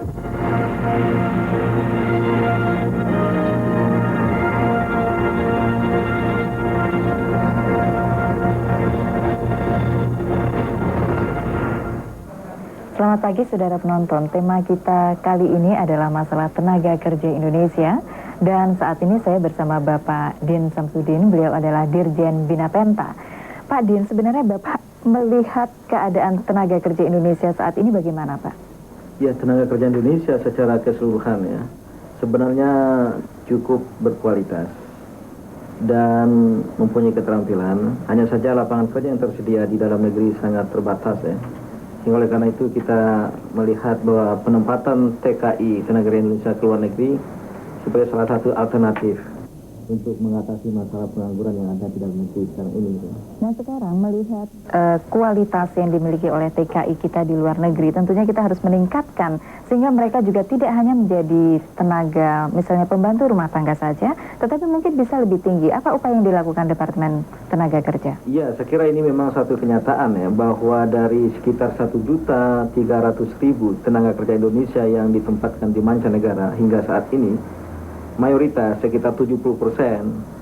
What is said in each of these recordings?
Selamat pagi saudara penonton, tema kita kali ini adalah masalah tenaga kerja Indonesia. Dan saat ini saya bersama Bapak Din Samsudin, beliau adalah Dirjen Bina Penta. Pak Din, sebenarnya Bapak melihat keadaan tenaga kerja Indonesia saat ini bagaimana Pak? Ya, tenaga kerja Indonesia secara keseluruhan ya, sebenarnya cukup berkualitas dan mempunyai keterampilan. Hanya saja lapangan kerja yang tersedia di dalam negeri sangat terbatas ya. Sehingga oleh karena itu kita melihat bahwa penempatan TKI tenaga kerja Indonesia ke luar negeri sebagai salah satu alternatif untuk mengatasi masalah pengangguran yang ada di dalam negeri sekarang ini. Nah sekarang melihat kualitas yang dimiliki oleh TKI kita di luar negeri, tentunya kita harus meningkatkan sehingga mereka juga tidak hanya menjadi tenaga misalnya pembantu rumah tangga saja, tetapi mungkin bisa lebih tinggi. Apa upaya yang dilakukan Departemen Tenaga Kerja? Iya, saya kira ini memang satu kenyataan ya, bahwa dari sekitar 1.300.000 tenaga kerja Indonesia yang ditempatkan di mancanegara hingga saat ini, mayoritas sekitar 70%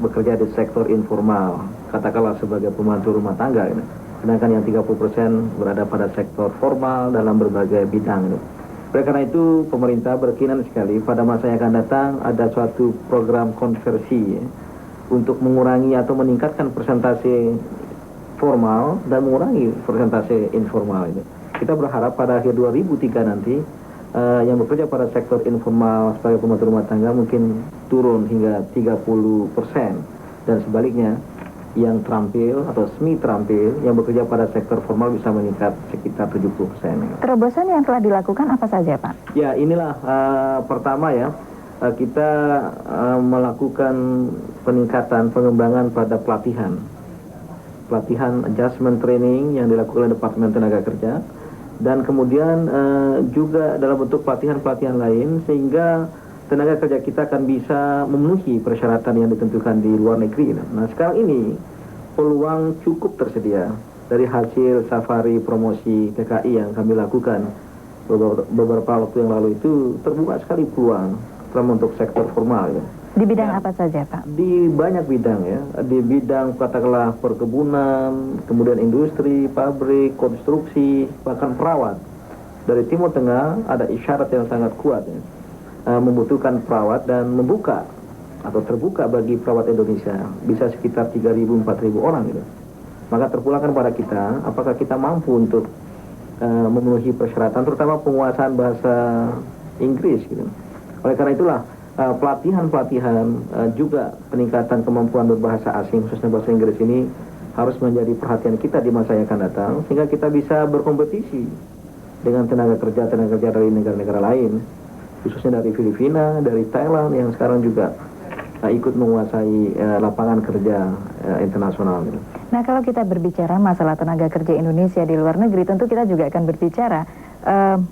bekerja di sektor informal, katakanlah sebagai pembantu rumah tangga gitu. Sedangkan yang 30% berada pada sektor formal dalam berbagai bidang gitu. Oleh karena itu pemerintah berkenan sekali pada masa yang akan datang ada suatu program konversi ya, untuk mengurangi atau meningkatkan persentase formal dan mengurangi persentase informal ini. Kita berharap pada akhir 2003 nanti yang bekerja pada sektor informal sebagai pembantu rumah tangga mungkin turun hingga 30%, dan sebaliknya yang terampil atau semi terampil yang bekerja pada sektor formal bisa meningkat sekitar 70%. Terobosan yang telah dilakukan apa saja Pak? Ya inilah pertama ya, kita melakukan peningkatan pengembangan pada pelatihan adjustment training yang dilakukan oleh Departemen Tenaga Kerja. Dan kemudian juga dalam bentuk pelatihan-pelatihan lain sehingga tenaga kerja kita akan bisa memenuhi persyaratan yang ditentukan di luar negeri. Nah sekarang ini peluang cukup tersedia dari hasil safari promosi TKI yang kami lakukan beberapa waktu yang lalu. Itu terbuka sekali peluang terutama untuk sektor formal ya. Di bidang apa saja Pak? Di banyak bidang ya, di bidang katakanlah perkebunan, kemudian industri, pabrik, konstruksi, bahkan perawat. Dari Timur Tengah ada isyarat yang sangat kuat ya, membutuhkan perawat dan membuka atau terbuka bagi perawat Indonesia bisa sekitar 3.000-4.000 orang gitu. Maka terpulangkan pada kita, apakah kita mampu untuk memenuhi persyaratan terutama penguasaan bahasa Inggris gitu. Oleh karena itulah pelatihan-pelatihan juga peningkatan kemampuan berbahasa asing khususnya bahasa Inggris ini harus menjadi perhatian kita di masa yang akan datang sehingga kita bisa berkompetisi dengan tenaga kerja dari negara-negara lain, khususnya dari Filipina, dari Thailand yang sekarang juga ikut menguasai lapangan kerja internasional. Nah kalau kita berbicara masalah tenaga kerja Indonesia di luar negeri, tentu kita juga akan berbicara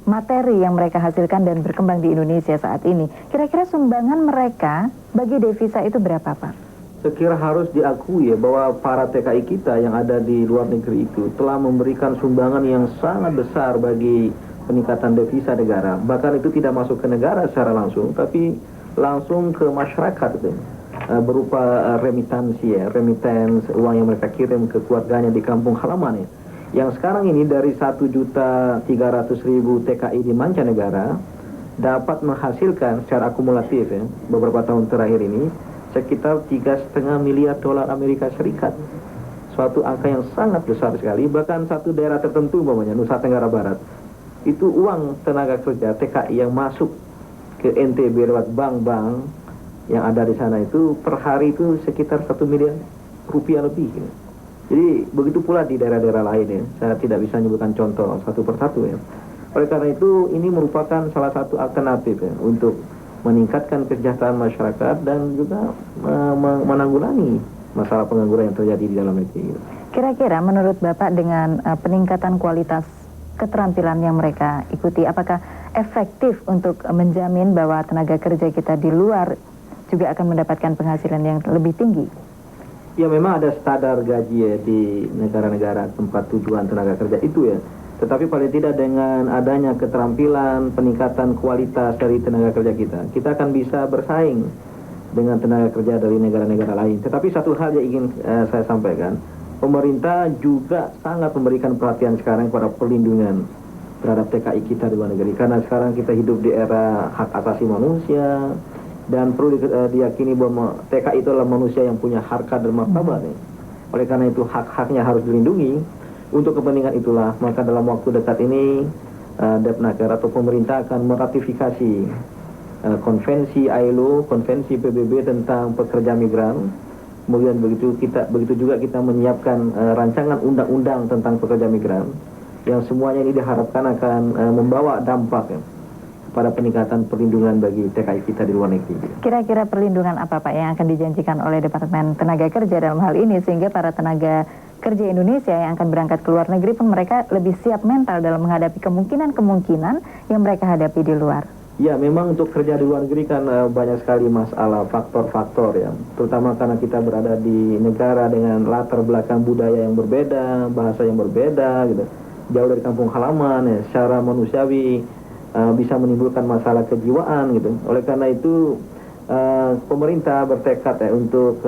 materi yang mereka hasilkan dan berkembang di Indonesia saat ini. Kira-kira sumbangan mereka bagi devisa itu berapa Pak? Saya kira harus diakui ya bahwa para TKI kita yang ada di luar negeri itu telah memberikan sumbangan yang sangat besar bagi peningkatan devisa negara. Bahkan itu tidak masuk ke negara secara langsung, tapi langsung ke masyarakat itu, berupa remitansi ya, remittance, uang yang mereka kirim ke keluarganya di kampung halaman ya. Yang sekarang ini dari 1.300.000 TKI di mancanegara dapat menghasilkan secara akumulatif ya, beberapa tahun terakhir ini sekitar 3,5 miliar dolar Amerika Serikat. Suatu angka yang sangat besar sekali. Bahkan satu daerah tertentu umpamanya Nusa Tenggara Barat, itu uang tenaga kerja TKI yang masuk ke NTB lewat bank-bank yang ada di sana itu per hari itu sekitar 1 miliar rupiah lebih gitu. Jadi begitu pula di daerah-daerah lain ya. Saya tidak bisa menyebutkan contoh satu persatu ya. Oleh karena itu ini merupakan salah satu alternatif ya, untuk meningkatkan kesejahteraan masyarakat dan juga menanggulangi masalah pengangguran yang terjadi di dalam negeri. Kira-kira menurut Bapak dengan peningkatan kualitas keterampilan yang mereka ikuti, apakah efektif untuk menjamin bahwa tenaga kerja kita di luar juga akan mendapatkan penghasilan yang lebih tinggi? Ya memang ada standar gaji ya di negara-negara tempat tujuan tenaga kerja itu ya. Tetapi paling tidak dengan adanya keterampilan, peningkatan kualitas dari tenaga kerja kita akan bisa bersaing dengan tenaga kerja dari negara-negara lain. Tetapi satu hal yang ingin saya sampaikan, pemerintah juga sangat memberikan perhatian sekarang kepada perlindungan terhadap TKI kita di luar negeri. Karena sekarang kita hidup di era hak asasi manusia, dan perlu diyakini bahwa TKI itu adalah manusia yang punya harkat dan martabat. Oleh karena itu hak-haknya harus dilindungi. Untuk kepentingan itulah, maka dalam waktu dekat ini Depnaker atau pemerintah akan meratifikasi konvensi ILO, konvensi PBB tentang pekerja migran. Kemudian begitu juga kita menyiapkan rancangan undang-undang tentang pekerja migran, yang semuanya ini diharapkan akan membawa dampak pada peningkatan perlindungan bagi TKI kita di luar negeri. Kira-kira perlindungan apa Pak yang akan dijanjikan oleh Departemen Tenaga Kerja dalam hal ini, sehingga para tenaga kerja Indonesia yang akan berangkat ke luar negeri pun mereka lebih siap mental dalam menghadapi kemungkinan-kemungkinan yang mereka hadapi di luar? Ya, memang untuk kerja di luar negeri kan banyak sekali masalah, faktor-faktor ya. Terutama karena kita berada di negara dengan latar belakang budaya yang berbeda, bahasa yang berbeda gitu. Jauh dari kampung halaman ya, secara manusiawi bisa menimbulkan masalah kejiwaan gitu. Oleh karena itu pemerintah bertekad ya untuk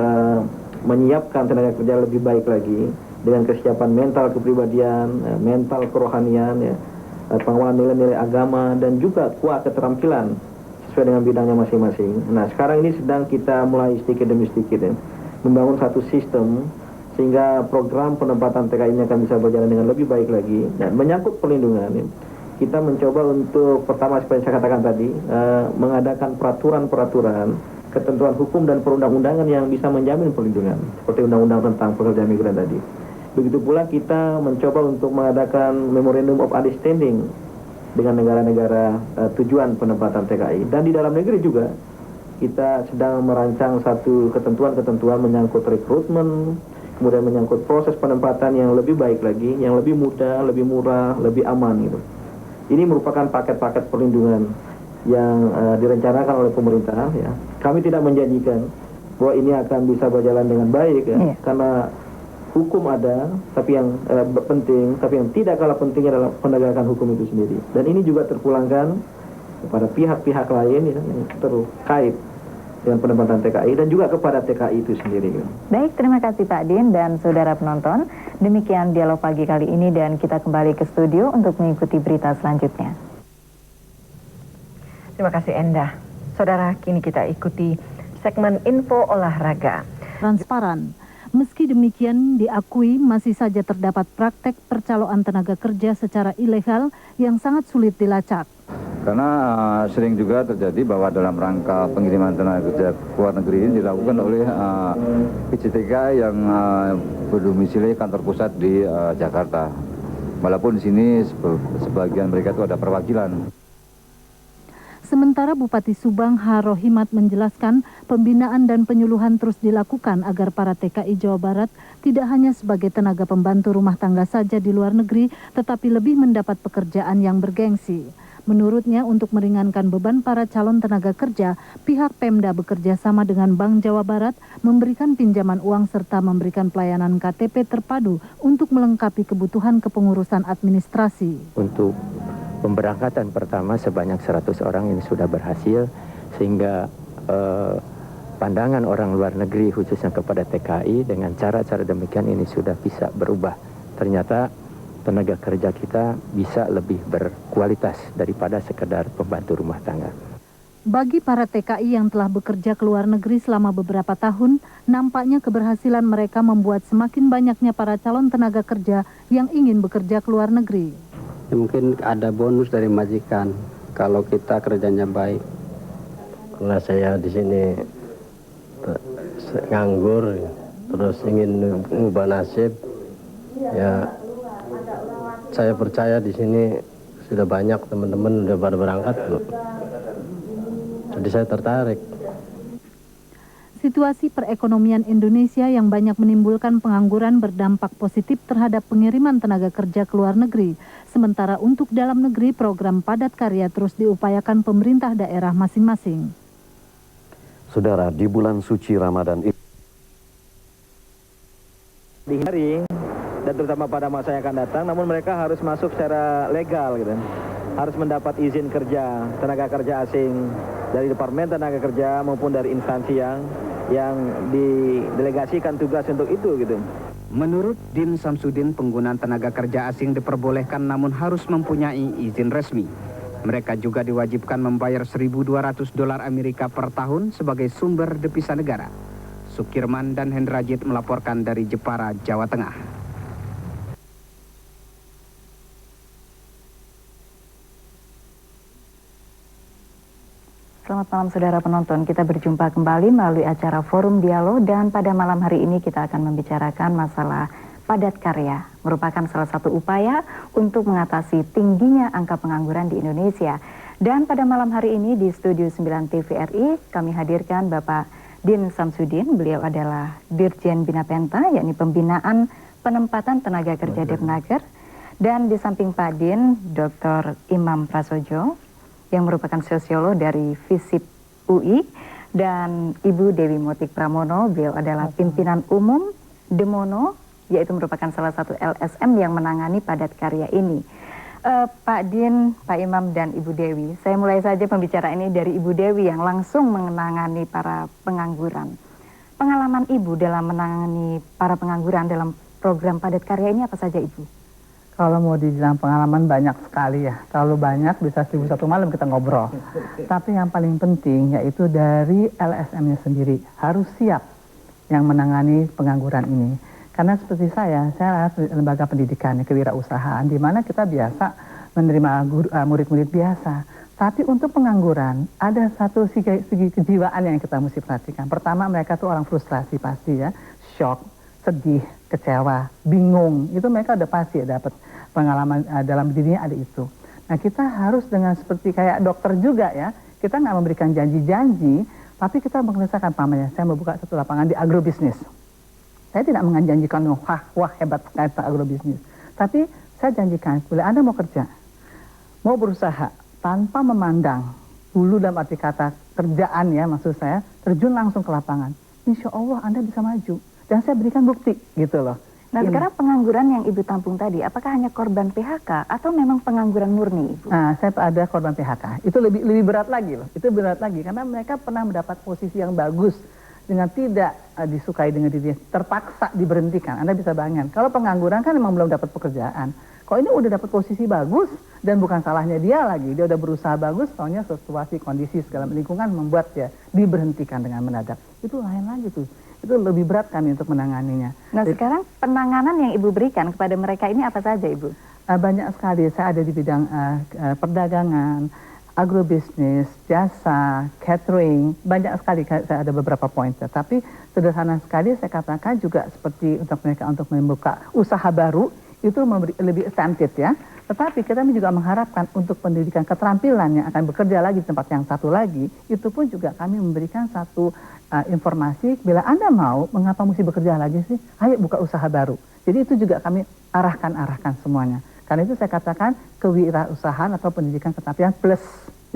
menyiapkan tenaga kerja lebih baik lagi dengan kesiapan mental kepribadian, mental kerohanian ya, penguatan nilai-nilai agama, dan juga kuat keterampilan sesuai dengan bidangnya masing-masing. Nah, sekarang ini sedang kita mulai sedikit demi sedikit ya, membangun satu sistem sehingga program penempatan TKI ini akan bisa berjalan dengan lebih baik lagi. Dan menyangkut perlindungan ya, kita mencoba untuk pertama seperti saya katakan tadi, mengadakan peraturan-peraturan, ketentuan hukum dan perundang-undangan yang bisa menjamin perlindungan, seperti undang-undang tentang pekerja migran tadi. Begitu pula kita mencoba untuk mengadakan Memorandum of Understanding dengan negara-negara tujuan penempatan TKI. Dan di dalam negeri juga kita sedang merancang satu ketentuan-ketentuan menyangkut rekrutmen, kemudian menyangkut proses penempatan yang lebih baik lagi, yang lebih mudah, lebih murah, lebih aman gitu. Ini merupakan paket-paket perlindungan yang direncanakan oleh pemerintah ya. Kami tidak menjanjikan bahwa ini akan bisa berjalan dengan baik ya, karena hukum ada, tapi yang penting, tapi yang tidak kalah pentingnya adalah penegakan hukum itu sendiri. Dan ini juga terpulangkan kepada pihak-pihak lain ya, yang terkait dengan penempatan TKI dan juga kepada TKI itu sendiri. Baik, terima kasih Pak Din dan saudara penonton. Demikian dialog pagi kali ini dan kita kembali ke studio untuk mengikuti berita selanjutnya. Terima kasih Endah. Saudara, kini kita ikuti segmen info olahraga. Transparan. Meski demikian, diakui masih saja terdapat praktek percalokan tenaga kerja secara ilegal yang sangat sulit dilacak. Karena sering juga terjadi bahwa dalam rangka pengiriman tenaga kerja ke luar negeri ini dilakukan oleh PJTK yang berdomisili kantor pusat di Jakarta. Walaupun di sini sebagian mereka itu ada perwakilan. Sementara Bupati Subang Harohimat menjelaskan pembinaan dan penyuluhan terus dilakukan agar para TKI Jawa Barat tidak hanya sebagai tenaga pembantu rumah tangga saja di luar negeri, tetapi lebih mendapat pekerjaan yang bergengsi. Menurutnya, untuk meringankan beban para calon tenaga kerja, pihak Pemda bekerja sama dengan Bank Jawa Barat memberikan pinjaman uang serta memberikan pelayanan KTP terpadu untuk melengkapi kebutuhan kepengurusan administrasi. Untuk pemberangkatan pertama sebanyak 100 orang ini sudah berhasil, sehingga pandangan orang luar negeri khususnya kepada TKI dengan cara-cara demikian ini sudah bisa berubah. Ternyata tenaga kerja kita bisa lebih berkualitas daripada sekedar pembantu rumah tangga. Bagi para TKI yang telah bekerja ke luar negeri selama beberapa tahun, nampaknya keberhasilan mereka membuat semakin banyaknya para calon tenaga kerja yang ingin bekerja ke luar negeri. Ya, mungkin ada bonus dari majikan kalau kita kerjanya baik. Karena saya di sini nganggur, terus ingin mengubah nasib, ya saya percaya di sini sudah banyak teman-teman udah pada berangkat, jadi saya tertarik. Situasi perekonomian Indonesia yang banyak menimbulkan pengangguran berdampak positif terhadap pengiriman tenaga kerja ke luar negeri. Sementara untuk dalam negeri, program padat karya terus diupayakan pemerintah daerah masing-masing. Saudara, di bulan suci Ramadan ini dihindari dan terutama pada masa yang akan datang, namun mereka harus masuk secara legal gitu. Harus mendapat izin kerja, tenaga kerja asing dari Departemen Tenaga Kerja maupun dari instansi yang didelegasikan tugas untuk itu gitu. Menurut Din Samsudin, penggunaan tenaga kerja asing diperbolehkan namun harus mempunyai izin resmi. Mereka juga diwajibkan membayar $1.200 Amerika per tahun sebagai sumber devisa negara. Sukirman dan Hendrajit melaporkan dari Jepara, Jawa Tengah. Selamat malam saudara penonton, kita berjumpa kembali melalui acara Forum Dialog dan pada malam hari ini kita akan membicarakan masalah padat karya. Merupakan salah satu upaya untuk mengatasi tingginya angka pengangguran di Indonesia. Dan pada malam hari ini di Studio 9 TVRI kami hadirkan Bapak Din Samsudin. Beliau adalah Dirjen Binapenta, yakni Pembinaan Penempatan Tenaga Kerja Depnaker. Dan di samping Pak Din, Dr. Imam Prasojo, yang merupakan sosiolog dari FISIP UI, dan Ibu Dewi Motik Pramono, beliau adalah pimpinan umum Demono, yaitu merupakan salah satu LSM yang menangani padat karya ini. Pak Din, Pak Imam, dan Ibu Dewi, saya mulai saja pembicaraan ini dari Ibu Dewi yang langsung menangani para pengangguran. Pengalaman Ibu dalam menangani para pengangguran dalam program padat karya ini apa saja Ibu? Kalau mau dibilang pengalaman banyak sekali ya, terlalu banyak bisa 1001 malam kita ngobrol. Tapi yang paling penting yaitu dari LSM-nya sendiri harus siap yang menangani pengangguran ini. Karena seperti saya lembaga pendidikan kewirausahaan di mana kita biasa menerima murid-murid biasa. Tapi untuk pengangguran ada satu segi kejiwaan yang kita mesti perhatikan. Pertama, mereka tuh orang frustrasi pasti ya, shock, sedih, kecewa, bingung, itu mereka udah pasti dapat pengalaman dalam dirinya ada itu. Nah kita harus dengan seperti kayak dokter juga ya, kita nggak memberikan janji-janji, tapi kita mengerjakan pamannya. Saya mau buka satu lapangan di agrobisnis. Saya tidak menjanjikan wah hebat kata agrobisnis, tapi saya janjikan bila Anda mau kerja, mau berusaha tanpa memandang dulu dalam arti kata kerjaan ya, maksud saya terjun langsung ke lapangan, insya Allah Anda bisa maju. Dan saya berikan bukti gitu loh. Nah sekarang pengangguran yang Ibu tampung tadi, apakah hanya korban PHK atau memang pengangguran murni Ibu? Nah saya ada korban PHK, itu lebih berat lagi loh. Itu berat lagi karena mereka pernah mendapat posisi yang bagus dengan tidak disukai dengan dirinya, terpaksa diberhentikan. Anda bisa bayangkan, kalau pengangguran kan memang belum dapat pekerjaan. Kalau ini udah dapat posisi bagus dan bukan salahnya dia lagi, dia udah berusaha bagus, taunya situasi, kondisi, segala lingkungan membuat dia diberhentikan dengan mendadak. Itu lain lagi tuh. Itu lebih berat kami untuk menanganinya. Nah sekarang penanganan yang Ibu berikan kepada mereka ini apa saja Ibu? Banyak sekali, saya ada di bidang perdagangan, agrobisnis, jasa, catering, banyak sekali saya ada beberapa poin. Tapi sederhana sekali saya katakan juga seperti untuk mereka untuk membuka usaha baru, itu lebih extended ya. Tetapi kita juga mengharapkan untuk pendidikan keterampilan yang akan bekerja lagi di tempat yang satu lagi, itu pun juga kami memberikan satu informasi, bila Anda mau, mengapa mesti bekerja lagi sih? Ayo buka usaha baru. Jadi itu juga kami arahkan semuanya. Karena itu saya katakan kewirausahaan atau pendidikan keterampilan plus.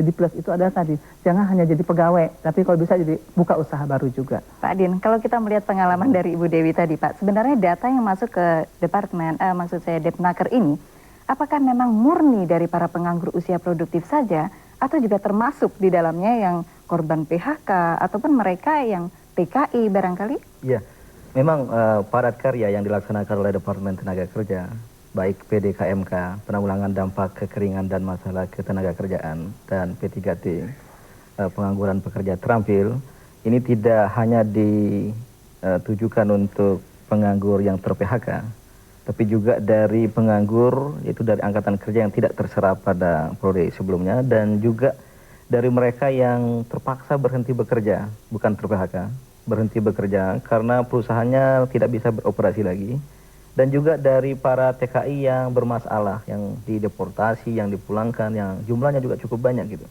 Jadi plus itu adalah tadi, jangan hanya jadi pegawai, tapi kalau bisa jadi buka usaha baru juga. Pak Din, kalau kita melihat pengalaman dari Ibu Dewi tadi Pak, sebenarnya data yang masuk ke departemen, maksud saya Depnaker ini, apakah memang murni dari para penganggur usia produktif saja, atau juga termasuk di dalamnya yang korban PHK, ataupun mereka yang PKI barangkali? Iya, memang padat karya yang dilaksanakan oleh Departemen Tenaga Kerja, baik PDKMK, penanggulangan dampak kekeringan dan masalah ketenagakerjaan, dan P3T, pengangguran pekerja terampil, ini tidak hanya ditujukan untuk penganggur yang ter-PHK, tapi juga dari penganggur, yaitu dari angkatan kerja yang tidak terserap pada periode sebelumnya, dan juga dari mereka yang terpaksa berhenti bekerja, bukan ter-PHK, berhenti bekerja karena perusahaannya tidak bisa beroperasi lagi, dan juga dari para TKI yang bermasalah, yang dideportasi, yang dipulangkan, yang jumlahnya juga cukup banyak gitu.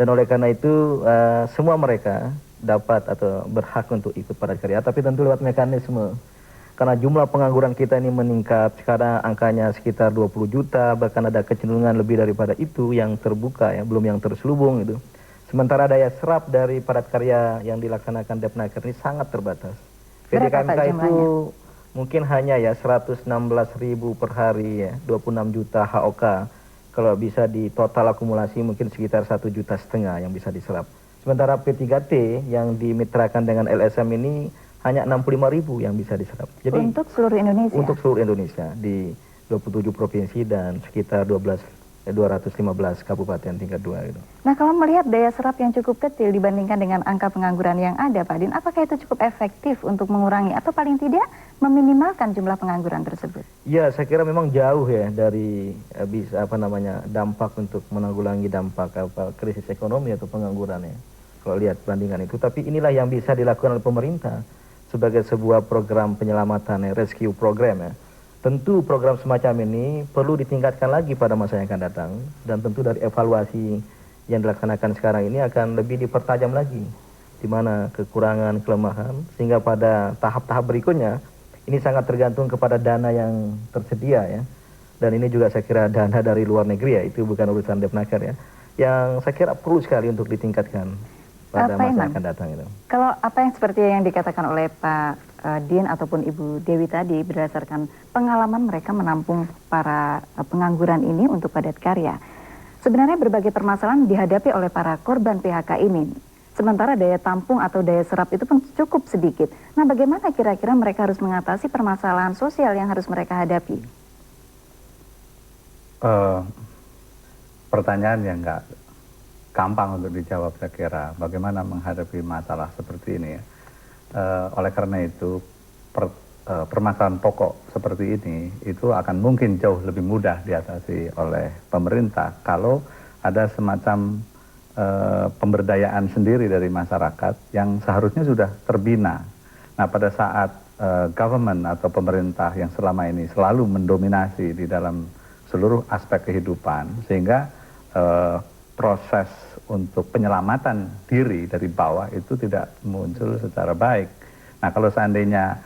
Dan oleh karena itu semua mereka dapat atau berhak untuk ikut padat karya, tapi tentu lewat mekanisme. Karena jumlah pengangguran kita ini meningkat, sekarang angkanya sekitar 20 juta, bahkan ada kecenderungan lebih daripada itu yang terbuka, ya, belum yang terselubung itu. Sementara daya serap dari padat karya yang dilaksanakan Depnaker ini sangat terbatas. PDKMK itu mungkin hanya ya 116.000 per hari ya, 26 juta HOK. Kalau bisa di total akumulasi mungkin sekitar 1,5 juta yang bisa diserap. Sementara P3T yang dimitrakan dengan LSM ini hanya 65.000 yang bisa diserap. Jadi untuk seluruh Indonesia? Untuk seluruh Indonesia di 27 provinsi dan sekitar 215 kabupaten tingkat 2 gitu. Nah, kalau melihat daya serap yang cukup kecil dibandingkan dengan angka pengangguran yang ada, Pak Din, apakah itu cukup efektif untuk mengurangi atau paling tidak meminimalkan jumlah pengangguran tersebut? Ya, saya kira memang jauh ya dari bisa dampak untuk menanggulangi dampak krisis ekonomi atau pengangguran ya. Kalau lihat bandingan itu, tapi inilah yang bisa dilakukan oleh pemerintah sebagai sebuah program penyelamatan rescue program ya. Tentu program semacam ini perlu ditingkatkan lagi pada masa yang akan datang, dan tentu dari evaluasi yang dilaksanakan sekarang ini akan lebih dipertajam lagi di mana kekurangan, kelemahan, sehingga pada tahap-tahap berikutnya ini sangat tergantung kepada dana yang tersedia ya. Dan ini juga saya kira dana dari luar negeri ya, itu bukan urusan Depnaker ya, yang saya kira perlu sekali untuk ditingkatkan pada masa yang akan datang itu. Kalau apa yang seperti yang dikatakan oleh Pak Din ataupun Ibu Dewi tadi, berdasarkan pengalaman mereka menampung para pengangguran ini untuk padat karya, sebenarnya berbagai permasalahan dihadapi oleh para korban PHK ini. Sementara daya tampung atau daya serap itu pun cukup sedikit. Nah, bagaimana kira-kira mereka harus mengatasi permasalahan sosial yang harus mereka hadapi? Pertanyaan yang nggak gampang untuk dijawab, saya kira. Bagaimana menghadapi masalah seperti ini ya. Oleh karena itu permasalahan pokok seperti ini itu akan mungkin jauh lebih mudah diatasi oleh pemerintah kalau ada semacam pemberdayaan sendiri dari masyarakat yang seharusnya sudah terbina. Nah, pada saat government atau pemerintah yang selama ini selalu mendominasi di dalam seluruh aspek kehidupan, sehingga proses untuk penyelamatan diri dari bawah itu tidak muncul secara baik. Nah, kalau seandainya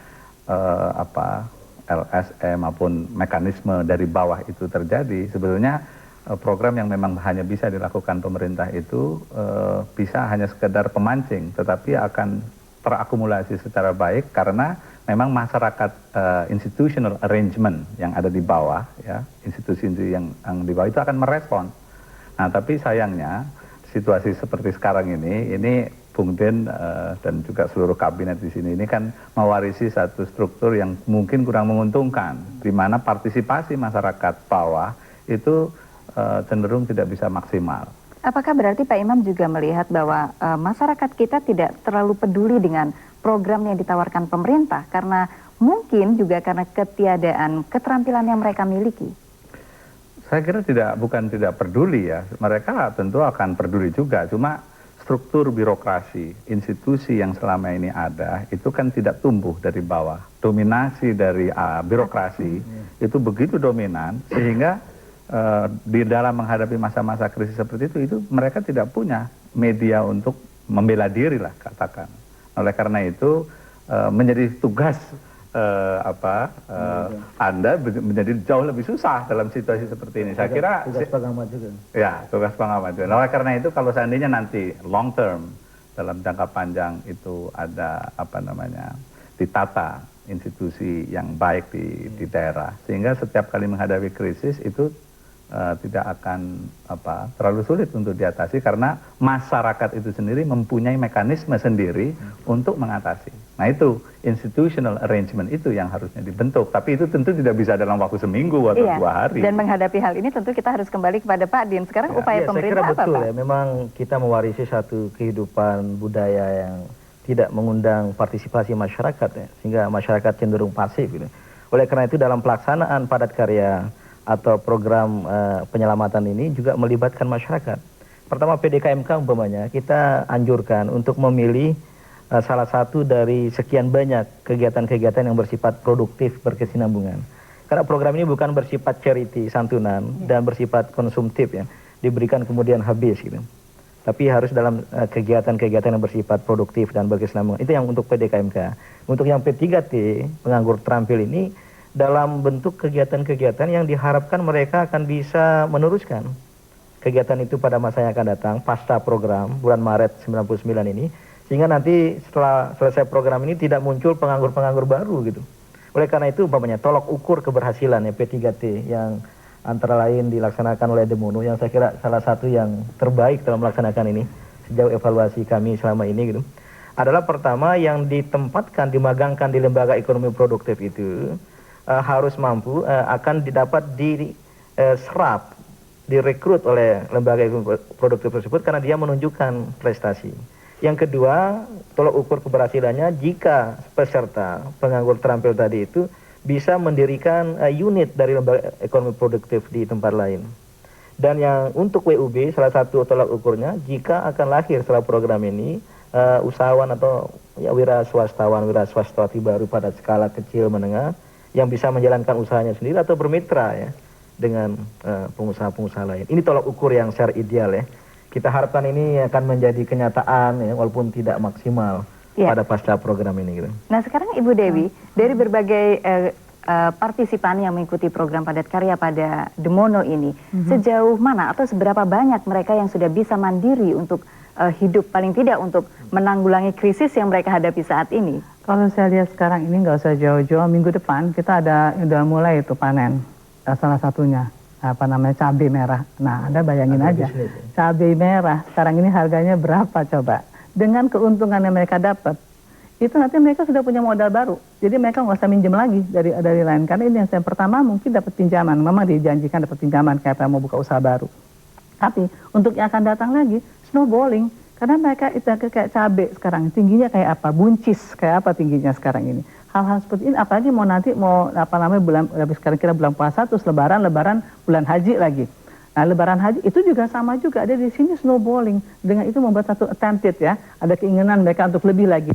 LSM maupun mekanisme dari bawah itu terjadi, sebetulnya program yang memang hanya bisa dilakukan pemerintah itu bisa hanya sekedar pemancing, tetapi akan terakumulasi secara baik karena memang masyarakat institutional arrangement yang ada di bawah, ya, institusi yang di bawah itu akan merespon. Nah, tapi sayangnya situasi seperti sekarang ini Bung Den dan juga seluruh kabinet di sini ini kan mewarisi satu struktur yang mungkin kurang menguntungkan, di mana partisipasi masyarakat bawah itu cenderung tidak bisa maksimal. Apakah berarti Pak Imam juga melihat bahwa masyarakat kita tidak terlalu peduli dengan program yang ditawarkan pemerintah karena mungkin juga karena ketiadaan keterampilan yang mereka miliki? Saya kira bukan tidak peduli ya, mereka tentu akan peduli juga, cuma struktur birokrasi, institusi yang selama ini ada, itu kan tidak tumbuh dari bawah. Dominasi dari birokrasi itu begitu dominan, sehingga di dalam menghadapi masa-masa krisis seperti itu mereka tidak punya media untuk membela diri lah, katakan. Oleh karena itu, menjadi tugas Anda menjadi jauh lebih susah dalam situasi seperti ini. Saya kira tugas pengamat juga. Ya, tugas pengamat juga. Oleh karena itu kalau seandainya nanti long term dalam jangka panjang itu ada ditata institusi yang baik di daerah, sehingga setiap kali menghadapi krisis itu tidak akan terlalu sulit untuk diatasi karena masyarakat itu sendiri mempunyai mekanisme sendiri untuk mengatasi. Nah, itu institutional arrangement itu yang harusnya dibentuk, tapi itu tentu tidak bisa dalam waktu seminggu atau 2 hari. Dan menghadapi hal ini tentu kita harus kembali kepada Pak Din. Sekarang upaya pemerintah saya kira betul Pak? Ya, memang kita mewarisi satu kehidupan budaya yang tidak mengundang partisipasi masyarakat ya, sehingga masyarakat cenderung pasif gitu. Oleh karena itu dalam pelaksanaan padat karya atau program penyelamatan ini juga melibatkan masyarakat. Pertama, PDKMK umpamanya kita anjurkan untuk memilih salah satu dari sekian banyak kegiatan-kegiatan yang bersifat produktif berkesinambungan. Karena program ini bukan bersifat charity, santunan, dan bersifat konsumtif ya, diberikan kemudian habis gitu. Tapi harus dalam kegiatan-kegiatan yang bersifat produktif dan berkesinambungan. Itu yang untuk PDKMK. Untuk yang P3T, penganggur terampil ini, dalam bentuk kegiatan-kegiatan yang diharapkan mereka akan bisa meneruskan kegiatan itu pada masa yang akan datang pasca program bulan Maret 99 ini, sehingga nanti setelah selesai program ini tidak muncul penganggur-penganggur baru gitu. Oleh karena itu umpamanya tolok ukur keberhasilan ya P3T yang antara lain dilaksanakan oleh Demono yang saya kira salah satu yang terbaik dalam melaksanakan ini sejauh evaluasi kami selama ini gitu, adalah pertama yang ditempatkan, dimagangkan di lembaga ekonomi produktif itu harus mampu akan didapat diserap, direkrut oleh lembaga ekonomi produktif tersebut karena dia menunjukkan prestasi. Yang kedua, tolok ukur keberhasilannya jika peserta penganggur terampil tadi itu bisa mendirikan unit dari lembaga ekonomi produktif di tempat lain. Dan yang untuk WUB, salah satu tolak ukurnya, jika akan lahir setelah program ini, usahawan atau ya, wira swastawati baru pada skala kecil menengah, yang bisa menjalankan usahanya sendiri atau bermitra ya dengan pengusaha-pengusaha lain. Ini tolak ukur yang secara ideal ya. Kita harapkan ini akan menjadi kenyataan ya, walaupun tidak maksimal pada pasca program ini gitu. Nah sekarang Ibu Dewi, dari berbagai partisipan yang mengikuti program Padat Karya pada Demono ini, sejauh mana atau seberapa banyak mereka yang sudah bisa mandiri untuk hidup, paling tidak untuk menanggulangi krisis yang mereka hadapi saat ini? Kalau saya lihat sekarang ini nggak usah jauh-jauh, minggu depan kita udah mulai itu panen, salah satunya apa namanya cabai merah. Nah, Anda bayangin aja, cabai merah sekarang ini harganya berapa coba? Dengan keuntungan yang mereka dapat, itu nanti mereka sudah punya modal baru. Jadi mereka nggak usah minjem lagi dari lain. Karena ini yang pertama mungkin dapat pinjaman, memang dijanjikan dapat pinjaman kayak mau buka usaha baru. Tapi untuk yang akan datang lagi, snowballing. Karena mereka itu kayak cabai sekarang, tingginya kayak apa? Buncis, kayak apa tingginya sekarang ini? Hal-hal seperti ini, apalagi mau nanti sekarang kira bulan puasa, terus lebaran bulan haji lagi. Nah, lebaran haji itu juga sama juga, ada di sini snowballing. Dengan itu membuat satu attempted ya, ada keinginan mereka untuk lebih lagi.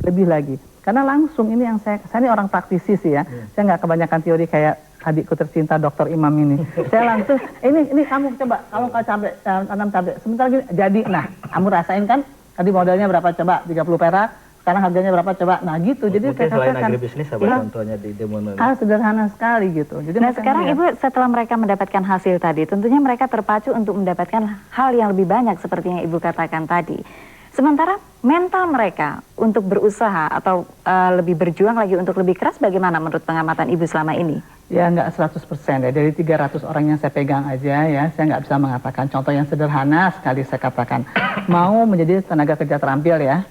Karena langsung ini yang saya ini orang praktisi sih ya, saya nggak kebanyakan teori kayak adikku tercinta Dr. Imam ini. Saya langsung, ini kamu coba, kalau nggak tanam cabai, sebentar gini, jadi, nah, kamu rasain kan, tadi modalnya berapa coba, 30 perak, sekarang harganya berapa coba, nah gitu. Jadi mungkin selain agribisnis apa contohnya di Demono? Sederhana sekali gitu. Jadi nah sekarang Ibu setelah mereka mendapatkan hasil tadi, tentunya mereka terpacu untuk mendapatkan hal yang lebih banyak seperti yang Ibu katakan tadi. Sementara mental mereka untuk berusaha atau lebih berjuang lagi untuk lebih keras bagaimana menurut pengamatan Ibu selama ini? Ya nggak 100% ya, dari 300 orang yang saya pegang aja ya, saya nggak bisa mengatakan. Contoh yang sederhana sekali saya katakan, mau menjadi tenaga kerja terampil ya,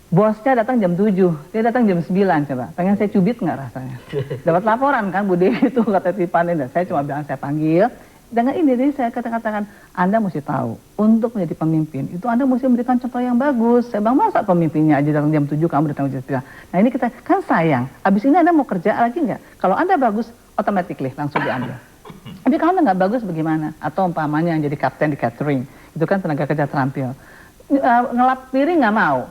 bosnya datang jam 7, dia datang jam 9 coba. Pengen saya cubit nggak rasanya? Dapat laporan kan Bu Dewi itu kata tipanin, saya cuma bilang saya panggil. Dengan ini jadi saya katakan Anda mesti tahu untuk menjadi pemimpin itu Anda mesti memberikan contoh yang bagus. Saya bilang masa pemimpinnya aja datang jam 7 kamu datang jam 9. Nah ini kita kan sayang. Abis ini Anda mau kerja lagi nggak? Kalau Anda bagus automatically langsung diambil. Tapi kalau Anda nggak bagus bagaimana? Atau umpamanya yang jadi kapten di catering itu kan tenaga kerja terampil. Ngelap piring nggak mau.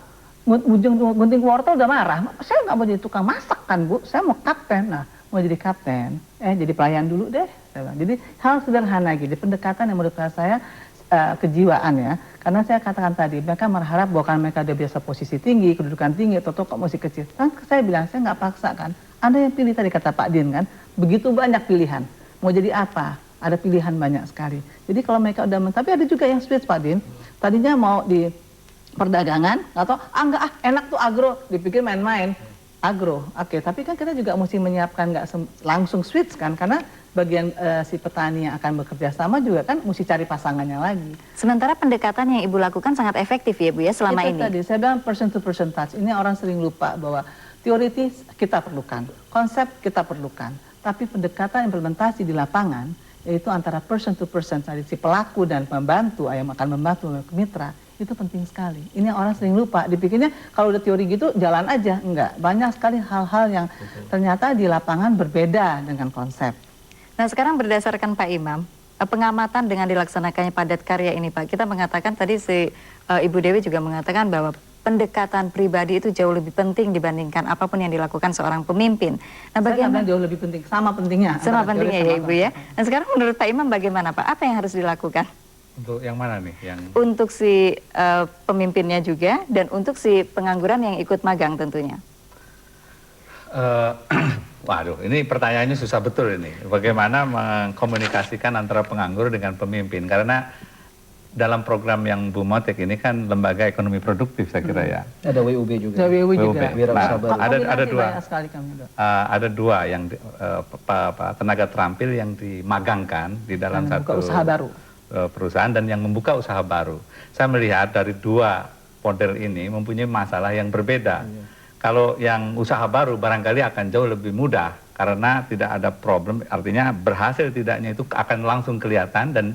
Gunting wortel udah marah. Saya nggak mau jadi tukang masak kan Bu, saya mau kapten. Nah mau jadi kapten, jadi pelayan dulu deh. Jadi hal sederhana gitu, pendekatan yang menurut saya kejiwaan ya. Karena saya katakan tadi, mereka berharap bahwa mereka ada biasa posisi tinggi, kedudukan tinggi, atau kok masih kecil. Kan saya bilang, saya nggak paksa kan. Anda yang pilih tadi kata Pak Din kan, begitu banyak pilihan. Mau jadi apa? Ada pilihan banyak sekali. Jadi kalau mereka udah, tapi ada juga yang switch Pak Din. Tadinya mau di perdagangan, atau enggak enak tuh agro, dipikir main-main. Agro, oke. Tapi kan kita juga mesti menyiapkan nggak langsung switch kan, karena bagian si petani yang akan bekerja sama juga kan mesti cari pasangannya lagi. Sementara pendekatan yang Ibu lakukan sangat efektif ya Bu ya selama ini. Tadi saya bilang person to person touch. Ini orang sering lupa bahwa teoritis kita perlukan, konsep kita perlukan, tapi pendekatan implementasi di lapangan yaitu antara person to person, tadi si pelaku dan pembantu yang akan membantu mitra. Itu penting sekali. Ini orang sering lupa, dipikirnya kalau udah teori gitu jalan aja. Enggak, banyak sekali hal-hal yang ternyata di lapangan berbeda dengan konsep. Nah sekarang berdasarkan Pak Imam, pengamatan dengan dilaksanakannya padat karya ini Pak, kita mengatakan tadi Ibu Dewi juga mengatakan bahwa pendekatan pribadi itu jauh lebih penting dibandingkan apapun yang dilakukan seorang pemimpin. Nah bagaimana? Jauh lebih penting, sama pentingnya. Sama pentingnya ya Ibu ya. Nah sekarang menurut Pak Imam bagaimana Pak? Apa yang harus dilakukan? Untuk yang mana nih? Untuk si pemimpinnya juga dan untuk si pengangguran yang ikut magang tentunya. Waduh, ini pertanyaannya susah betul ini. Bagaimana mengkomunikasikan antara penganggur dengan pemimpin? Karena dalam program yang Bu Motek ini kan lembaga ekonomi produktif saya kira ya. Ada WUB juga. Ada WUB juga. Nah, ada dua. Sekali kami, ada dua yang tenaga terampil yang dimagangkan di dalam satu usaha baru. Perusahaan dan yang membuka usaha baru. Saya melihat dari dua model ini mempunyai masalah yang berbeda. Kalau yang usaha baru barangkali akan jauh lebih mudah karena tidak ada problem, artinya berhasil tidaknya itu akan langsung kelihatan dan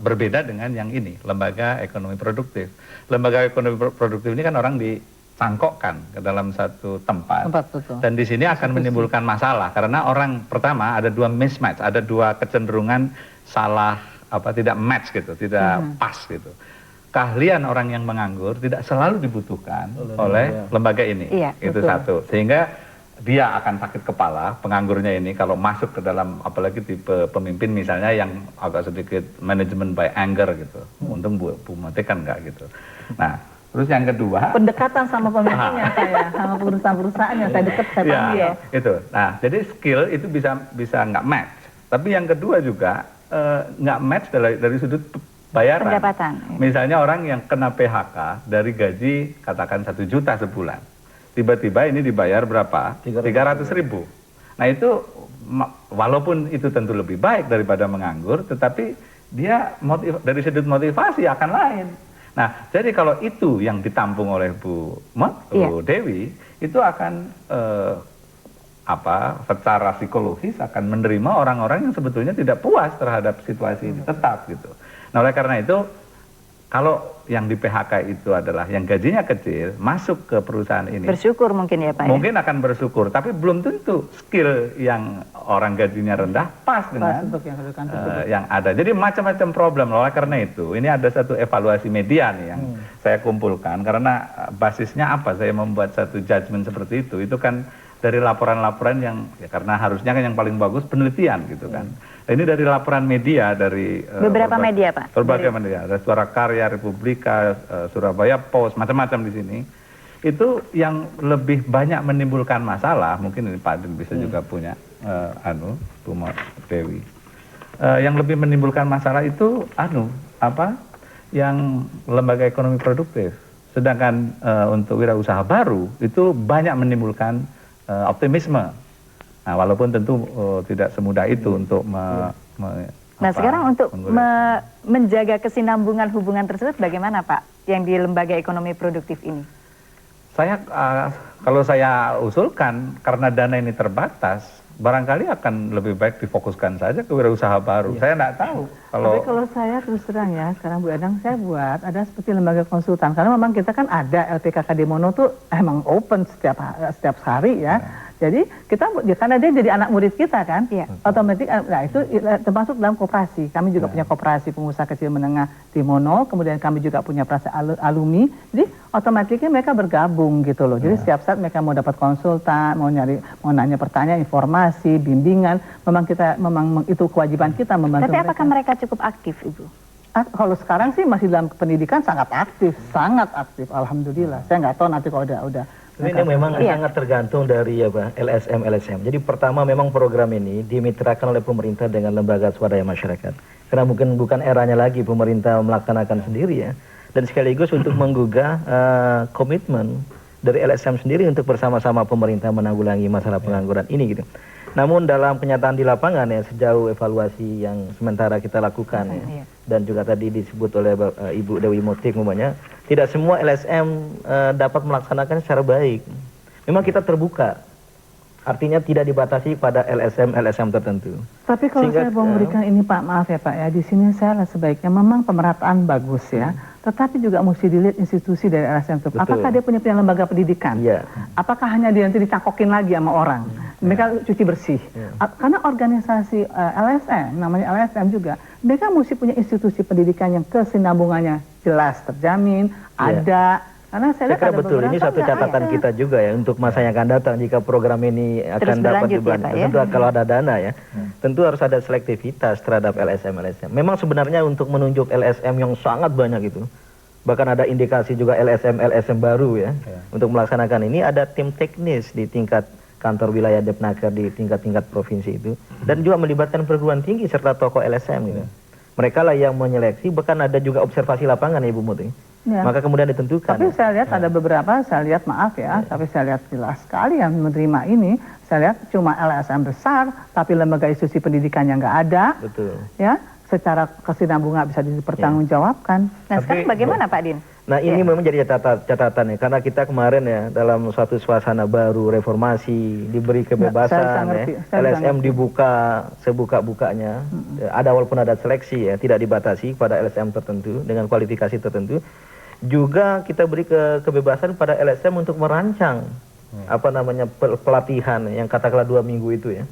berbeda dengan yang ini, lembaga ekonomi produktif. Lembaga ekonomi produktif ini kan orang dicangkokkan ke dalam satu tempat betul. Dan di sini akan menimbulkan masalah karena orang pertama ada dua mismatch, ada dua kecenderungan salah tidak match gitu, tidak pas gitu. Keahlian orang yang menganggur tidak selalu dibutuhkan oleh lembaga ini. Itu satu. Sehingga dia akan sakit kepala, penganggurnya ini kalau masuk ke dalam apalagi tipe pemimpin misalnya yang agak sedikit manajemen by anger gitu. Untung Bu Motek kan enggak gitu. Nah, terus yang kedua, pendekatan sama pemimpinnya saya, sama perusahaan-perusahaan yang saya dekat saya panggil. Itu. Nah, jadi skill itu bisa nggak match. Tapi yang kedua juga nggak match dari sudut bayaran. Pendapatan. Misalnya orang yang kena PHK dari gaji katakan 1 juta sebulan. Tiba-tiba ini dibayar berapa? 300.000. Nah itu walaupun itu tentu lebih baik daripada menganggur, tetapi dia dari sudut motivasi akan lain. Nah jadi kalau itu yang ditampung oleh Bu Dewi, itu akan secara psikologis akan menerima orang-orang yang sebetulnya tidak puas terhadap situasi ini tetap gitu. Nah oleh karena itu kalau yang di PHK itu adalah yang gajinya kecil, masuk ke perusahaan ini. Bersyukur mungkin ya Pak mungkin akan bersyukur, tapi belum tentu skill yang orang gajinya rendah pas dengan yang ada. Jadi macam-macam problem. Oleh karena itu, ini ada satu evaluasi media nih yang saya kumpulkan. Karena basisnya apa saya membuat satu judgement seperti itu. Itu kan dari laporan-laporan yang, ya karena harusnya kan yang paling bagus penelitian gitu kan. Ini dari laporan media dari beberapa media Pak. Berbagai media, ada Suara Karya, Republika, Surabaya Post, macam-macam di sini. Itu yang lebih banyak menimbulkan masalah, mungkin ini Pak Din bisa juga punya Bu Dewi. Yang lebih menimbulkan masalah itu yang lembaga ekonomi produktif. Sedangkan untuk wirausaha baru itu banyak menimbulkan optimisme. Nah, walaupun tentu tidak semudah itu untuk sekarang untuk menjaga kesinambungan hubungan tersebut bagaimana Pak yang di lembaga ekonomi produktif ini? Kalau saya usulkan karena dana ini terbatas, barangkali akan lebih baik difokuskan saja ke wirausaha baru. Saya tidak tahu. Tapi kalau saya terus terang ya, sekarang Bu Endang saya buat ada seperti lembaga konsultan. Karena memang kita kan ada LPKK Demono tuh emang open setiap hari ya. Jadi kita karena dia jadi anak murid kita kan, otomatis nah itu termasuk dalam koperasi. Kami juga punya koperasi pengusaha kecil menengah di Mono, kemudian kami juga punya perasa alumni. Jadi otomatis mereka bergabung gitu loh. Jadi setiap saat mereka mau dapat konsultan, mau nanya pertanyaan, informasi, bimbingan, memang itu kewajiban kita membantu. Tapi apakah mereka cukup aktif Ibu? Kalau sekarang sih masih dalam pendidikan sangat aktif, alhamdulillah. Saya nggak tahu nanti kalau udah ini memang sangat tergantung dari LSM. Jadi pertama memang program ini dimitrakan oleh pemerintah dengan lembaga swadaya masyarakat. Karena mungkin bukan eranya lagi pemerintah melaksanakan sendiri ya. Dan sekaligus untuk menggugah komitmen dari LSM sendiri untuk bersama-sama pemerintah menanggulangi masalah pengangguran ini gitu. Namun dalam kenyataan di lapangan ya sejauh evaluasi yang sementara kita lakukan dan juga tadi disebut oleh Ibu Dewi Motek umpamanya, tidak semua LSM dapat melaksanakan secara baik. Memang kita terbuka, artinya tidak dibatasi pada LSM tertentu. Tapi kalau saya mau memberikan ini Pak, maaf ya Pak ya, di sini saya sebaiknya memang pemerataan bagus ya. Tetapi juga mesti dilihat institusi dari LSM itu. Apakah dia punya lembaga pendidikan? Apakah hanya dia nanti dicangkokin lagi sama orang? Mereka cuci bersih. Karena organisasi LSM, namanya LSM juga, mereka mesti punya institusi pendidikan yang kesinambungannya jelas, terjamin, ada. Karena saya kira betul, ini satu catatan kita juga ya untuk masa yang akan datang jika program ini akan dapat dibantu. Tentu kalau ada dana ya, tentu harus ada selektivitas terhadap LSM. Memang sebenarnya untuk menunjuk LSM yang sangat banyak itu, bahkan ada indikasi juga LSM baru ya, untuk melaksanakan ini ada tim teknis di tingkat kantor wilayah Depnaker di tingkat-tingkat provinsi itu, dan juga melibatkan perguruan tinggi serta tokoh LSM gitu. Mereka lah yang menyeleksi, bahkan ada juga observasi lapangan ya Ibu Muti. Ya. Maka kemudian ditentukan. Tapi saya lihat ada beberapa, saya lihat maaf ya, tapi saya lihat jelas sekali yang menerima ini, saya lihat cuma LSM besar, tapi lembaga institusi pendidikannya nggak ada. Betul. Ya, secara kesinambungan bisa dipertanggungjawabkan. Nah sekarang bagaimana Pak Din? Nah ini memang jadi catatan ya, karena kita kemarin ya dalam suatu suasana baru reformasi, diberi kebebasan ya, LSM dibuka sebuka-bukanya, ada walaupun ada seleksi ya, tidak dibatasi pada LSM tertentu dengan kualifikasi tertentu. Juga kita beri kebebasan pada LSM untuk merancang apa namanya pelatihan yang katakanlah 2 minggu itu ya.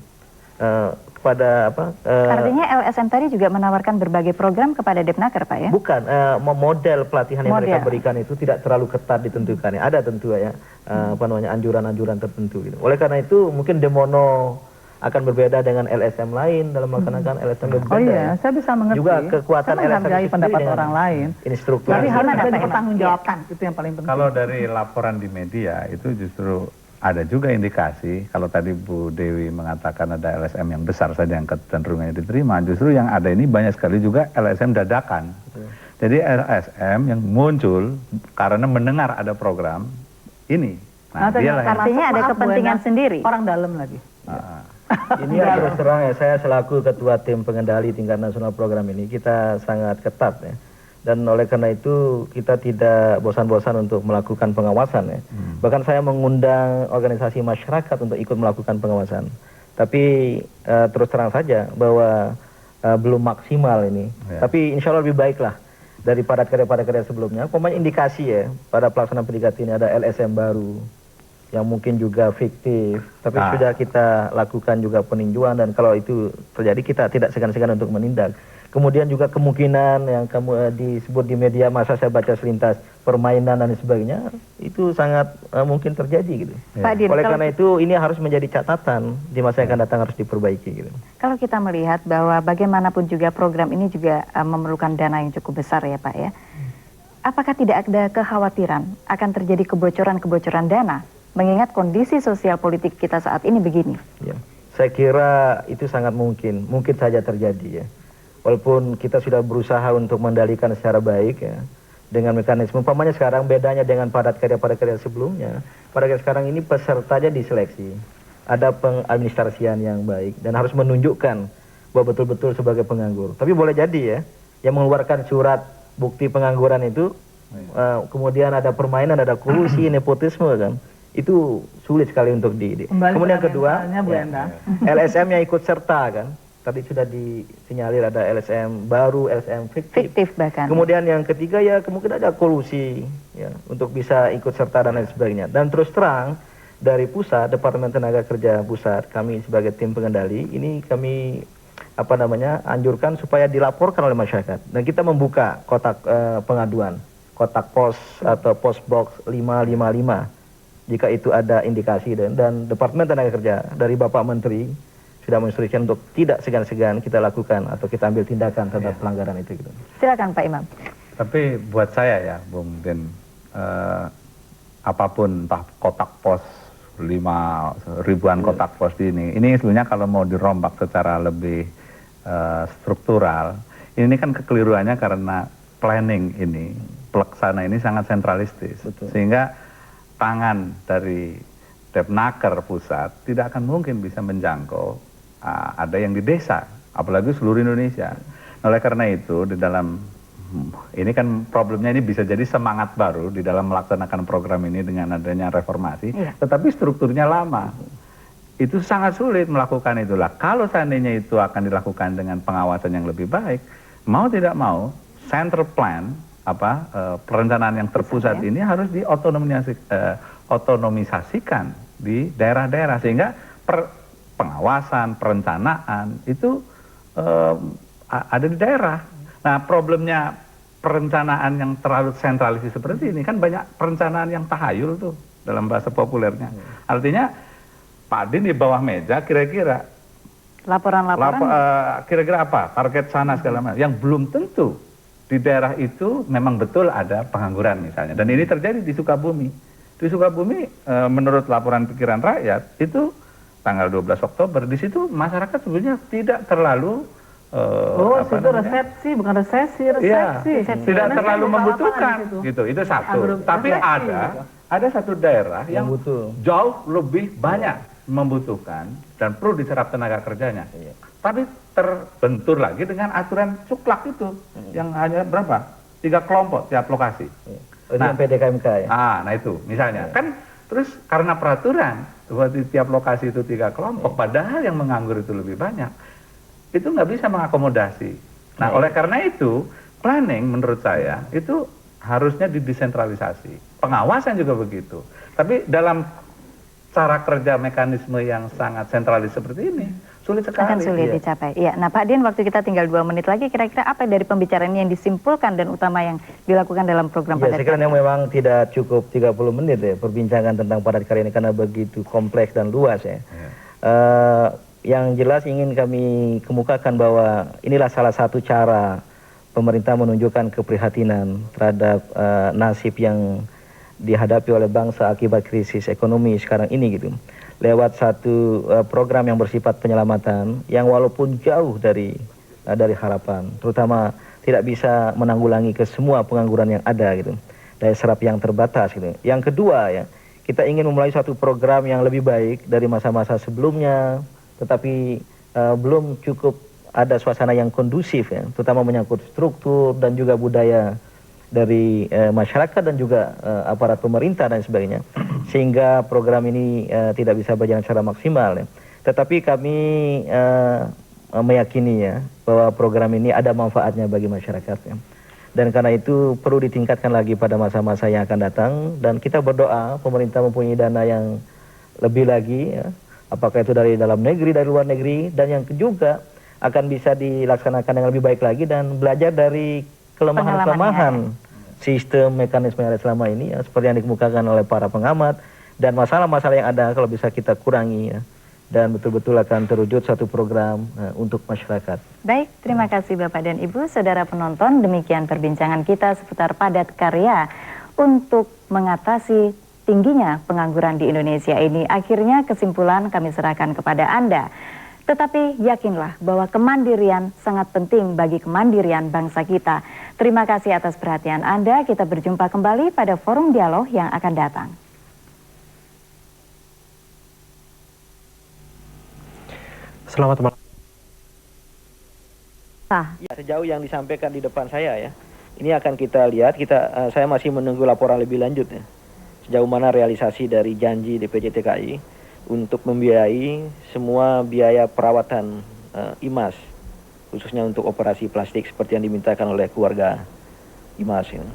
Kepada apa? Artinya LSM tadi juga menawarkan berbagai program kepada Depnaker Pak ya? Bukan, model pelatihan yang mereka berikan itu tidak terlalu ketat ditentukan ya. Ada tentu ya, apa namanya anjuran-anjuran tertentu gitu. Oleh karena itu mungkin Demono akan berbeda dengan LSM lain dalam melaksanakan LSM berbeda. Oh iya, saya bisa mengerti. Juga kekuatan saya menghargai pendapat orang lain. Instruktur. Tapi harus ada dipertanggungjawabkan, itu yang paling penting. Kalau dari laporan di media itu justru ada juga indikasi, kalau tadi Bu Dewi mengatakan ada LSM yang besar saja yang kecenderungannya diterima, justru yang ada ini banyak sekali juga LSM dadakan. Jadi LSM yang muncul karena mendengar ada program ini. Nah, artinya ada kepentingan sendiri. Orang dalam lagi. Ini terus terang ya, saya selaku ketua tim pengendali tingkat nasional program ini, kita sangat ketat ya. Dan oleh karena itu kita tidak bosan-bosan untuk melakukan pengawasan ya. Bahkan saya mengundang organisasi masyarakat untuk ikut melakukan pengawasan. Tapi terus terang saja bahwa belum maksimal ini. Tapi insya Allah lebih baik lah daripada karya-karya sebelumnya. Pokoknya indikasi ya pada pelaksanaan pendidikan ini ada LSM baru yang mungkin juga fiktif. Tapi sudah kita lakukan juga peninjauan dan kalau itu terjadi kita tidak segan-segan untuk menindak. Kemudian juga kemungkinan yang kamu disebut di media masa saya baca selintas permainan dan sebagainya itu sangat mungkin terjadi gitu. Pak Din, oleh karena itu ini harus menjadi catatan di masa yang akan datang harus diperbaiki gitu. Kalau kita melihat bahwa bagaimanapun juga program ini juga memerlukan dana yang cukup besar ya Pak ya. Apakah tidak ada kekhawatiran akan terjadi kebocoran-kebocoran dana mengingat kondisi sosial politik kita saat ini begini? Ya, saya kira itu sangat mungkin saja terjadi ya. Walaupun kita sudah berusaha untuk mengendalikan secara baik ya, dengan mekanisme, umpamanya sekarang bedanya dengan padat karya sebelumnya, pada sekarang ini pesertanya diseleksi, ada pengadministrasian yang baik dan harus menunjukkan bahwa betul-betul sebagai penganggur. Tapi boleh jadi ya, yang mengeluarkan surat bukti pengangguran itu, kemudian ada permainan, ada kolusi, nepotisme kan, itu sulit sekali untuk Kemudian kedua, LSM yang ikut serta kan. Tadi sudah disinyalir ada LSM baru, LSM fiktif bahkan. Kemudian yang ketiga ya kemungkinan ada kolusi ya untuk bisa ikut serta dan lain sebagainya. Dan terus terang dari pusat, Departemen Tenaga Kerja Pusat, kami sebagai tim pengendali ini kami anjurkan supaya dilaporkan oleh masyarakat. Dan kita membuka kotak pengaduan, kotak pos atau post box 555 jika itu ada indikasi dan Departemen Tenaga Kerja dari Bapak Menteri sudah menginstruksikan untuk tidak segan-segan kita lakukan atau kita ambil tindakan terhadap pelanggaran itu. Gitu. Silakan Pak Imam. Tapi buat saya ya, Bung Den, apapun entah kotak pos 5.000-an kotak pos ini sebenarnya kalau mau dirombak secara lebih struktural, ini kan kekeliruannya karena planning ini, pelaksana ini sangat sentralistis. Betul. Sehingga tangan dari Depnaker pusat tidak akan mungkin bisa menjangkau ada yang di desa, apalagi seluruh Indonesia. Oleh karena itu di dalam ini kan problemnya ini bisa jadi semangat baru di dalam melaksanakan program ini dengan adanya reformasi, tetapi strukturnya lama. Itu sangat sulit melakukan itulah. Kalau seandainya itu akan dilakukan dengan pengawasan yang lebih baik, mau tidak mau center plan perencanaan yang terpusat ini harus diotonomisasikan di daerah-daerah sehingga pengawasan, perencanaan itu ada di daerah. Nah, problemnya perencanaan yang terlalu sentralistis seperti ini kan banyak perencanaan yang tahayul tuh dalam bahasa populernya. Artinya Pak Din di bawah meja kira-kira laporan-laporan kira-kira apa target sana segala macam yang belum tentu di daerah itu memang betul ada pengangguran misalnya. Dan ini terjadi di Sukabumi. Di Sukabumi menurut laporan pikiran rakyat itu tanggal 12 Oktober di situ masyarakat sebenarnya tidak terlalu itu resepsi, bukan resesi, resepsi. Ya, tidak terlalu membutuhkan gitu. Itu satu. Tapi ada satu daerah yang jauh lebih banyak membutuhkan dan perlu diserap tenaga kerjanya. Tapi terbentur lagi dengan aturan cuklak itu yang hanya berapa? 3 kelompok tiap lokasi. Nah, PDKMK ya. Nah itu misalnya kan terus karena peraturan bahwa di tiap lokasi itu 3 kelompok, padahal yang menganggur itu lebih banyak, itu nggak bisa mengakomodasi. Nah oleh karena itu planning menurut saya itu harusnya didesentralisasi. Pengawasan juga begitu. Tapi dalam cara kerja mekanisme yang sangat sentralis seperti ini sulit sekali. Akan sulit dicapai. Iya. Nah Pak Din, waktu kita tinggal 2 menit lagi, kira-kira apa dari pembicaraan yang disimpulkan dan utama yang dilakukan dalam program padat karya? Saya kira memang tidak cukup 30 menit ya perbincangan tentang padat karya ini karena begitu kompleks dan luas ya. Yang jelas ingin kami kemukakan bahwa inilah salah satu cara pemerintah menunjukkan keprihatinan terhadap nasib yang dihadapi oleh bangsa akibat krisis ekonomi sekarang ini gitu. Lewat satu program yang bersifat penyelamatan yang walaupun jauh dari harapan, terutama tidak bisa menanggulangi ke semua pengangguran yang ada gitu, daya serap yang terbatas gitu. Yang kedua ya, kita ingin memulai suatu program yang lebih baik dari masa-masa sebelumnya, tetapi belum cukup ada suasana yang kondusif ya, terutama menyangkut struktur dan juga budaya dari masyarakat dan juga aparat pemerintah dan sebagainya, sehingga program ini tidak bisa berjalan secara maksimal ya. Tetapi kami meyakini ya bahwa program ini ada manfaatnya bagi masyarakat ya. Dan karena itu perlu ditingkatkan lagi pada masa-masa yang akan datang, dan kita berdoa pemerintah mempunyai dana yang lebih lagi ya, apakah itu dari dalam negeri, dari luar negeri, dan yang juga akan bisa dilaksanakan yang lebih baik lagi dan belajar dari kelemahan-kelemahan sistem mekanisme yang ada selama ini ya, seperti yang dikemukakan oleh para pengamat, dan masalah-masalah yang ada kalau bisa kita kurangi ya, dan betul-betul akan terwujud satu program untuk masyarakat. Baik, terima kasih Bapak dan Ibu, saudara penonton, demikian perbincangan kita seputar padat karya untuk mengatasi tingginya pengangguran di Indonesia ini. Akhirnya kesimpulan kami serahkan kepada Anda. Tetapi yakinlah bahwa kemandirian sangat penting bagi kemandirian bangsa kita. Terima kasih atas perhatian Anda. Kita berjumpa kembali pada forum dialog yang akan datang. Selamat malam. Ya, sejauh yang disampaikan di depan saya ya, ini akan kita lihat. Saya masih menunggu laporan lebih lanjut ya, sejauh mana realisasi dari janji DPJ TKI untuk membiayai semua biaya perawatan IMAS, khususnya untuk operasi plastik seperti yang dimintakan oleh keluarga IMAS ini.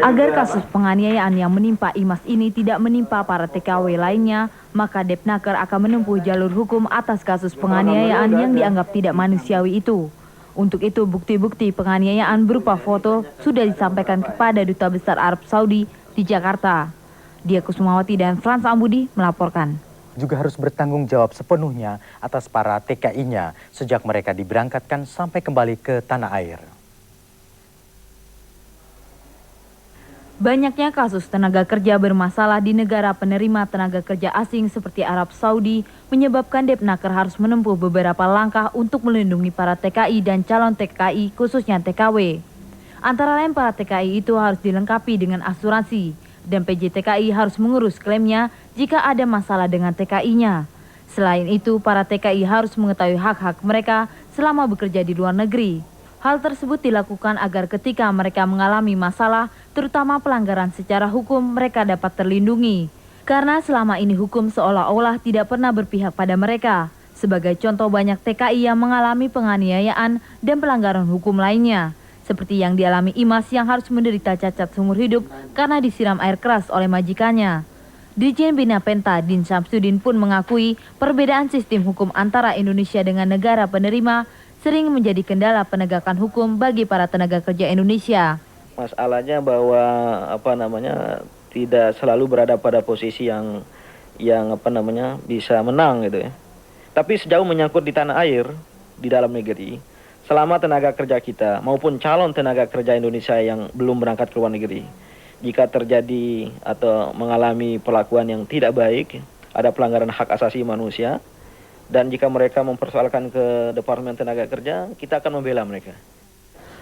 Agar kasus penganiayaan yang menimpa IMAS ini tidak menimpa para TKW lainnya, maka Depnaker akan menempuh jalur hukum atas kasus penganiayaan yang dianggap tidak manusiawi itu. Untuk itu, bukti-bukti penganiayaan berupa foto sudah disampaikan kepada Duta Besar Arab Saudi di Jakarta. Dia Kusumawati dan Frans Ambudi melaporkan. Juga harus bertanggung jawab sepenuhnya atas para TKI-nya sejak mereka diberangkatkan sampai kembali ke tanah air. Banyaknya kasus tenaga kerja bermasalah di negara penerima tenaga kerja asing seperti Arab Saudi menyebabkan Depnaker harus menempuh beberapa langkah untuk melindungi para TKI dan calon TKI khususnya TKW. Antara lain para TKI itu harus dilengkapi dengan asuransi, dan PJTKI harus mengurus klaimnya jika ada masalah dengan TKI-nya. Selain itu, para TKI harus mengetahui hak-hak mereka selama bekerja di luar negeri. Hal tersebut dilakukan agar ketika mereka mengalami masalah, terutama pelanggaran secara hukum, mereka dapat terlindungi. Karena selama ini hukum seolah-olah tidak pernah berpihak pada mereka. Sebagai contoh, banyak TKI yang mengalami penganiayaan dan pelanggaran hukum lainnya, seperti yang dialami IMAS yang harus menderita cacat seumur hidup karena disiram air keras oleh majikannya. Dirjen Bina Penta Din Samsudin pun mengakui perbedaan sistem hukum antara Indonesia dengan negara penerima sering menjadi kendala penegakan hukum bagi para tenaga kerja Indonesia. Masalahnya bahwa tidak selalu berada pada posisi yang bisa menang gitu ya. Tapi sejauh menyangkut di tanah air, di dalam negeri, selama tenaga kerja kita maupun calon tenaga kerja Indonesia yang belum berangkat ke luar negeri, jika terjadi atau mengalami perlakuan yang tidak baik, ada pelanggaran hak asasi manusia, Dan jika mereka mempersoalkan ke Departemen Tenaga Kerja, kita akan membela mereka.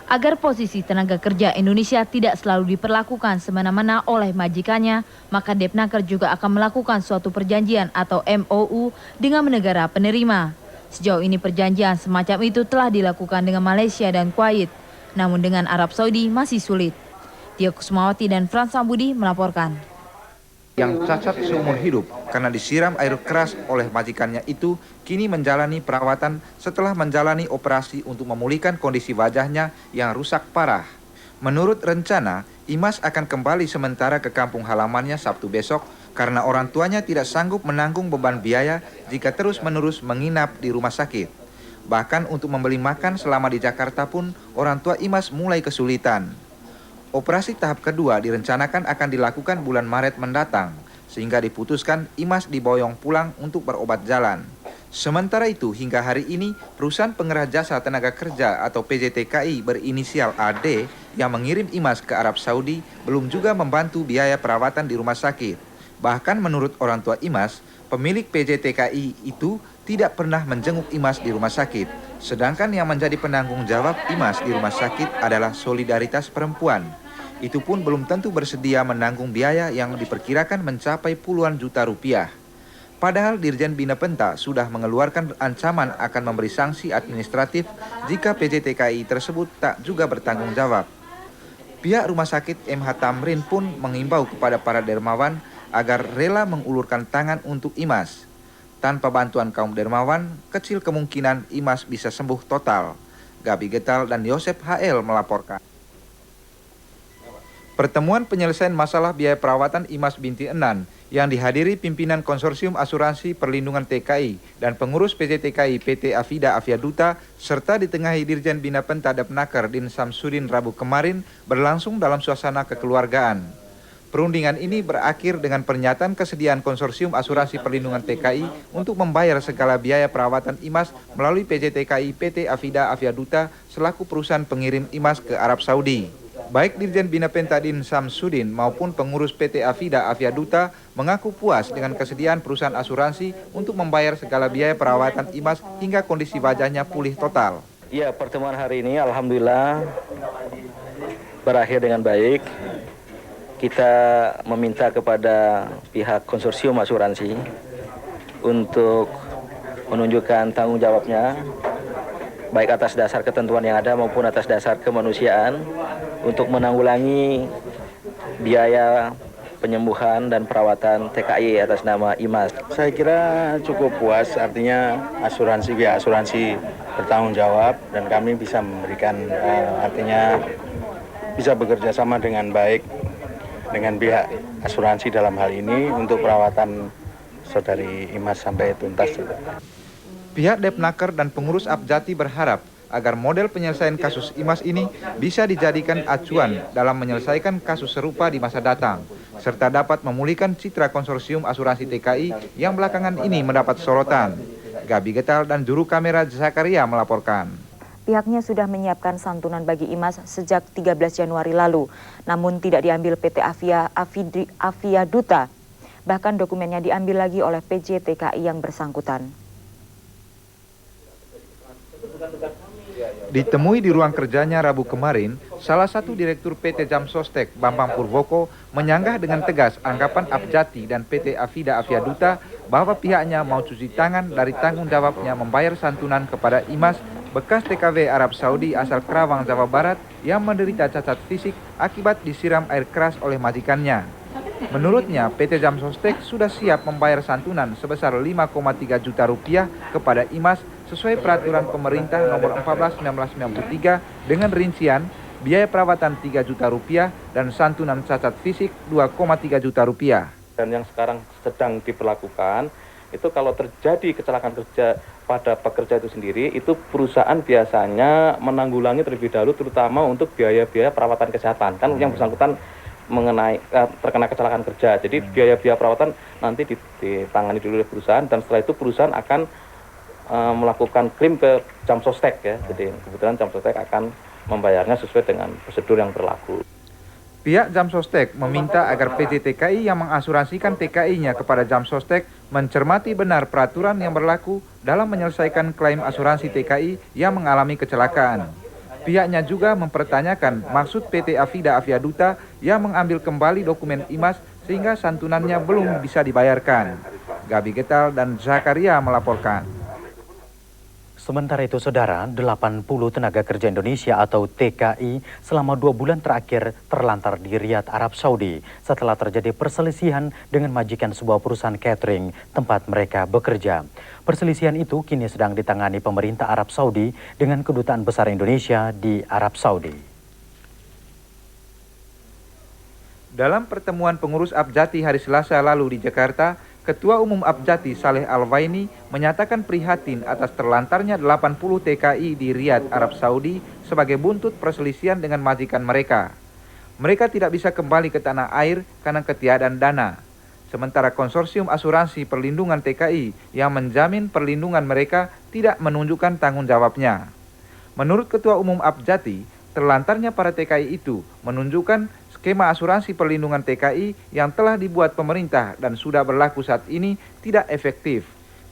Agar posisi tenaga kerja Indonesia tidak selalu diperlakukan semena-mena oleh majikannya, maka Depnaker juga akan melakukan suatu perjanjian atau MOU dengan negara penerima. Sejauh ini perjanjian semacam itu telah dilakukan dengan Malaysia dan Kuwait, namun dengan Arab Saudi masih sulit. Tio Kusmawati dan Frans Sambudi melaporkan. Yang cacat seumur hidup karena disiram air keras oleh majikannya itu kini menjalani perawatan setelah menjalani operasi untuk memulihkan kondisi wajahnya yang rusak parah. Menurut rencana, Imas akan kembali sementara ke kampung halamannya Sabtu besok karena orang tuanya tidak sanggup menanggung beban biaya jika terus-menerus menginap di rumah sakit. Bahkan untuk membeli makan selama di Jakarta pun orang tua Imas mulai kesulitan. Operasi tahap kedua direncanakan akan dilakukan bulan Maret mendatang, sehingga diputuskan Imas diboyong pulang untuk berobat jalan. Sementara itu, hingga hari ini, perusahaan pengerah jasa tenaga kerja atau PJTKI berinisial AD yang mengirim Imas ke Arab Saudi belum juga membantu biaya perawatan di rumah sakit. Bahkan menurut orang tua Imas, pemilik PJTKI itu tidak pernah menjenguk Imas di rumah sakit. Sedangkan yang menjadi penanggung jawab Imas di rumah sakit adalah Solidaritas Perempuan. Itu pun belum tentu bersedia menanggung biaya yang diperkirakan mencapai puluhan juta rupiah. Padahal Dirjen Bina Penta sudah mengeluarkan ancaman akan memberi sanksi administratif jika PJTKI tersebut tak juga bertanggung jawab. Pihak Rumah Sakit MH Tamrin pun mengimbau kepada para dermawan agar rela mengulurkan tangan untuk Imas. Tanpa bantuan kaum dermawan, kecil kemungkinan Imas bisa sembuh total. Gabi Getal dan Yosep HL melaporkan. Pertemuan penyelesaian masalah biaya perawatan Imas binti Enan yang dihadiri pimpinan Konsorsium Asuransi Perlindungan TKI dan pengurus PJTKI PT Afida Aviaduta serta ditengahi Dirjen Bina Penta Depnaker Din Samsudin Rabu kemarin berlangsung dalam suasana kekeluargaan. Perundingan ini berakhir dengan pernyataan kesediaan Konsorsium Asuransi Perlindungan TKI untuk membayar segala biaya perawatan Imas melalui PJTKI PT Afida Aviaduta selaku perusahaan pengirim Imas ke Arab Saudi. Baik Dirjen Bina Penta Din Samsudin maupun pengurus PT Afida Aviaduta mengaku puas dengan kesediaan perusahaan asuransi untuk membayar segala biaya perawatan Imas hingga kondisi wajahnya pulih total. Ya, pertemuan hari ini alhamdulillah berakhir dengan baik. Kita meminta kepada pihak konsorsium asuransi untuk menunjukkan tanggung jawabnya, baik atas dasar ketentuan yang ada maupun atas dasar kemanusiaan, untuk menanggulangi biaya penyembuhan dan perawatan TKI atas nama Imas. Saya kira cukup puas, artinya asuransi bertanggung jawab dan kami bisa memberikan, artinya bisa bekerja sama dengan baik dengan pihak asuransi dalam hal ini untuk perawatan saudari Imas sampai tuntas. Pihak Depnaker dan pengurus Abjati berharap agar model penyelesaian kasus Imas ini bisa dijadikan acuan dalam menyelesaikan kasus serupa di masa datang, serta dapat memulihkan citra konsorsium asuransi TKI yang belakangan ini mendapat sorotan. Gabi Getal dan juru kamera Zakaria melaporkan. Pihaknya sudah menyiapkan santunan bagi Imas sejak 13 Januari lalu, namun tidak diambil PT Aviaduta. Bahkan dokumennya diambil lagi oleh PJTKI yang bersangkutan. Ditemui di ruang kerjanya Rabu kemarin, salah satu direktur PT Jamsostek, Bambang Purwoko, menyanggah dengan tegas anggapan Abjati dan PT Afida Aviaduta bahwa pihaknya mau cuci tangan dari tanggung jawabnya membayar santunan kepada Imas, bekas TKW Arab Saudi asal Kerawang, Jawa Barat yang menderita cacat fisik akibat disiram air keras oleh majikannya. Menurutnya, PT Jamsostek sudah siap membayar santunan sebesar 5,3 juta rupiah kepada Imas sesuai peraturan pemerintah nomor 14/1993 dengan rincian biaya perawatan 3 juta rupiah dan santunan cacat fisik 2,3 juta rupiah. Dan yang sekarang sedang diberlakukan itu kalau terjadi kecelakaan kerja pada pekerja itu sendiri, itu perusahaan biasanya menanggulangi terlebih dahulu terutama untuk biaya-biaya perawatan kesehatan. Kan yang bersangkutan mengenai terkena kecelakaan kerja. Jadi biaya-biaya perawatan nanti ditangani dulu oleh perusahaan dan setelah itu perusahaan akan melakukan klaim ke Jamsostek ya. Jadi kebetulan Jamsostek akan membayarnya sesuai dengan prosedur yang berlaku. Pihak Jamsostek meminta agar PT TKI yang mengasuransikan TKI-nya kepada Jamsostek mencermati benar peraturan yang berlaku dalam menyelesaikan klaim asuransi TKI yang mengalami kecelakaan. Pihaknya juga mempertanyakan maksud PT Afida Aviaduta yang mengambil kembali dokumen IMAS sehingga santunannya belum bisa dibayarkan. Gabi Getal dan Zakaria melaporkan. Sementara itu, saudara, 80 tenaga kerja Indonesia atau TKI selama 2 bulan terakhir terlantar di Riyadh, Arab Saudi setelah terjadi perselisihan dengan majikan sebuah perusahaan catering tempat mereka bekerja. Perselisihan itu kini sedang ditangani pemerintah Arab Saudi dengan Kedutaan Besar Indonesia di Arab Saudi. Dalam pertemuan pengurus Abjati hari Selasa lalu di Jakarta, Ketua Umum Abjati Saleh Al-Waini menyatakan prihatin atas terlantarnya 80 TKI di Riyadh, Arab Saudi sebagai buntut perselisihan dengan majikan mereka. Mereka tidak bisa kembali ke tanah air karena ketiadaan dana. Sementara konsorsium asuransi perlindungan TKI yang menjamin perlindungan mereka tidak menunjukkan tanggung jawabnya. Menurut Ketua Umum Abjati, terlantarnya para TKI itu menunjukkan skema asuransi perlindungan TKI yang telah dibuat pemerintah dan sudah berlaku saat ini tidak efektif.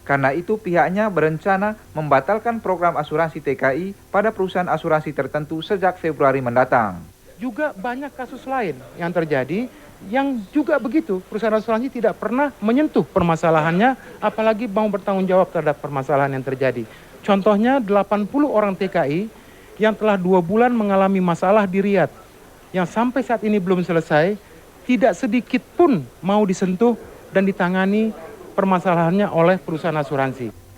Karena itu pihaknya berencana membatalkan program asuransi TKI pada perusahaan asuransi tertentu sejak Februari mendatang. Juga banyak kasus lain yang terjadi yang juga begitu, perusahaan asuransi tidak pernah menyentuh permasalahannya, apalagi mau bertanggung jawab terhadap permasalahan yang terjadi. Contohnya 80 orang TKI yang telah 2 bulan mengalami masalah di Riyadh, yang sampai saat ini belum selesai, tidak sedikit pun mau disentuh dan ditangani permasalahannya oleh perusahaan asuransi.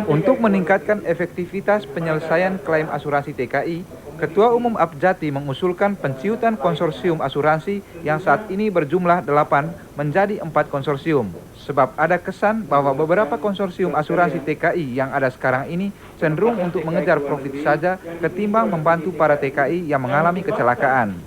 Untuk meningkatkan efektivitas penyelesaian klaim asuransi TKI, Ketua Umum Abjati mengusulkan penciutan konsorsium asuransi yang saat ini berjumlah 8 menjadi 4 konsorsium. Sebab ada kesan bahwa beberapa konsorsium asuransi TKI yang ada sekarang ini cenderung untuk mengejar profit saja ketimbang membantu para TKI yang mengalami kecelakaan.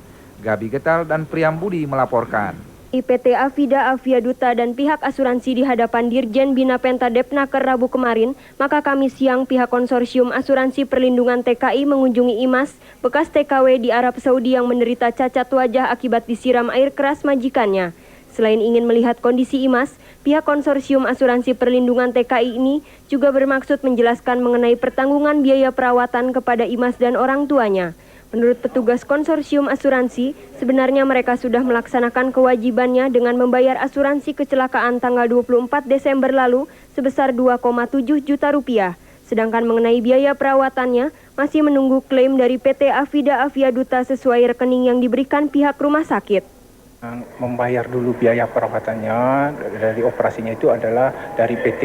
Gabi Getal dan Priambudi melaporkan. PT Afida Aviaduta dan pihak asuransi di hadapan Dirjen Bina Penta Depnaker Rabu kemarin, maka Kamis siang pihak konsorsium asuransi perlindungan TKI mengunjungi IMAS, bekas TKW di Arab Saudi yang menderita cacat wajah akibat disiram air keras majikannya. Selain ingin melihat kondisi IMAS, pihak konsorsium asuransi perlindungan TKI ini juga bermaksud menjelaskan mengenai pertanggungan biaya perawatan kepada IMAS dan orang tuanya. Menurut petugas konsorsium asuransi, sebenarnya mereka sudah melaksanakan kewajibannya dengan membayar asuransi kecelakaan tanggal 24 Desember lalu sebesar 2,7 juta rupiah. Sedangkan mengenai biaya perawatannya, masih menunggu klaim dari PT Afida Aviaduta sesuai rekening yang diberikan pihak rumah sakit. Membayar dulu biaya perawatannya dari operasinya itu adalah dari PT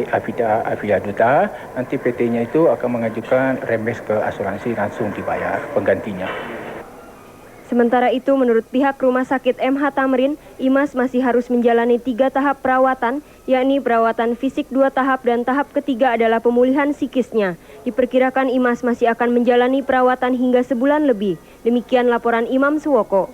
Afida Aviaduta. Nanti PT-nya itu akan mengajukan rembes ke asuransi, langsung dibayar penggantinya. Sementara itu, menurut pihak Rumah Sakit MH Tamrin, IMAS masih harus menjalani 3 tahap perawatan, yakni perawatan fisik 2 tahap dan tahap ketiga adalah pemulihan psikisnya. Diperkirakan IMAS masih akan menjalani perawatan hingga sebulan lebih. Demikian laporan Imam Suwoko.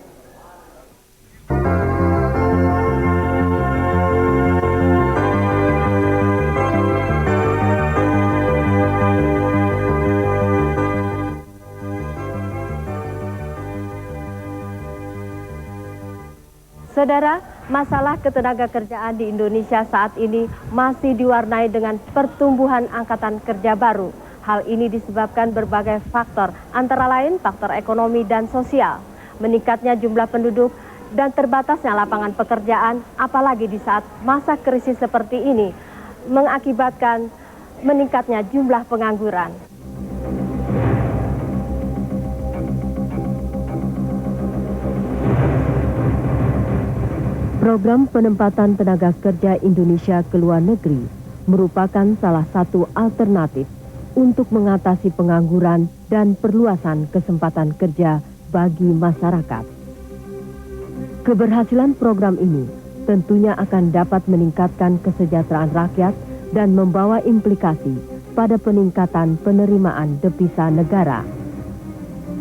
Saudara, masalah ketenagakerjaan di Indonesia saat ini masih diwarnai dengan pertumbuhan angkatan kerja baru. Hal ini disebabkan berbagai faktor, antara lain faktor ekonomi dan sosial. Meningkatnya jumlah penduduk dan terbatasnya lapangan pekerjaan, apalagi di saat masa krisis seperti ini, mengakibatkan meningkatnya jumlah pengangguran. Program penempatan tenaga kerja Indonesia ke luar negeri merupakan salah satu alternatif untuk mengatasi pengangguran dan perluasan kesempatan kerja bagi masyarakat. Keberhasilan program ini tentunya akan dapat meningkatkan kesejahteraan rakyat dan membawa implikasi pada peningkatan penerimaan devisa negara.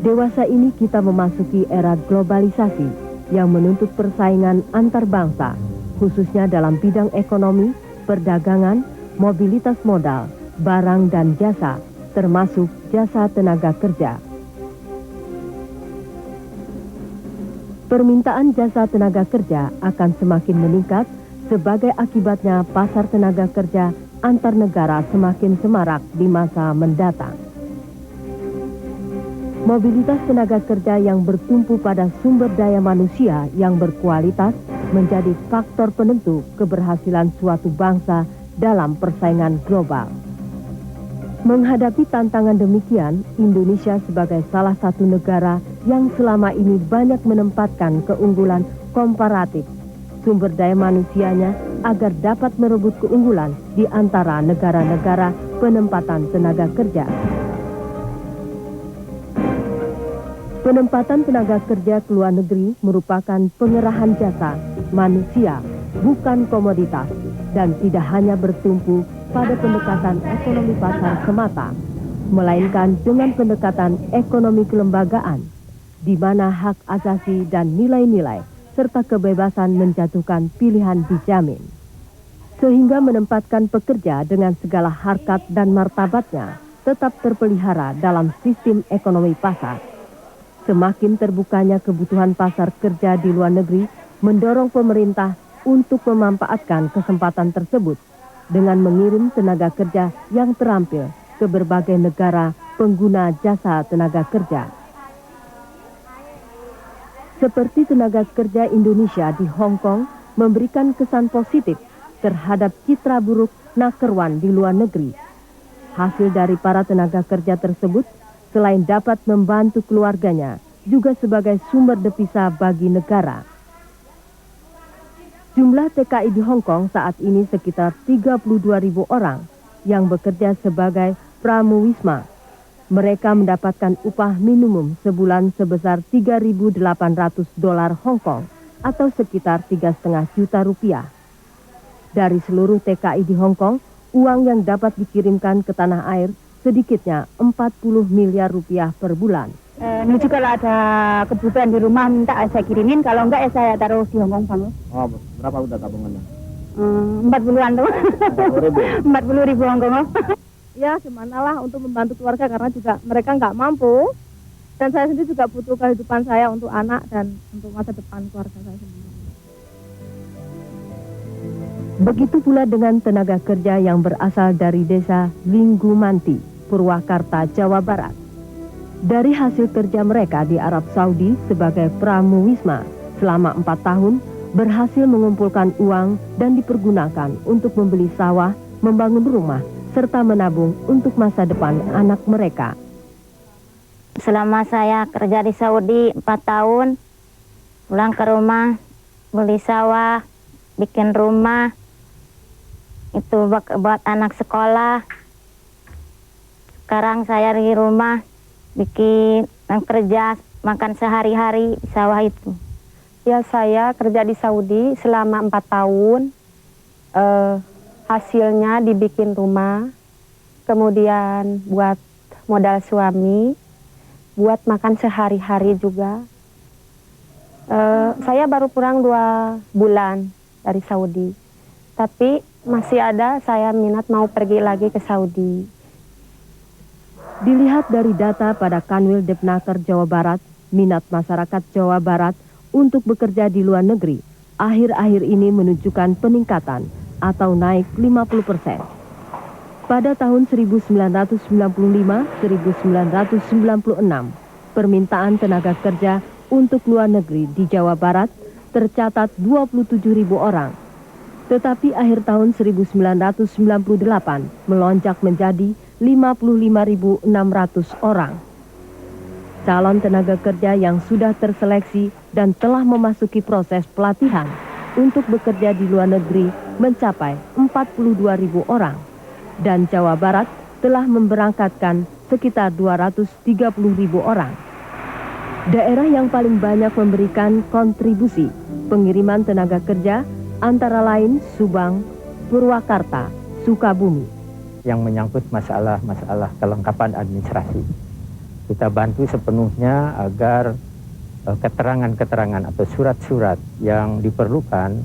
Dewasa ini kita memasuki era globalisasi yang menuntut persaingan antar bangsa, khususnya dalam bidang ekonomi, perdagangan, mobilitas modal, barang dan jasa, termasuk jasa tenaga kerja. Permintaan jasa tenaga kerja akan semakin meningkat sebagai akibatnya pasar tenaga kerja antar negara semakin semarak di masa mendatang. Mobilitas tenaga kerja yang bertumpu pada sumber daya manusia yang berkualitas menjadi faktor penentu keberhasilan suatu bangsa dalam persaingan global. Menghadapi tantangan demikian, Indonesia sebagai salah satu negara yang selama ini banyak menempatkan keunggulan komparatif sumber daya manusianya agar dapat merebut keunggulan di antara negara-negara penempatan tenaga kerja. Penempatan tenaga kerja ke luar negeri merupakan pengerahan jasa manusia, bukan komoditas, dan tidak hanya bertumpu pada pendekatan ekonomi pasar semata, melainkan dengan pendekatan ekonomi kelembagaan, di mana hak asasi dan nilai-nilai serta kebebasan menjatuhkan pilihan dijamin. Sehingga menempatkan pekerja dengan segala harkat dan martabatnya tetap terpelihara dalam sistem ekonomi pasar. Semakin terbukanya kebutuhan pasar kerja di luar negeri mendorong pemerintah untuk memanfaatkan kesempatan tersebut dengan mengirim tenaga kerja yang terampil ke berbagai negara pengguna jasa tenaga kerja. Seperti tenaga kerja Indonesia di Hong Kong memberikan kesan positif terhadap citra buruk Nakerwan di luar negeri. Hasil dari para tenaga kerja tersebut selain dapat membantu keluarganya, juga sebagai sumber devisa bagi negara. Jumlah TKI di Hong Kong saat ini sekitar 32.000 orang yang bekerja sebagai pramuwisma. Mereka mendapatkan upah minimum sebulan sebesar $3.800 Hong Kong atau sekitar 3,5 juta rupiah. Dari seluruh TKI di Hong Kong, uang yang dapat dikirimkan ke tanah air sedikitnya 40 miliar rupiah per bulan. Ini juga kalau ada kebutuhan di rumah minta saya kirimin, kalau enggak ya saya taruh di Hong Kong Bang. Oh, berapa udah tabungannya? 40-an tuh. 40.000 Hong Kong. Ya gimana lah untuk membantu keluarga karena juga mereka nggak mampu. Dan saya sendiri juga butuh kehidupan saya untuk anak dan untuk masa depan keluarga saya sendiri. Begitu pula dengan tenaga kerja yang berasal dari desa Linggumanti, Purwakarta, Jawa Barat. Dari hasil kerja mereka di Arab Saudi sebagai pramuwisma selama 4 tahun, berhasil mengumpulkan uang dan dipergunakan untuk membeli sawah, membangun rumah, serta menabung untuk masa depan anak mereka. Selama saya kerja di Saudi 4 tahun, pulang ke rumah, beli sawah, bikin rumah, itu buat anak sekolah. Sekarang saya di rumah, bikin kerja, makan sehari-hari di sawah itu. Ya saya kerja di Saudi selama 4 tahun. Hasilnya dibikin rumah, kemudian buat modal suami, buat makan sehari-hari juga. Saya baru pulang 2 bulan dari Saudi, tapi masih ada saya minat mau pergi lagi ke Saudi. Dilihat dari data pada Kanwil Depnaker Jawa Barat, minat masyarakat Jawa Barat untuk bekerja di luar negeri akhir-akhir ini menunjukkan peningkatan atau naik 50%. Pada tahun 1995-1996, permintaan tenaga kerja untuk luar negeri di Jawa Barat tercatat 27.000 orang. Tetapi akhir tahun 1998 melonjak menjadi 55.600 orang. Calon tenaga kerja yang sudah terseleksi dan telah memasuki proses pelatihan untuk bekerja di luar negeri mencapai 42.000 orang. Dan Jawa Barat telah memberangkatkan sekitar 230.000 orang. Daerah yang paling banyak memberikan kontribusi pengiriman tenaga kerja antara lain Subang, Purwakarta, Sukabumi. Yang menyangkut masalah kelengkapan administrasi. Kita bantu sepenuhnya agar keterangan-keterangan atau surat-surat yang diperlukan,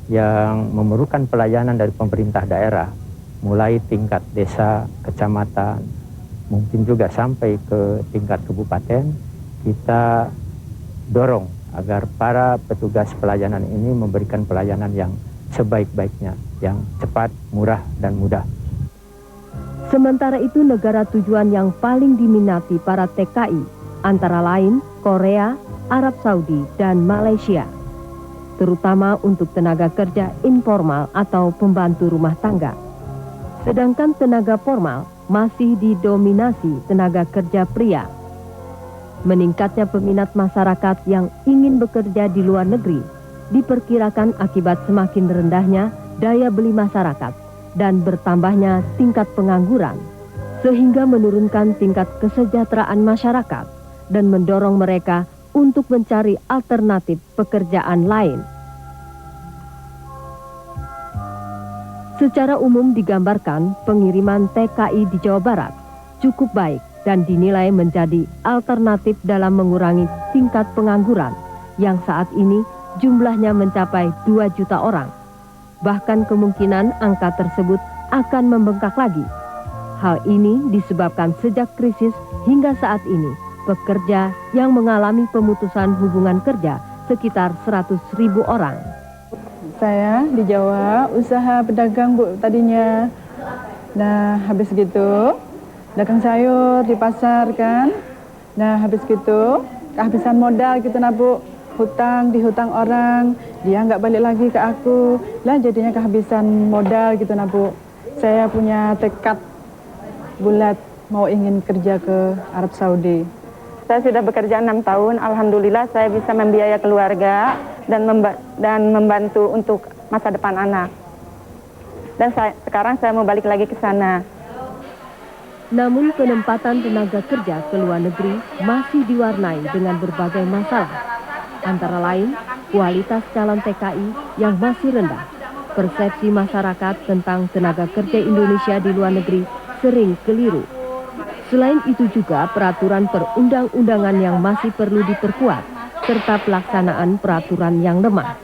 yang memerlukan pelayanan dari pemerintah daerah, mulai tingkat desa, kecamatan, mungkin juga sampai ke tingkat kabupaten, kita dorong agar para petugas pelayanan ini memberikan pelayanan yang sebaik-baiknya, yang cepat, murah, dan mudah. Sementara itu negara tujuan yang paling diminati para TKI antara lain Korea, Arab Saudi, dan Malaysia. Terutama untuk tenaga kerja informal atau pembantu rumah tangga. Sedangkan tenaga formal masih didominasi tenaga kerja pria. Meningkatnya peminat masyarakat yang ingin bekerja di luar negeri diperkirakan akibat semakin rendahnya daya beli masyarakat dan bertambahnya tingkat pengangguran, sehingga menurunkan tingkat kesejahteraan masyarakat dan mendorong mereka untuk mencari alternatif pekerjaan lain. Secara umum digambarkan pengiriman TKI di Jawa Barat cukup baik dan dinilai menjadi alternatif dalam mengurangi tingkat pengangguran yang saat ini jumlahnya mencapai 2 juta orang. Bahkan kemungkinan angka tersebut akan membengkak lagi. Hal ini disebabkan sejak krisis hingga saat ini pekerja yang mengalami pemutusan hubungan kerja sekitar 100.000 orang. Saya di Jawa usaha pedagang Bu tadinya. Nah habis gitu dagang sayur di pasar kan. Nah habis gitu kehabisan modal gitu nah Bu. Dihutang orang, dia nggak balik lagi ke aku, lah jadinya kehabisan modal gitu nah Bu. Saya punya tekad bulat mau ingin kerja ke Arab Saudi. Saya sudah bekerja 6 tahun, alhamdulillah saya bisa membiayai keluarga dan membantu untuk masa depan anak. Dan sekarang saya mau balik lagi ke sana. Namun penempatan tenaga kerja ke luar negeri masih diwarnai dengan berbagai masalah. Antara lain, kualitas calon TKI yang masih rendah. Persepsi masyarakat tentang tenaga kerja Indonesia di luar negeri sering keliru. Selain itu juga peraturan perundang-undangan yang masih perlu diperkuat, serta pelaksanaan peraturan yang lemah.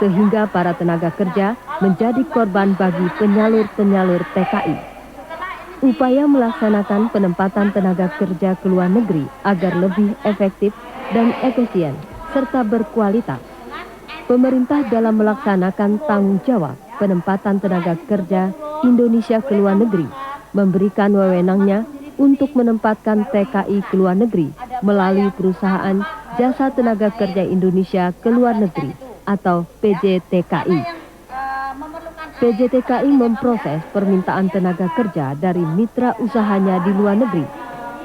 Sehingga para tenaga kerja menjadi korban bagi penyalur-penyalur TKI. Upaya melaksanakan penempatan tenaga kerja ke luar negeri agar lebih efektif dan efisien serta berkualitas. Pemerintah dalam melaksanakan tanggung jawab penempatan tenaga kerja Indonesia ke luar negeri, memberikan wewenangnya untuk menempatkan TKI ke luar negeri melalui perusahaan Jasa Tenaga Kerja Indonesia ke luar negeri atau PJTKI. PJTKI memproses permintaan tenaga kerja dari mitra usahanya di luar negeri.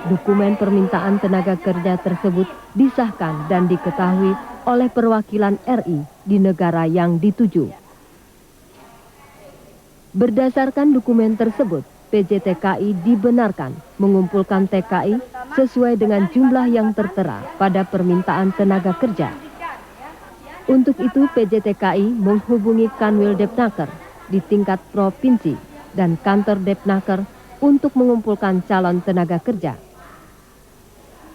Dokumen permintaan tenaga kerja tersebut disahkan dan diketahui oleh perwakilan RI di negara yang dituju. Berdasarkan dokumen tersebut, PJTKI dibenarkan mengumpulkan TKI sesuai dengan jumlah yang tertera pada permintaan tenaga kerja. Untuk itu, PJTKI menghubungi Kanwil Depnaker di tingkat provinsi dan kantor Depnaker untuk mengumpulkan calon tenaga kerja.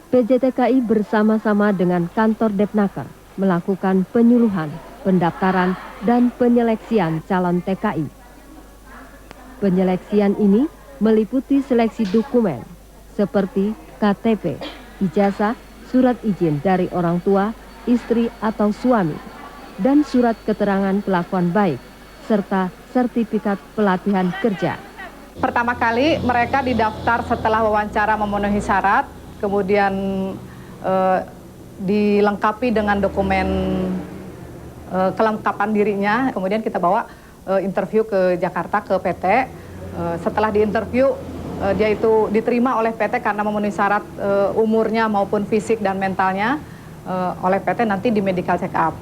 PJTKI bersama-sama dengan kantor Depnaker melakukan penyuluhan, pendaftaran, dan penyeleksian calon TKI. Penyeleksian ini meliputi seleksi dokumen seperti KTP, ijazah, surat izin dari orang tua, istri atau suami, dan surat keterangan kelakuan baik, serta sertifikat pelatihan kerja. Pertama kali mereka didaftar setelah wawancara memenuhi syarat, kemudian dilengkapi dengan dokumen kelengkapan dirinya, kemudian kita bawa interview ke Jakarta, ke PT. Setelah diinterview, dia itu diterima oleh PT karena memenuhi syarat umurnya maupun fisik dan mentalnya oleh PT, nanti di medical check up.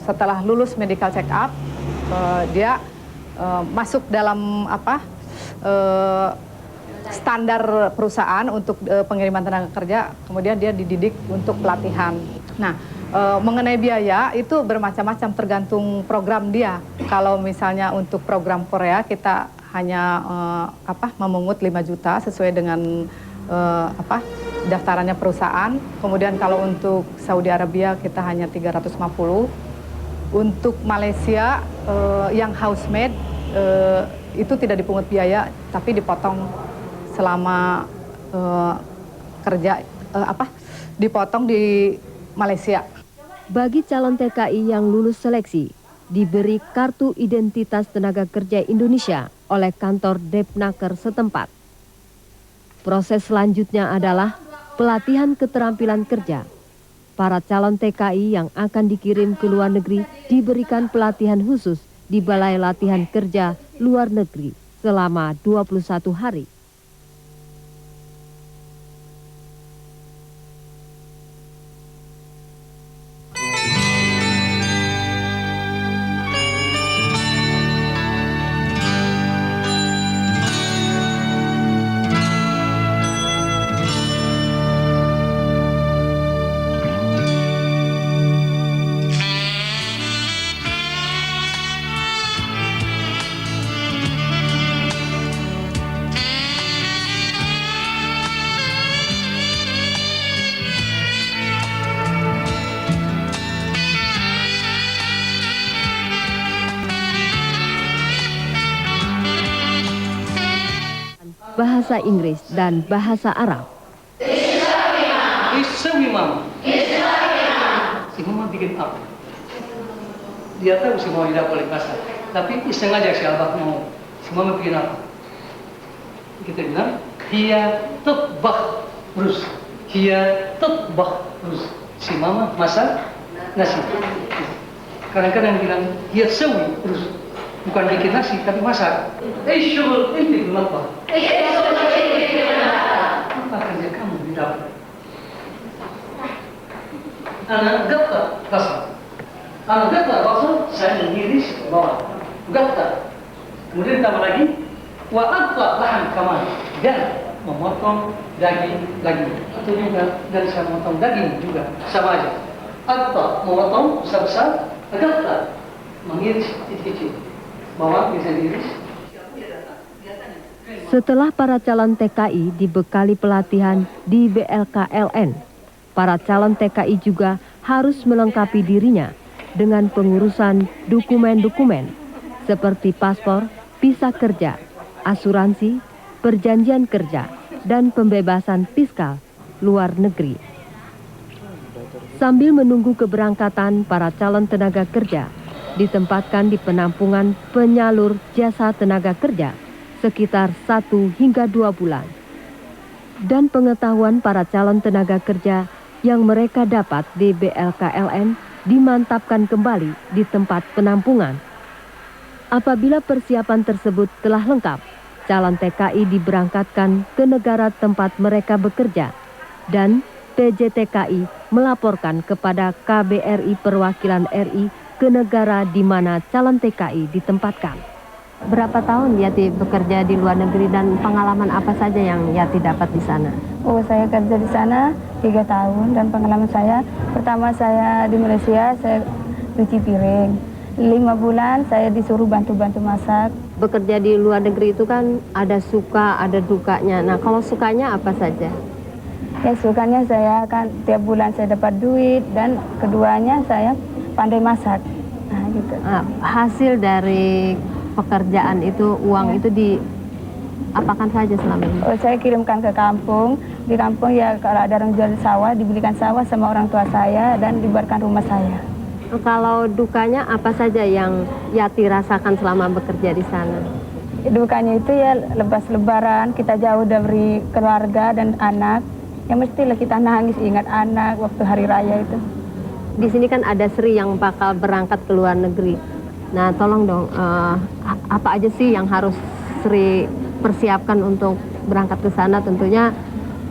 Setelah lulus medical check up, dia masuk dalam standar perusahaan untuk pengiriman tenaga kerja, kemudian dia dididik untuk pelatihan. Nah, mengenai biaya itu bermacam-macam tergantung program dia. Kalau misalnya untuk program Korea kita hanya memungut 5 juta sesuai dengan daftarannya perusahaan. Kemudian kalau untuk Saudi Arabia kita hanya 350. Untuk Malaysia yang housemaid itu tidak dipungut biaya, tapi dipotong selama kerja dipotong di Malaysia. Bagi calon TKI yang lulus seleksi, diberi kartu identitas tenaga kerja Indonesia oleh kantor Depnaker setempat. Proses selanjutnya adalah pelatihan keterampilan kerja. Para calon TKI yang akan dikirim ke luar negeri diberikan pelatihan khusus di Balai Latihan Kerja Luar Negeri selama 21 hari. Bahasa Inggris dan bahasa Arab. Si mama bikin apa? Dia tahu si mama tidak boleh kasar, tapi iseng aja si abah mau. Si mama bikin apa? Kita bilang, hiya tetbah terus. Hiya tetbah terus. Si mama masak nasi. Kadang-kadang bilang, hiya sewi terus. Bukan bikin nasi, tapi masak. Syukur inti kenapa? Apa kerja kamu di dapur? Anak gata kasar. Anak gata kasar, saya mengiris bawah. Gata. Kemudian tambah lagi, wa agta lahan kaman. Dan memotong daging. Itu juga, dan saya memotong daging juga. Sama aja. Agta memotong besar-besar, gata mengiris kecil-kecil. Bawang bisa diiris. Setelah para calon TKI dibekali pelatihan di BLKLN, para calon TKI juga harus melengkapi dirinya dengan pengurusan dokumen-dokumen seperti paspor, visa kerja, asuransi, perjanjian kerja, dan pembebasan fiskal luar negeri. Sambil menunggu keberangkatan para calon tenaga kerja, ditempatkan di penampungan penyalur jasa tenaga kerja sekitar 1 hingga 2 bulan. Dan pengetahuan para calon tenaga kerja yang mereka dapat di BLKLN dimantapkan kembali di tempat penampungan. Apabila persiapan tersebut telah lengkap, calon TKI diberangkatkan ke negara tempat mereka bekerja dan PJTKI melaporkan kepada KBRI Perwakilan RI ke negara di mana calon TKI ditempatkan. Berapa tahun Yati bekerja di luar negeri dan pengalaman apa saja yang Yati dapat di sana? Oh, saya kerja di sana 3 tahun dan pengalaman saya, pertama saya di Malaysia, saya cuci piring. 5 bulan saya disuruh bantu-bantu masak. Bekerja di luar negeri itu kan ada suka, ada dukanya. Nah, kalau sukanya apa saja? Ya, sukanya saya kan tiap bulan saya dapat duit dan keduanya saya pandai masak. Nah, gitu. Hasil dari pekerjaan itu, uang itu diapakan saja selama ini? Oh, saya kirimkan ke kampung. Di kampung ya kalau ada orang jual sawah, dibelikan sawah sama orang tua saya dan dibuatkan rumah saya. Kalau dukanya apa saja yang Yati rasakan selama bekerja di sana? Dukanya itu ya lepas lebaran, kita jauh dari keluarga dan anak. Ya mestilah kita nangis ingat anak waktu hari raya itu. Di sini kan ada Sri yang bakal berangkat ke luar negeri. Nah, tolong dong, apa aja sih yang harus Sri persiapkan untuk berangkat ke sana? Tentunya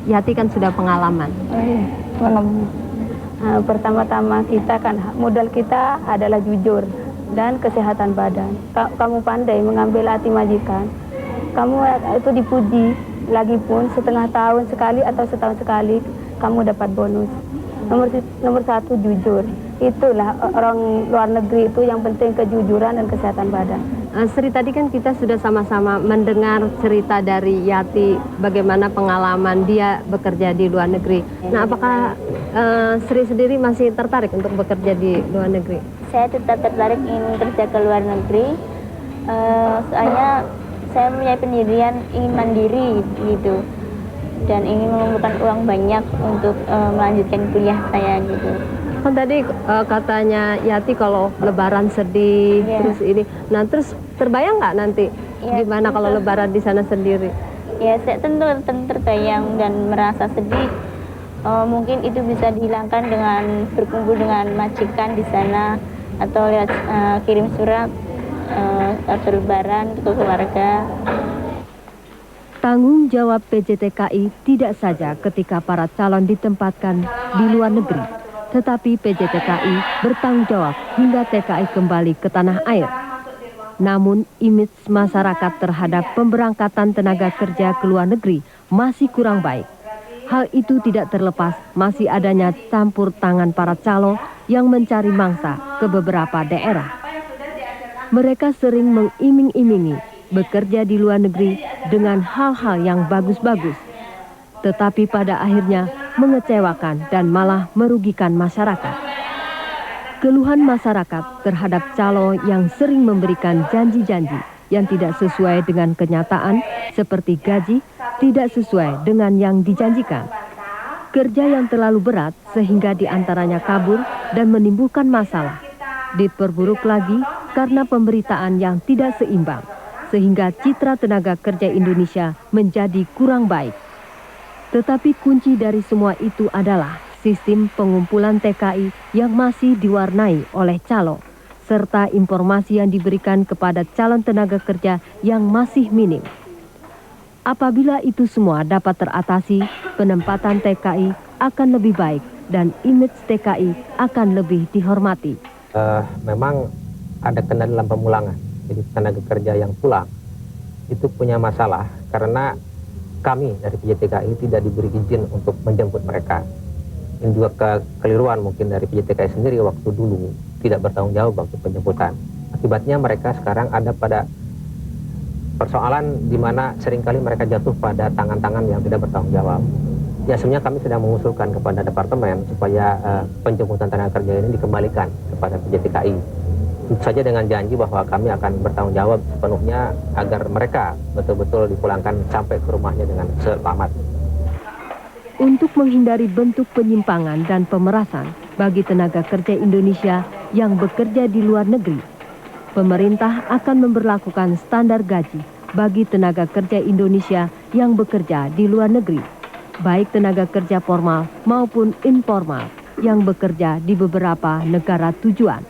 Yati kan sudah pengalaman. Oh iya, pengalaman. Pertama-tama kita kan, modal kita adalah jujur dan kesehatan badan. Kamu pandai mengambil hati majikan, kamu itu dipuji, lagi pun setengah tahun sekali atau setahun sekali kamu dapat bonus. Nomor 1 jujur. Itulah orang luar negeri itu yang penting kejujuran dan kesehatan badan. Sri, tadi kan kita sudah sama-sama mendengar cerita dari Yati bagaimana pengalaman dia bekerja di luar negeri. Nah, apakah Sri sendiri masih tertarik untuk bekerja di luar negeri? Saya tetap tertarik ingin kerja ke luar negeri. Soalnya saya mempunyai pendirian ingin mandiri gitu. Dan ingin mengumpulkan uang banyak untuk melanjutkan kuliah saya gitu. Kan tadi katanya Yati kalau Lebaran sedih, terus ini. Nah, terus terbayang nggak nanti gimana kalau Lebaran di sana sendiri? Ya, saya tentu terbayang dan merasa sedih. Mungkin itu bisa dihilangkan dengan berkumpul dengan majikan di sana atau lihat kirim surat atau Lebaran ke keluarga. Tanggung jawab PJTKI tidak saja ketika para calon ditempatkan di luar negeri, tetapi PJTKI bertanggung jawab hingga TKI kembali ke tanah air. Namun, image masyarakat terhadap pemberangkatan tenaga kerja ke luar negeri masih kurang baik. Hal itu tidak terlepas masih adanya campur tangan para calo yang mencari mangsa ke beberapa daerah. Mereka sering mengiming-imingi bekerja di luar negeri dengan hal-hal yang bagus-bagus, tetapi pada akhirnya mengecewakan dan malah merugikan masyarakat. Keluhan masyarakat terhadap calo yang sering memberikan janji-janji yang tidak sesuai dengan kenyataan seperti gaji tidak sesuai dengan yang dijanjikan. Kerja yang terlalu berat sehingga diantaranya kabur dan menimbulkan masalah. Diperburuk lagi karena pemberitaan yang tidak seimbang, sehingga citra tenaga kerja Indonesia menjadi kurang baik. Tetapi kunci dari semua itu adalah sistem pengumpulan TKI yang masih diwarnai oleh calo, serta informasi yang diberikan kepada calon tenaga kerja yang masih minim. Apabila itu semua dapat teratasi, penempatan TKI akan lebih baik dan image TKI akan lebih dihormati. Memang ada kendala dalam pemulangan. Jadi tenaga kerja yang pulang itu punya masalah karena kami dari PJTKI tidak diberi izin untuk menjemput mereka. Ini juga kekeliruan mungkin dari PJTKI sendiri waktu dulu tidak bertanggung jawab waktu penjemputan. Akibatnya mereka sekarang ada pada persoalan di mana seringkali mereka jatuh pada tangan-tangan yang tidak bertanggung jawab. Ya, sebenarnya kami sedang mengusulkan kepada departemen supaya penjemputan tenaga kerja ini dikembalikan kepada PJTKI. Tentu saja dengan janji bahwa kami akan bertanggung jawab sepenuhnya agar mereka betul-betul dipulangkan sampai ke rumahnya dengan selamat. Untuk menghindari bentuk penyimpangan dan pemerasan bagi tenaga kerja Indonesia yang bekerja di luar negeri, pemerintah akan memberlakukan standar gaji bagi tenaga kerja Indonesia yang bekerja di luar negeri, baik tenaga kerja formal maupun informal yang bekerja di beberapa negara tujuan.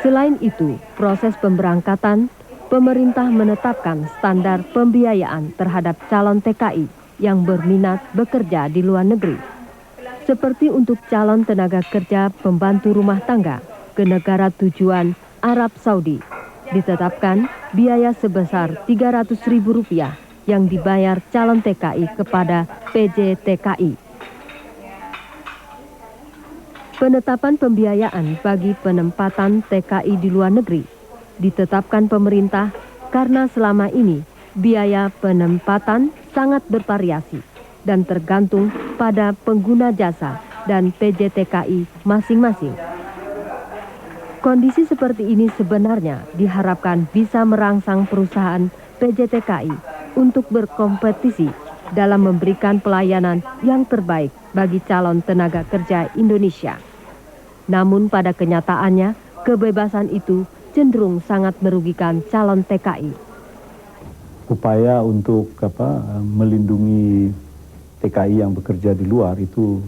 Selain itu, proses pemberangkatan, pemerintah menetapkan standar pembiayaan terhadap calon TKI yang berminat bekerja di luar negeri. Seperti untuk calon tenaga kerja pembantu rumah tangga ke negara tujuan Arab Saudi, ditetapkan biaya sebesar Rp300.000 yang dibayar calon TKI kepada PJTKI. Penetapan pembiayaan bagi penempatan TKI di luar negeri ditetapkan pemerintah karena selama ini biaya penempatan sangat bervariasi dan tergantung pada pengguna jasa dan PJTKI masing-masing. Kondisi seperti ini sebenarnya diharapkan bisa merangsang perusahaan PJTKI untuk berkompetisi dalam memberikan pelayanan yang terbaik bagi calon tenaga kerja Indonesia. Namun pada kenyataannya, kebebasan itu cenderung sangat merugikan calon TKI. Upaya untuk melindungi TKI yang bekerja di luar itu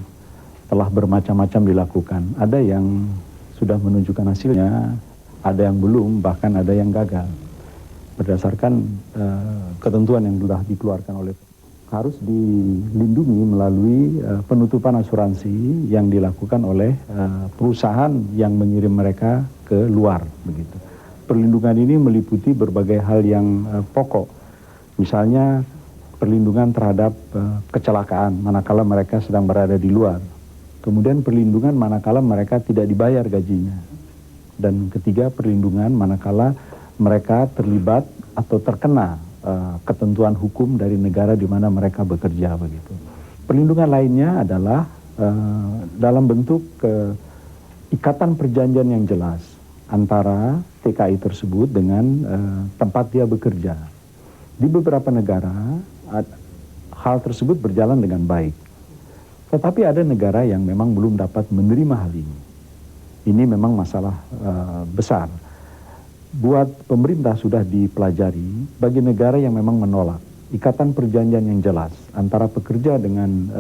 telah bermacam-macam dilakukan. Ada yang sudah menunjukkan hasilnya, ada yang belum, bahkan ada yang gagal. Berdasarkan ketentuan yang telah dikeluarkan oleh harus dilindungi melalui penutupan asuransi yang dilakukan oleh perusahaan yang mengirim mereka ke luar, begitu. Perlindungan ini meliputi berbagai hal yang pokok, misalnya perlindungan terhadap kecelakaan manakala mereka sedang berada di luar, kemudian perlindungan manakala mereka tidak dibayar gajinya, dan ketiga perlindungan manakala mereka terlibat atau terkena ketentuan hukum dari negara di mana mereka bekerja, begitu. Perlindungan lainnya adalah dalam bentuk ikatan perjanjian yang jelas antara TKI tersebut dengan tempat dia bekerja. Di beberapa negara hal tersebut berjalan dengan baik. Tetapi ada negara yang memang belum dapat menerima hal ini. Ini memang masalah besar. Buat pemerintah sudah dipelajari, bagi negara yang memang menolak ikatan perjanjian yang jelas antara pekerja dengan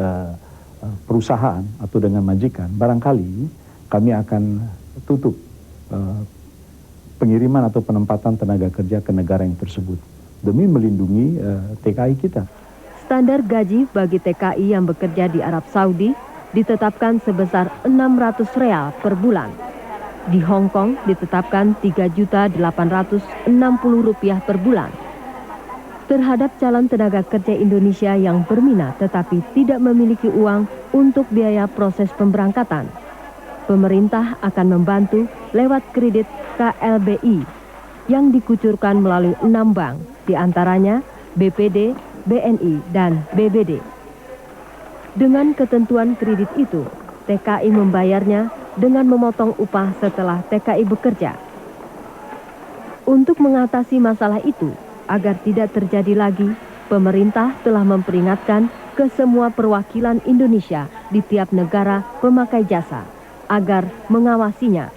perusahaan atau dengan majikan, barangkali kami akan tutup pengiriman atau penempatan tenaga kerja ke negara yang tersebut demi melindungi TKI kita. Standar gaji bagi TKI yang bekerja di Arab Saudi ditetapkan sebesar 600 real per bulan. Di Hong Kong ditetapkan Rp3.860.000 per bulan. Terhadap calon tenaga kerja Indonesia yang berminat tetapi tidak memiliki uang untuk biaya proses pemberangkatan, pemerintah akan membantu lewat kredit KLBI yang dikucurkan melalui 6 bank, diantaranya BPD, BNI, dan BBD. Dengan ketentuan kredit itu, TKI membayarnya dengan memotong upah setelah TKI bekerja. Untuk mengatasi masalah itu, agar tidak terjadi lagi, pemerintah telah memperingatkan ke semua perwakilan Indonesia di tiap negara pemakai jasa agar mengawasinya.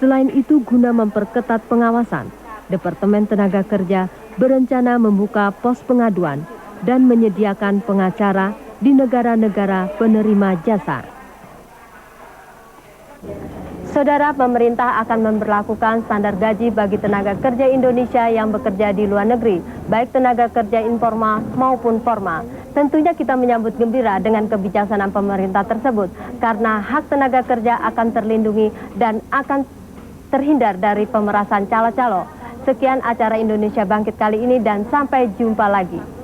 Selain itu, guna memperketat pengawasan, Departemen Tenaga Kerja berencana membuka pos pengaduan dan menyediakan pengacara di negara-negara penerima jasa. Saudara, pemerintah akan memberlakukan standar gaji bagi tenaga kerja Indonesia yang bekerja di luar negeri, baik tenaga kerja informal maupun formal. Tentunya kita menyambut gembira dengan kebijaksanaan pemerintah tersebut, karena hak tenaga kerja akan terlindungi dan akan terhindar dari pemerasan calo-calo. Sekian acara Indonesia Bangkit kali ini dan sampai jumpa lagi.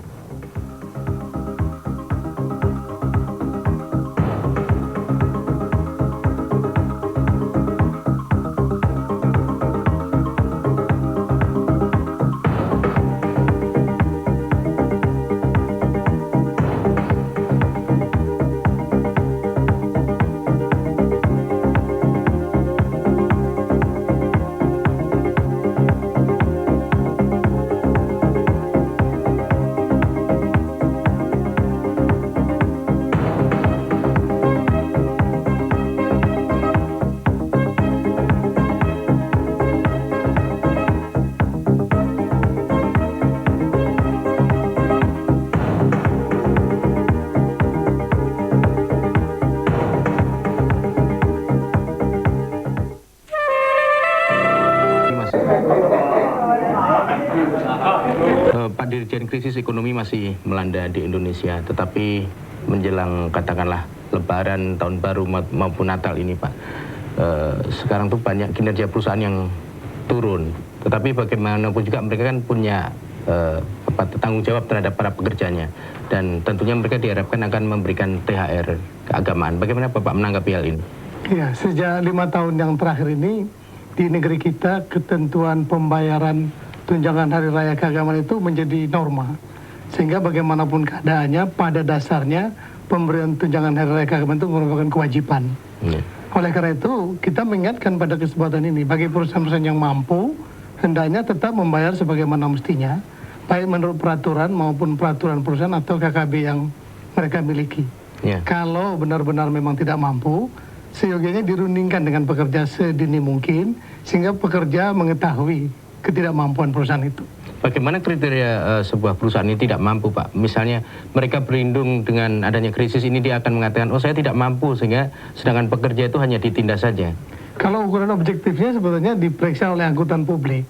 Pak Dirjen, krisis ekonomi masih melanda di Indonesia, tetapi menjelang katakanlah Lebaran, Tahun Baru maupun Natal ini, Pak, sekarang tuh banyak kinerja perusahaan yang turun. Tetapi bagaimanapun juga mereka kan punya tanggung jawab terhadap para pekerjanya, dan tentunya mereka diharapkan akan memberikan THR keagamaan. Bagaimana Bapak menanggapi hal ini? Ya, sejak 5 tahun yang terakhir ini di negeri kita ketentuan pembayaran tunjangan hari raya keagamaan itu menjadi norma, sehingga bagaimanapun keadaannya pada dasarnya pemberian tunjangan hari raya keagamaan itu merupakan kewajiban. Oleh karena itu kita mengingatkan pada kesempatan ini bagi perusahaan-perusahaan yang mampu hendaknya tetap membayar sebagaimana mestinya, baik menurut peraturan maupun peraturan perusahaan atau KKB yang mereka miliki. Kalau benar-benar memang tidak mampu, seyogianya dirundingkan dengan pekerja sedini mungkin sehingga pekerja mengetahui ketidakmampuan perusahaan itu. Bagaimana kriteria sebuah perusahaan ini tidak mampu, Pak? Misalnya mereka berlindung dengan adanya krisis ini, dia akan mengatakan, oh saya tidak mampu, sehingga sedangkan pekerja itu hanya ditindas saja. Kalau ukuran objektifnya sebetulnya diperiksa oleh angkutan publik.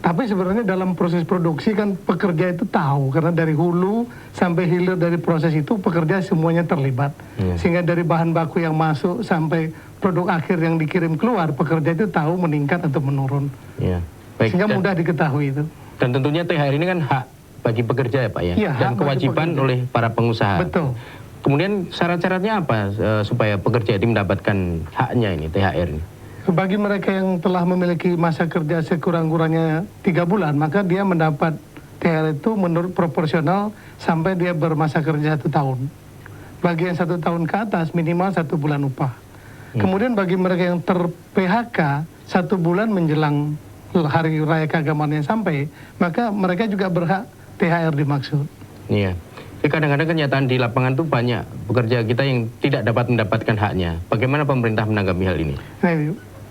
Tapi sebenarnya dalam proses produksi kan pekerja itu tahu, karena dari hulu sampai hilir dari proses itu pekerja semuanya terlibat. Sehingga dari bahan baku yang masuk sampai produk akhir yang dikirim keluar, pekerja itu tahu meningkat atau menurun. Baik, sehingga mudah diketahui itu. Dan tentunya THR ini kan hak bagi pekerja ya Pak ya, dan kewajiban oleh para pengusaha. Betul. Kemudian syarat-syaratnya apa supaya pekerja ini mendapatkan haknya ini, THR ini? Bagi mereka yang telah memiliki masa kerja sekurang-kurangnya 3 bulan, maka dia mendapat THR itu menurut proporsional sampai dia bermasa kerja 1 tahun. Bagi yang 1 tahun ke atas minimal 1 bulan upah. Kemudian bagi mereka yang ter-PHK 1 bulan menjelang hari raya keagamaan yang sampai, maka mereka juga berhak THR dimaksud. Iya. Kadang-kadang kenyataan di lapangan tuh banyak pekerja kita yang tidak dapat mendapatkan haknya. Bagaimana pemerintah menanggapi hal ini?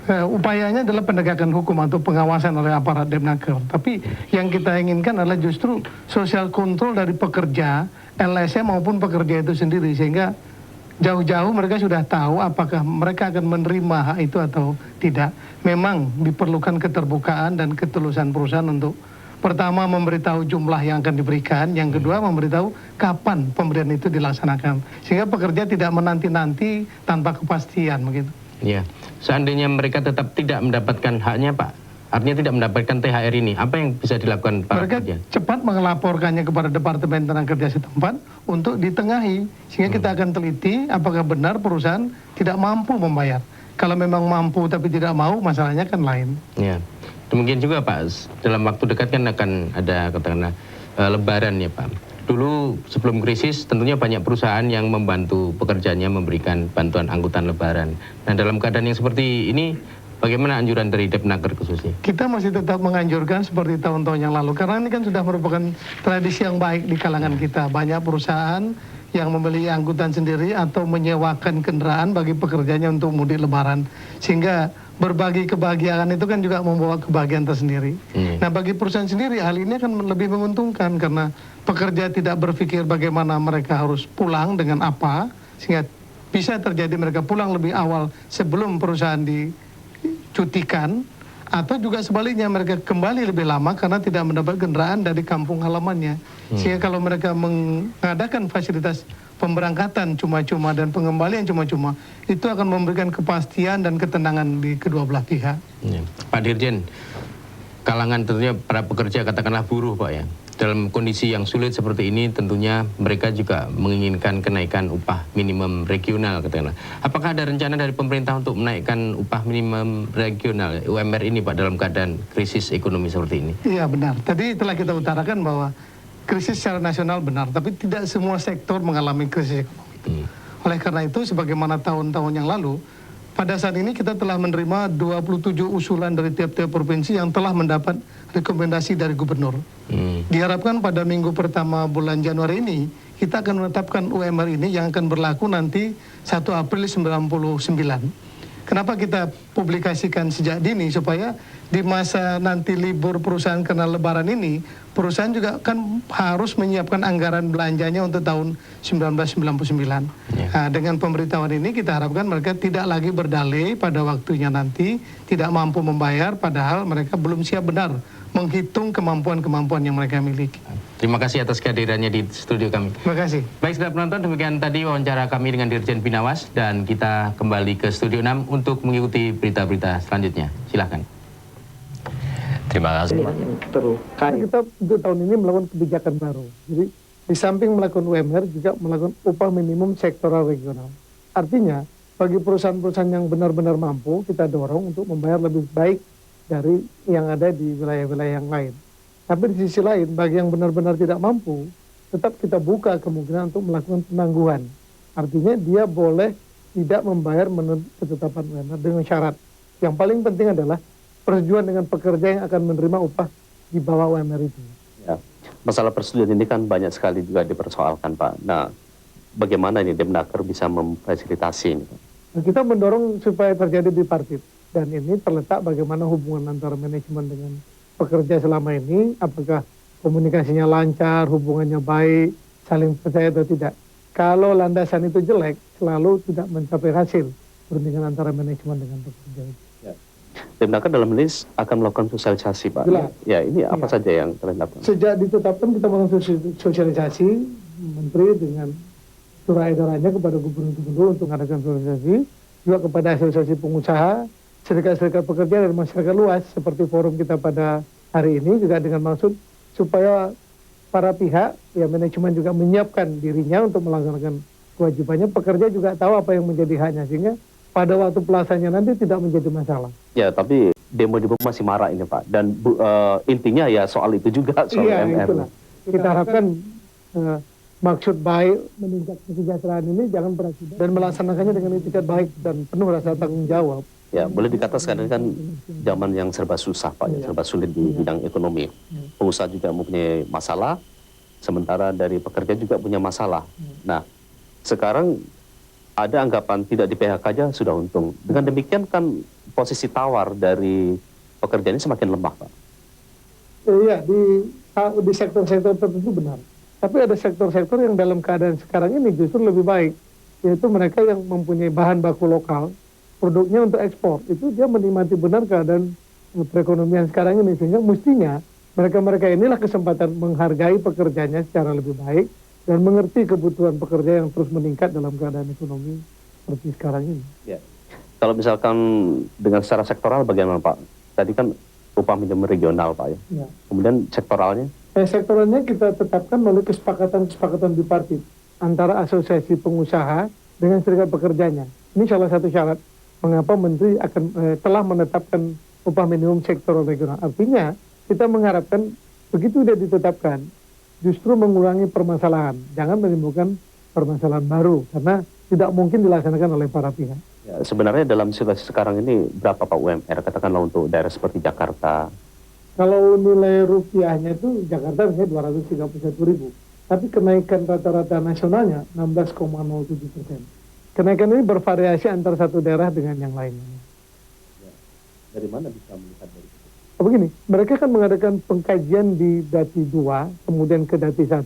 Upayanya adalah penegakan hukum atau pengawasan oleh aparat Depnaker. Tapi yang kita inginkan adalah justru sosial kontrol dari pekerja, LSM maupun pekerja itu sendiri. Sehingga jauh-jauh mereka sudah tahu apakah mereka akan menerima hak itu atau tidak. Memang diperlukan keterbukaan dan ketulusan perusahaan untuk pertama memberitahu jumlah yang akan diberikan, yang kedua memberitahu kapan pemberian itu dilaksanakan. Sehingga pekerja tidak menanti-nanti tanpa kepastian begitu. Ya, seandainya mereka tetap tidak mendapatkan haknya, Pak, artinya tidak mendapatkan THR ini, apa yang bisa dilakukan para pekerja? Cepat melaporkannya kepada Departemen Tenaga Kerja setempat untuk ditengahi, sehingga kita akan teliti apakah benar perusahaan tidak mampu membayar. Kalau memang mampu tapi tidak mau, masalahnya kan lain. Ya, demikian juga Pak, dalam waktu dekat kan akan ada katakanlah Lebaran ya Pak. Dulu sebelum krisis tentunya banyak perusahaan yang membantu pekerjanya memberikan bantuan angkutan Lebaran. Nah dalam keadaan yang seperti ini, bagaimana anjuran dari Depnaker khususnya? Kita masih tetap menganjurkan seperti tahun-tahun yang lalu, karena ini kan sudah merupakan tradisi yang baik di kalangan kita. Banyak perusahaan yang membeli angkutan sendiri atau menyewakan kendaraan bagi pekerjanya untuk mudik Lebaran. Sehingga berbagi kebahagiaan itu kan juga membawa kebahagiaan tersendiri. Nah bagi perusahaan sendiri hal ini akan lebih menguntungkan karena pekerja tidak berpikir bagaimana mereka harus pulang dengan apa, sehingga bisa terjadi mereka pulang lebih awal sebelum perusahaan dicutikan, atau juga sebaliknya mereka kembali lebih lama karena tidak mendapat kendaraan dari kampung halamannya. Sehingga kalau mereka mengadakan fasilitas pemberangkatan cuma-cuma dan pengembalian cuma-cuma, itu akan memberikan kepastian dan ketenangan di kedua belah pihak. Pak Dirjen, kalangan tentunya para pekerja katakanlah buruh Pak ya, dalam kondisi yang sulit seperti ini tentunya mereka juga menginginkan kenaikan upah minimum regional katakanlah. Apakah ada rencana dari pemerintah untuk menaikkan upah minimum regional UMR ini Pak dalam keadaan krisis ekonomi seperti ini? Iya benar, tadi telah kita utarakan bahwa krisis secara nasional benar, tapi tidak semua sektor mengalami krisis ekonomi. Oleh karena itu, sebagaimana tahun-tahun yang lalu, pada saat ini kita telah menerima 27 usulan dari tiap-tiap provinsi yang telah mendapat rekomendasi dari gubernur. Diharapkan pada minggu pertama bulan Januari ini, kita akan menetapkan UMR ini yang akan berlaku nanti 1 April 99. Kenapa kita publikasikan sejak dini? Supaya di masa nanti libur perusahaan karena Lebaran ini, perusahaan juga kan harus menyiapkan anggaran belanjanya untuk tahun 1999. Nah, dengan pemberitahuan ini kita harapkan mereka tidak lagi berdalih pada waktunya nanti, tidak mampu membayar padahal mereka belum siap benar menghitung kemampuan-kemampuan yang mereka miliki. Terima kasih atas kehadirannya di studio kami. Terima kasih. Baik saudara penonton, demikian tadi wawancara kami dengan Dirjen Binawas dan kita kembali ke Studio 6 untuk mengikuti berita-berita selanjutnya. Silahkan. Terima kasih. Kita untuk tahun ini melakukan kebijakan baru. Jadi di samping melakukan UMR juga melakukan upah minimum sektoral regional. Artinya bagi perusahaan-perusahaan yang benar-benar mampu kita dorong untuk membayar lebih baik dari yang ada di wilayah-wilayah yang lain. Tapi di sisi lain, bagi yang benar-benar tidak mampu, tetap kita buka kemungkinan untuk melakukan penangguhan. Artinya dia boleh tidak membayar menurut ketetapan UMR dengan syarat. Yang paling penting adalah persetujuan dengan pekerja yang akan menerima upah di bawah UMR itu. Ya, masalah persetujuan ini kan banyak sekali juga dipersoalkan Pak. Nah, bagaimana ini Depnaker bisa memfasilitasi ini? Nah, kita mendorong supaya terjadi bipartit. Dan ini terletak bagaimana hubungan antara manajemen dengan pekerja selama ini, apakah komunikasinya lancar, hubungannya baik, saling percaya atau tidak. Kalau landasan itu jelek, selalu tidak mencapai hasil perundingan antara manajemen dengan pekerja. Ya. Depnaker dalam ini akan melakukan sosialisasi Pak. Jelas. Ya, ini apa saja yang kalian lakukan? Sejak ditetapkan kita melakukan sosialisasi, Menteri dengan surat edarannya kepada gubernur-gubernur untuk mengadakan sosialisasi, juga kepada asosiasi pengusaha, serikat-serikat pekerja dan masyarakat luas seperti forum kita pada hari ini juga dengan maksud supaya para pihak, ya manajemen juga menyiapkan dirinya untuk melaksanakan kewajibannya, pekerja juga tahu apa yang menjadi haknya sehingga pada waktu pelaksananya nanti tidak menjadi masalah. Ya, tapi demo-demo masih marak ini Pak dan intinya ya soal itu juga soal UMR. Itulah. Kita harapkan maksud baik meningkat kesejahteraan ini jangan berakibat dan melaksanakannya dengan etikat baik dan penuh rasa tanggung jawab. Ya, boleh dikatakan sekarang kan zaman yang serba susah Pak, ya, serba sulit di bidang ekonomi. Pengusaha juga mempunyai masalah, sementara dari pekerja juga punya masalah. Nah, sekarang ada anggapan tidak di PHK aja sudah untung. Dengan demikian kan posisi tawar dari pekerja ini semakin lemah, Pak. Iya, di sektor-sektor tertentu benar. Tapi ada sektor-sektor yang dalam keadaan sekarang ini justru lebih baik, yaitu mereka yang mempunyai bahan baku lokal, produknya untuk ekspor. Itu dia menikmati benar keadaan perekonomian sekarang ini, sehingga mestinya mereka-mereka inilah kesempatan menghargai pekerjanya secara lebih baik dan mengerti kebutuhan pekerja yang terus meningkat dalam keadaan ekonomi seperti sekarang ini. Ya. Kalau misalkan dengan secara sektoral bagaimana, Pak? Tadi kan upah minimum regional, Pak, ya. Ya. Kemudian sektoralnya? Sektoralnya kita tetapkan melalui kesepakatan-kesepakatan bipartit antara asosiasi pengusaha dengan serikat pekerjanya. Ini salah satu syarat mengapa Menteri akan telah menetapkan upah minimum sektoral regional. Artinya kita mengharapkan begitu dia ditetapkan, justru mengurangi permasalahan, jangan menimbulkan permasalahan baru, karena tidak mungkin dilaksanakan oleh para pihak. Ya, sebenarnya dalam situasi sekarang ini berapa Pak UMR, katakanlah untuk daerah seperti Jakarta? Kalau nilai rupiahnya itu Jakarta misalnya 231.000, tapi kenaikan rata-rata nasionalnya 16,07%. Kenaikan ini bervariasi antara satu daerah dengan yang lainnya. Ya. Dari mana bisa melihat dari itu? Begini, mereka kan mengadakan pengkajian di Dati 2, kemudian ke Dati 1,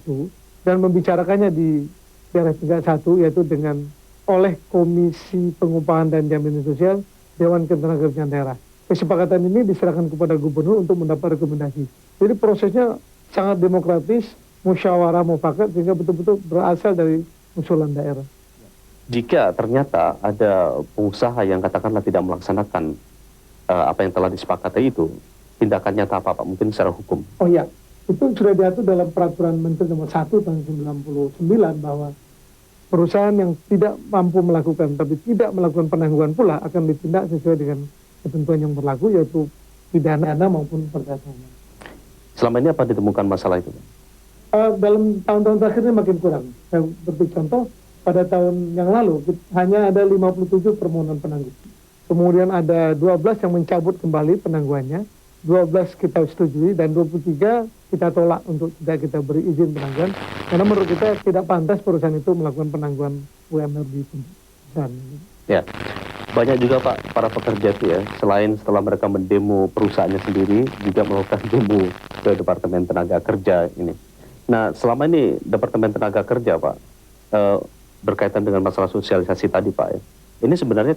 dan membicarakannya di daerah tingkat 1, yaitu dengan oleh Komisi Pengupahan dan Jaminan Sosial Dewan Ketenagakerjaan Daerah. Kesepakatan ini diserahkan kepada gubernur untuk mendapat rekomendasi. Jadi prosesnya sangat demokratis, musyawarah mufakat, sehingga betul-betul berasal dari usulan daerah. Jika ternyata ada pengusaha yang katakanlah tidak melaksanakan apa yang telah disepakati itu, tindakan nyata apa Pak? Mungkin secara hukum. Oh iya, itu sudah diatur dalam Peraturan Menteri Nomor 1 tahun 99 bahwa perusahaan yang tidak mampu melakukan tapi tidak melakukan penangguhan pula akan ditindak sesuai dengan ketentuan yang berlaku, yaitu pidana maupun perdata. Selama ini apa ditemukan masalah itu? Dalam tahun-tahun terakhir ini makin kurang. Saya beri contoh, pada tahun yang lalu hanya ada 57 permohonan penangguh. Kemudian ada 12 yang mencabut kembali penangguhannya, 12 kita setujui, dan 23 kita tolak untuk tidak kita beri izin penangguhan, karena menurut kita tidak pantas perusahaan itu melakukan penangguhan UMR di perusahaan. Ya, banyak juga Pak para pekerja itu ya, selain setelah mereka mendemo perusahaannya sendiri, juga melakukan demo ke Departemen Tenaga Kerja ini. Nah, selama ini Departemen Tenaga Kerja Pak, berkaitan dengan masalah sosialisasi tadi Pak ya, ini sebenarnya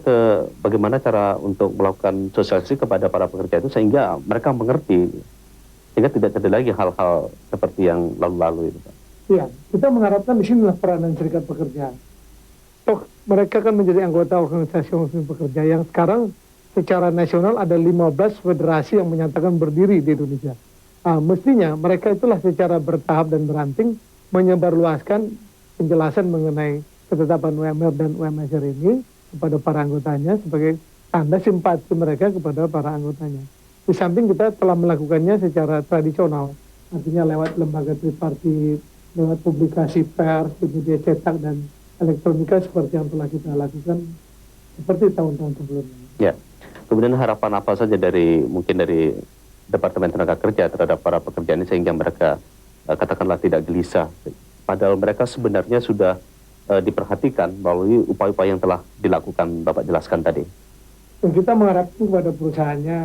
bagaimana cara untuk melakukan sosialisasi kepada para pekerja itu sehingga mereka mengerti, sehingga tidak terjadi lagi hal-hal seperti yang lalu-lalu itu Pak. Iya, kita mengharapkan di sinilah peranan serikat pekerja. Toh mereka kan menjadi anggota organisasi pekerja yang sekarang secara nasional ada 15 federasi yang menyatakan berdiri di Indonesia. Mestinya mereka itulah secara bertahap dan beranting menyebarluaskan penjelasan mengenai ketetapan UMR dan UMSR ini kepada para anggotanya sebagai tanda simpati mereka kepada para anggotanya. Di samping kita telah melakukannya secara tradisional, artinya lewat lembaga tripartit, lewat publikasi pers, media cetak dan elektronika seperti yang telah kita lakukan seperti tahun-tahun sebelumnya. Ya, kemudian harapan apa saja mungkin dari Departemen Tenaga Kerja terhadap para pekerja ini sehingga mereka katakanlah tidak gelisah, padahal mereka sebenarnya sudah diperhatikan melalui upaya-upaya yang telah dilakukan Bapak jelaskan tadi. Dan kita mengharapkan kepada perusahaannya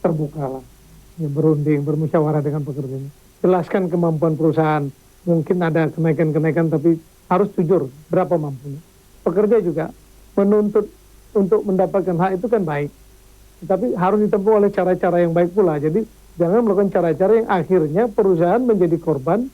terbukalah, ya, berunding, bermusyawarah dengan pekerjanya, jelaskan kemampuan perusahaan. Mungkin ada kenaikan-kenaikan tapi harus jujur berapa mampunya. Pekerja juga menuntut untuk mendapatkan hak itu kan baik, tapi harus ditempuh oleh cara-cara yang baik pula. Jadi jangan melakukan cara-cara yang akhirnya perusahaan menjadi korban,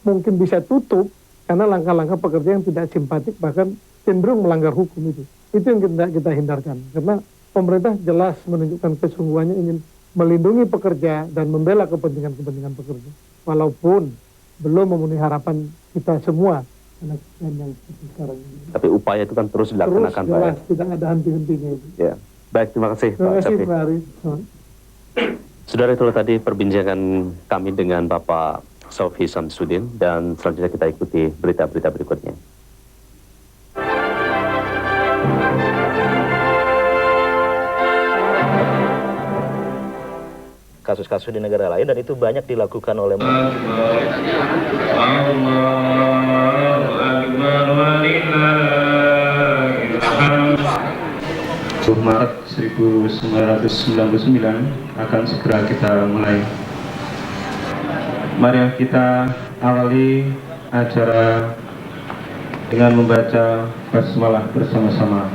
mungkin bisa tutup karena langkah-langkah pekerja yang tidak simpatik, bahkan cenderung melanggar hukum itu. Itu yang kita hindarkan. Karena pemerintah jelas menunjukkan kesungguhannya ingin melindungi pekerja dan membela kepentingan-kepentingan pekerja. Walaupun belum memenuhi harapan kita semua. Yang sekarang ini. Tapi upaya itu kan terus dilaksanakan, Pak. Jelas, tidak ada henti-hentinya itu. Ya, baik, terima kasih, Terima Pak kasih, Syafi. Pak Aris. Saudara, itulah tadi perbincangan kami dengan Bapak Syafi Samsudin, dan selanjutnya kita ikuti berita-berita berikutnya. kasus-kasus di negara lain, dan itu banyak dilakukan oleh Maret 1999 akan segera kita mulai. Mari kita awali acara dengan membaca basmalah bersama-sama.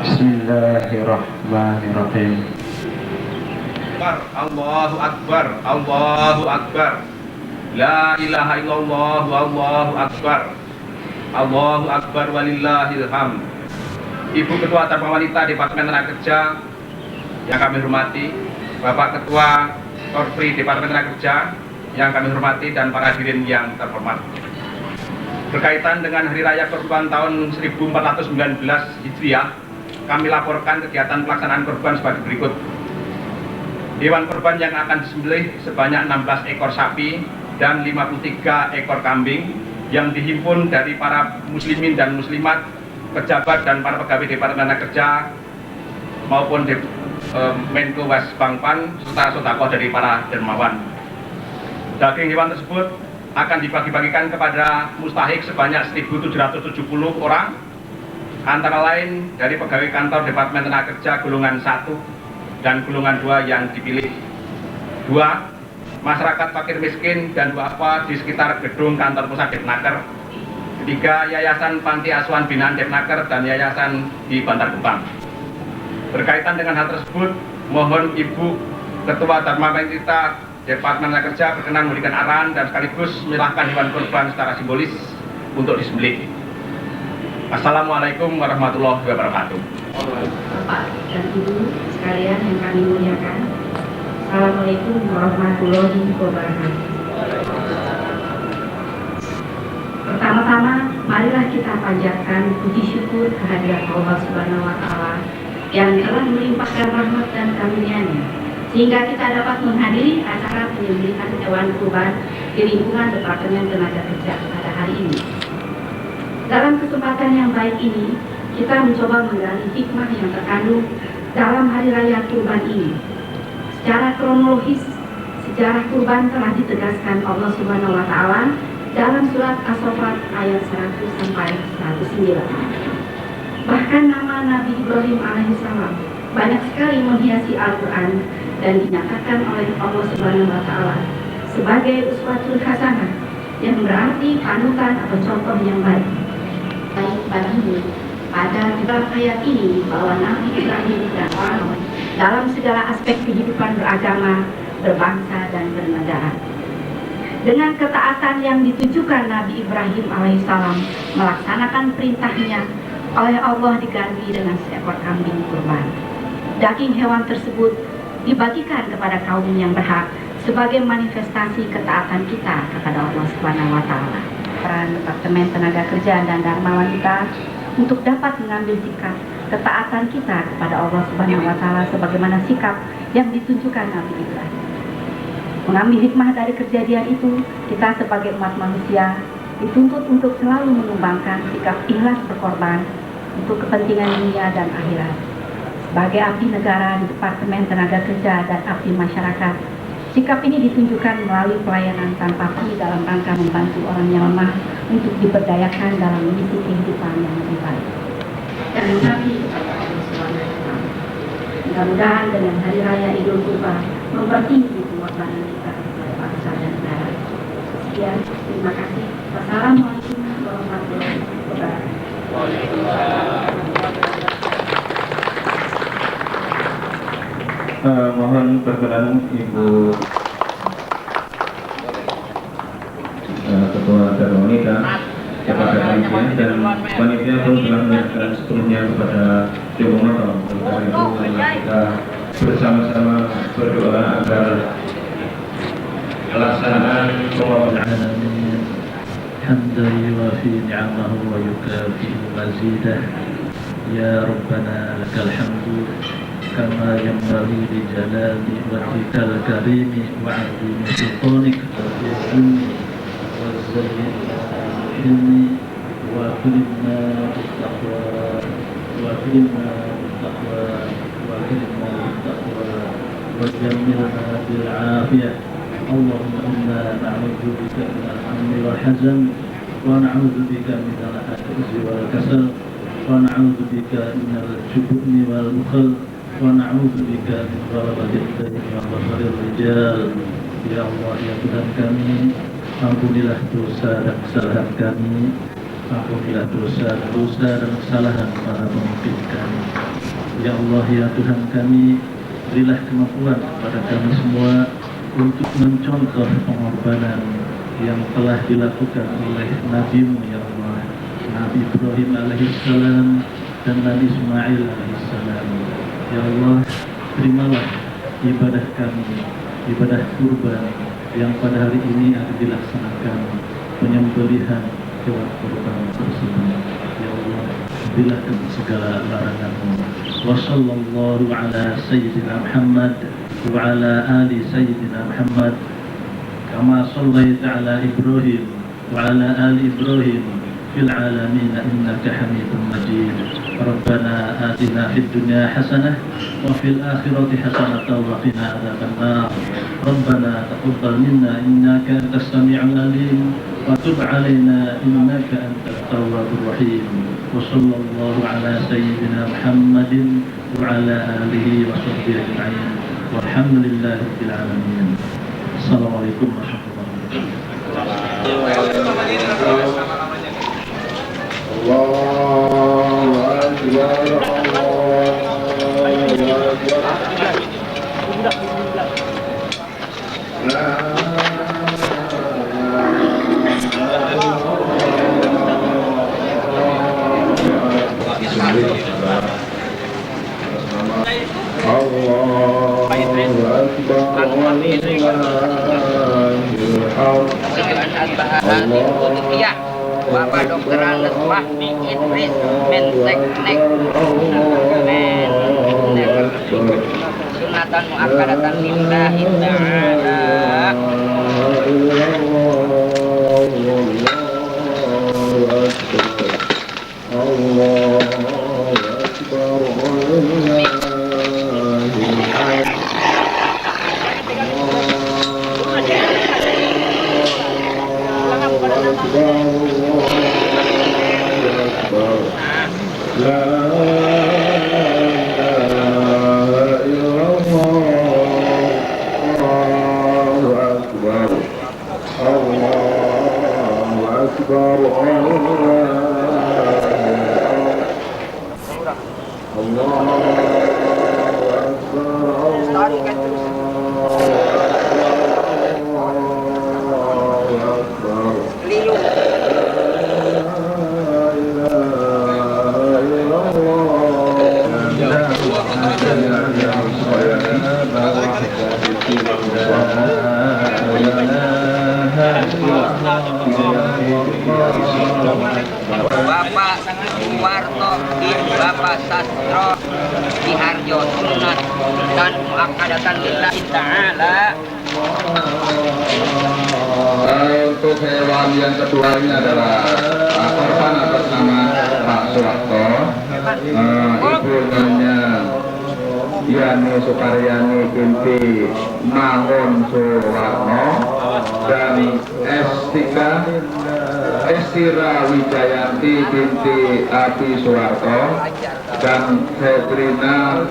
Bismillahirrahmanirrahim. Allahu Akbar, Allahu Akbar. La ilaha illallah, Allahu Akbar. Allahu Akbar walillahil hamd. Ibu Ketua Dharma Wanita Departemen Tenaga Kerja yang kami hormati, Bapak Ketua Korpri Departemen Tenaga Kerja yang kami hormati, dan para hadirin yang terhormat. Berkaitan dengan Hari Raya Kurban tahun 1419 Hijriah, kami laporkan kegiatan pelaksanaan kurban sebagai berikut. Hewan kurban yang akan disembelih sebanyak 16 ekor sapi dan 53 ekor kambing yang dihimpun dari para muslimin dan muslimat, pejabat dan para pegawai Departemen Tenaga Kerja maupun Menko Wasbangpan serta sodakoh dari para dermawan. Daging hewan tersebut akan dibagi-bagikan kepada mustahik sebanyak 1.770 orang, antara lain dari pegawai kantor Departemen Tenaga Kerja golongan 1 dan golongan 2 yang dipilih. 2. Masyarakat fakir miskin dan duafa di sekitar gedung kantor pusat Depnaker. 3. Yayasan Panti Asuhan Binaan Depnaker dan yayasan di Bantar Gebang. Berkaitan dengan hal tersebut, mohon Ibu Ketua Dharma Wanita Departemen Tenaga Kerja berkenan memberikan arahan dan sekaligus menyerahkan hewan kurban secara simbolis untuk disembelih. Assalamualaikum warahmatullahi wabarakatuh. Bapak dan Ibu sekalian yang kami muliakan, Assalamualaikum warahmatullahi wabarakatuh. Pertama-tama, marilah kita panjatkan puji syukur kehadirat Allah Subhanahu wa Ta'ala yang telah melimpahkan rahmat dan karunia-Nya, sehingga kita dapat menghadiri acara penyembelihan hewan kurban di lingkungan Departemen Tenaga Kerja pada hari ini. Dalam kesempatan yang baik ini, kita mencoba menggali hikmah yang terkandung dalam hari raya kurban ini. Secara kronologis, sejarah kurban telah ditegaskan Allah Subhanahu wa Ta'ala dalam surat As-Saffat ayat 100 sampai 109. Bahkan nama Nabi Ibrahim alaihissalam banyak sekali menghiasi Al-Quran dan dinyatakan oleh Allah Subhanahu wa Ta'ala sebagai uswatul hasanah, yang berarti panutan atau contoh yang baik. Baik bagimu pada dalam ayat ini bahwa Nabi Ibrahim dan orang dalam segala aspek kehidupan beragama, berbangsa dan bernegara. Dengan ketaatan yang ditujukan Nabi Ibrahim alaihissalam melaksanakan perintahnya, oleh Allah diganti dengan seekor kambing kurban. Daging hewan tersebut dibagikan kepada kaum yang berhak sebagai manifestasi ketaatan kita kepada Allah Subhanahu wa Ta'ala. Peran Departemen Tenaga Kerja dan Dharma Wanita untuk dapat mengambil sikap ketaatan kita kepada Allah Subhanahu wa Ta'ala sebagaimana sikap yang ditunjukkan Nabi Ibrahim. Mengambil hikmah dari kejadian itu, kita sebagai umat manusia dituntut untuk selalu mengembangkan sikap ikhlas berkorban untuk kepentingan dunia dan akhirat. Sebagai abdi negara di Departemen Tenaga Kerja dan abdi masyarakat, sikap ini ditunjukkan melalui pelayanan tanpa fee dalam rangka membantu orang yang lemah untuk diberdayakan dalam mengisi kehidupan yang lebih baik. Dan mengabdi kepada Allah Subhanahu wa Ta'ala. Mudah-mudahan dengan Hari Raya Idul Kurban mempertinggi pengorbanan kita kepada bangsa dan negara. Sekian, terima kasih. Wassalamualaikum warahmatullahi wabarakatuh. Mohon berkenan Ibu Ketua Dharma Wanita kepada panitia, dan panitia pun telah menyerahkan sepenuhnya kepada Dewa Motor. Oleh itu kita bersama-sama berdoa agar pelaksanaan pembangunan حمدا يوافي نعمه ويكافئ مزيده يا ربنا لك الحمد كما ينبغي لجلال وجهك الكريم وعظيم سلطانك والعلم والزين والعلم واكرمنا بالتقوى واكرمنا بالتقوى واكرمنا بالتقوى وجملنا بالعافية اللهم إنا نعوذ بك من الهم والحزن ونعوذ بك من العجز والكسل ونعوذ بك من الجبن والبخل ونعوذ بك من غلبة الدين وقهر الرجال. Ya Allah, ya Tuhan kami, ampunilah dosa dan kesalahan kami, ampunilah dosa dan kesalahan para pemimpin kami. Ya Allah, ya Tuhan kami, berilah kemampuan kepada kami semua untuk mencontoh pengorbanan yang telah dilakukan oleh Nabi-Mu ya Allah, Nabi Ibrahim alaihissalam dan Nabi Ismail alaihissalam. Ya Allah, terimalah ibadah kami, ibadah kurban yang pada hari ini akan dilaksanakan, penyembelihan hewan kurban tersebut. Ya Allah, bilahkan segala larangan-Mu. Wa sallallahu ala sayyidina Muhammad wa ala ali sayyidina Muhammad kama sallaita ala Ibrahim wa ala ali Ibrahim fil alamin innaka Hamidum Majid. Rabbana atina fid dunya hasanah wa fil akhirati hasanah wa qina adzabannar. Rabbana taqabbal minna innaka antas samiul alim wa tub alaina innaka antat tawwabur rahim. Wa sallallahu ala sayyidina Muhammadin wa ala alihi wa sahbihi ajma'in. Walhamdulillahi rabbil alamin. Assalamualaikum warahmatullahi wabarakatuh. Allahu Akbar, Bapak Dokter Anas Wahdi Idris Menseknek Sunatan Mu'akkadatan Lillahi Ta'ala. Bapak Suwarto, Bapak Sastro, Diharjo, Sunat dan Mu'akkadatan Lillahi Ta'ala. Untuk hewan yang kedua ini adalah korban atas nama Pak Suwarto, ibunya Yani Sukaryani binti Mangun Suwarno dan Estira Wijayanti binti Abi Suwarto dan Febrina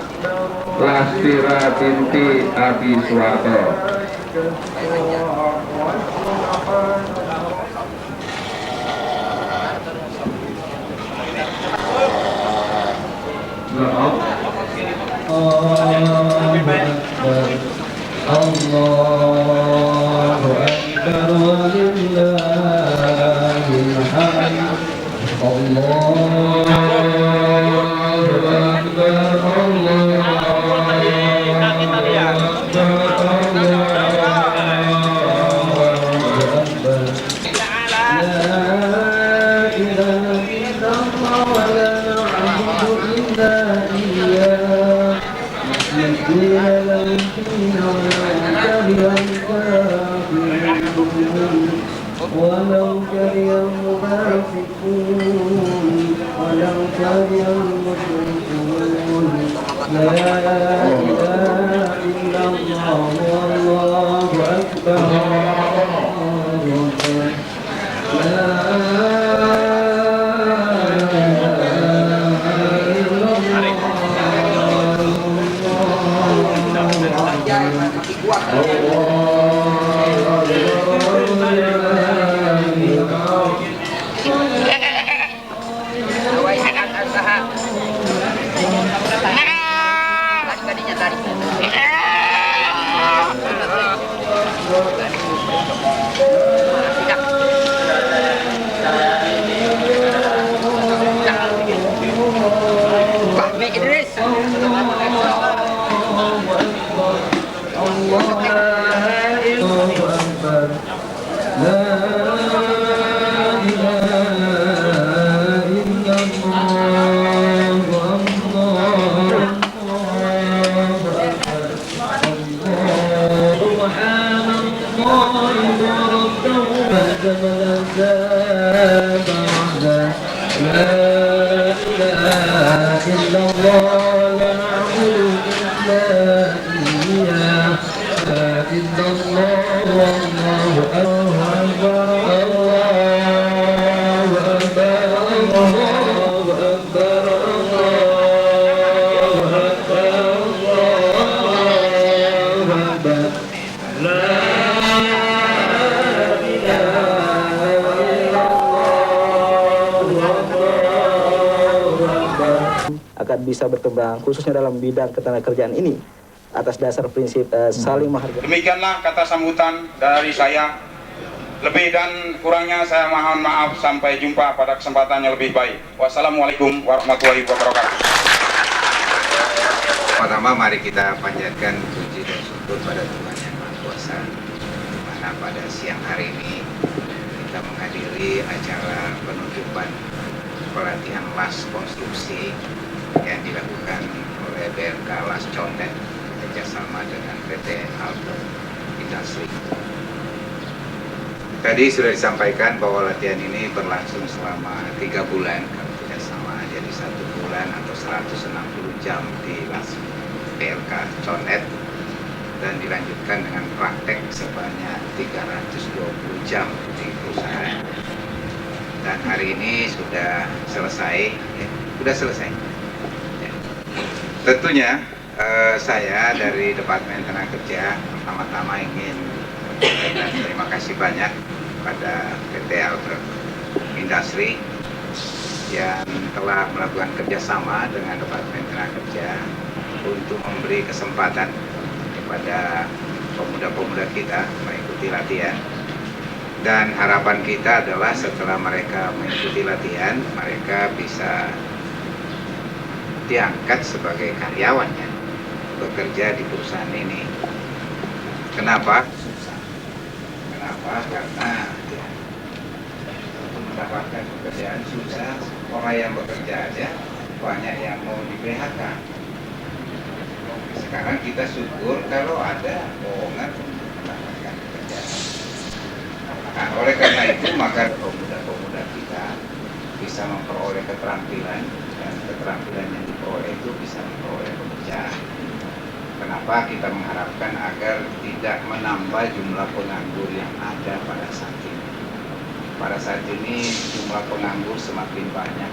Lastira binti Abi Suwarto. Allahu Akbar walillahil hamd. Allahu Akbar, ولو كره المنافقون ولو كره المشركون لا إله إلا الله akan bisa berkembang khususnya dalam bidang ketenagakerjaan ini atas dasar prinsip saling menghargai. Demikianlah kata sambutan dari saya. Lebih dan kurangnya saya mohon maaf. Sampai jumpa pada kesempatan yang lebih baik. Wassalamualaikum warahmatullahi wabarakatuh. Pertama mari kita panjatkan puji dan syukur pada Tuhan Yang Maha Kuasa, di mana pada siang hari ini kita menghadiri acara penutupan pelatihan las konstruksi yang dilakukan oleh BRK Las Condet kerjasama dengan PT Alto Industri. Tadi sudah disampaikan bahwa latihan ini berlangsung selama 3 bulan, kalau tidak salah, jadi 1 bulan atau 160 jam di Las BRK Condet dan dilanjutkan dengan praktek sebanyak 320 jam di perusahaan. Dan hari ini sudah selesai, ya, sudah selesai. Ya. Tentunya saya dari Departemen Tenaga Kerja pertama-tama ingin mengucapkan terima kasih banyak pada PT Alto Industri yang telah melakukan kerjasama dengan Departemen Tenaga Kerja untuk memberi kesempatan kepada pemuda-pemuda kita mengikuti latihan. Dan harapan kita adalah setelah mereka mengikuti latihan, mereka bisa diangkat sebagai karyawannya, bekerja di perusahaan ini. Kenapa? Kenapa? Karena ya, untuk mendapatkan pekerjaan susah, orang yang bekerja aja banyak yang mau di PHK. Sekarang kita syukur kalau ada lowongan untuk mendapatkan pekerjaan. Nah, oleh karena itu maka pemuda-pemuda kita bisa memperoleh keterampilan, dan keterampilan yang diperoleh itu bisa memperoleh pekerjaan. Kenapa kita mengharapkan agar tidak menambah jumlah penganggur yang ada pada saat ini. Pada saat ini jumlah penganggur semakin banyak.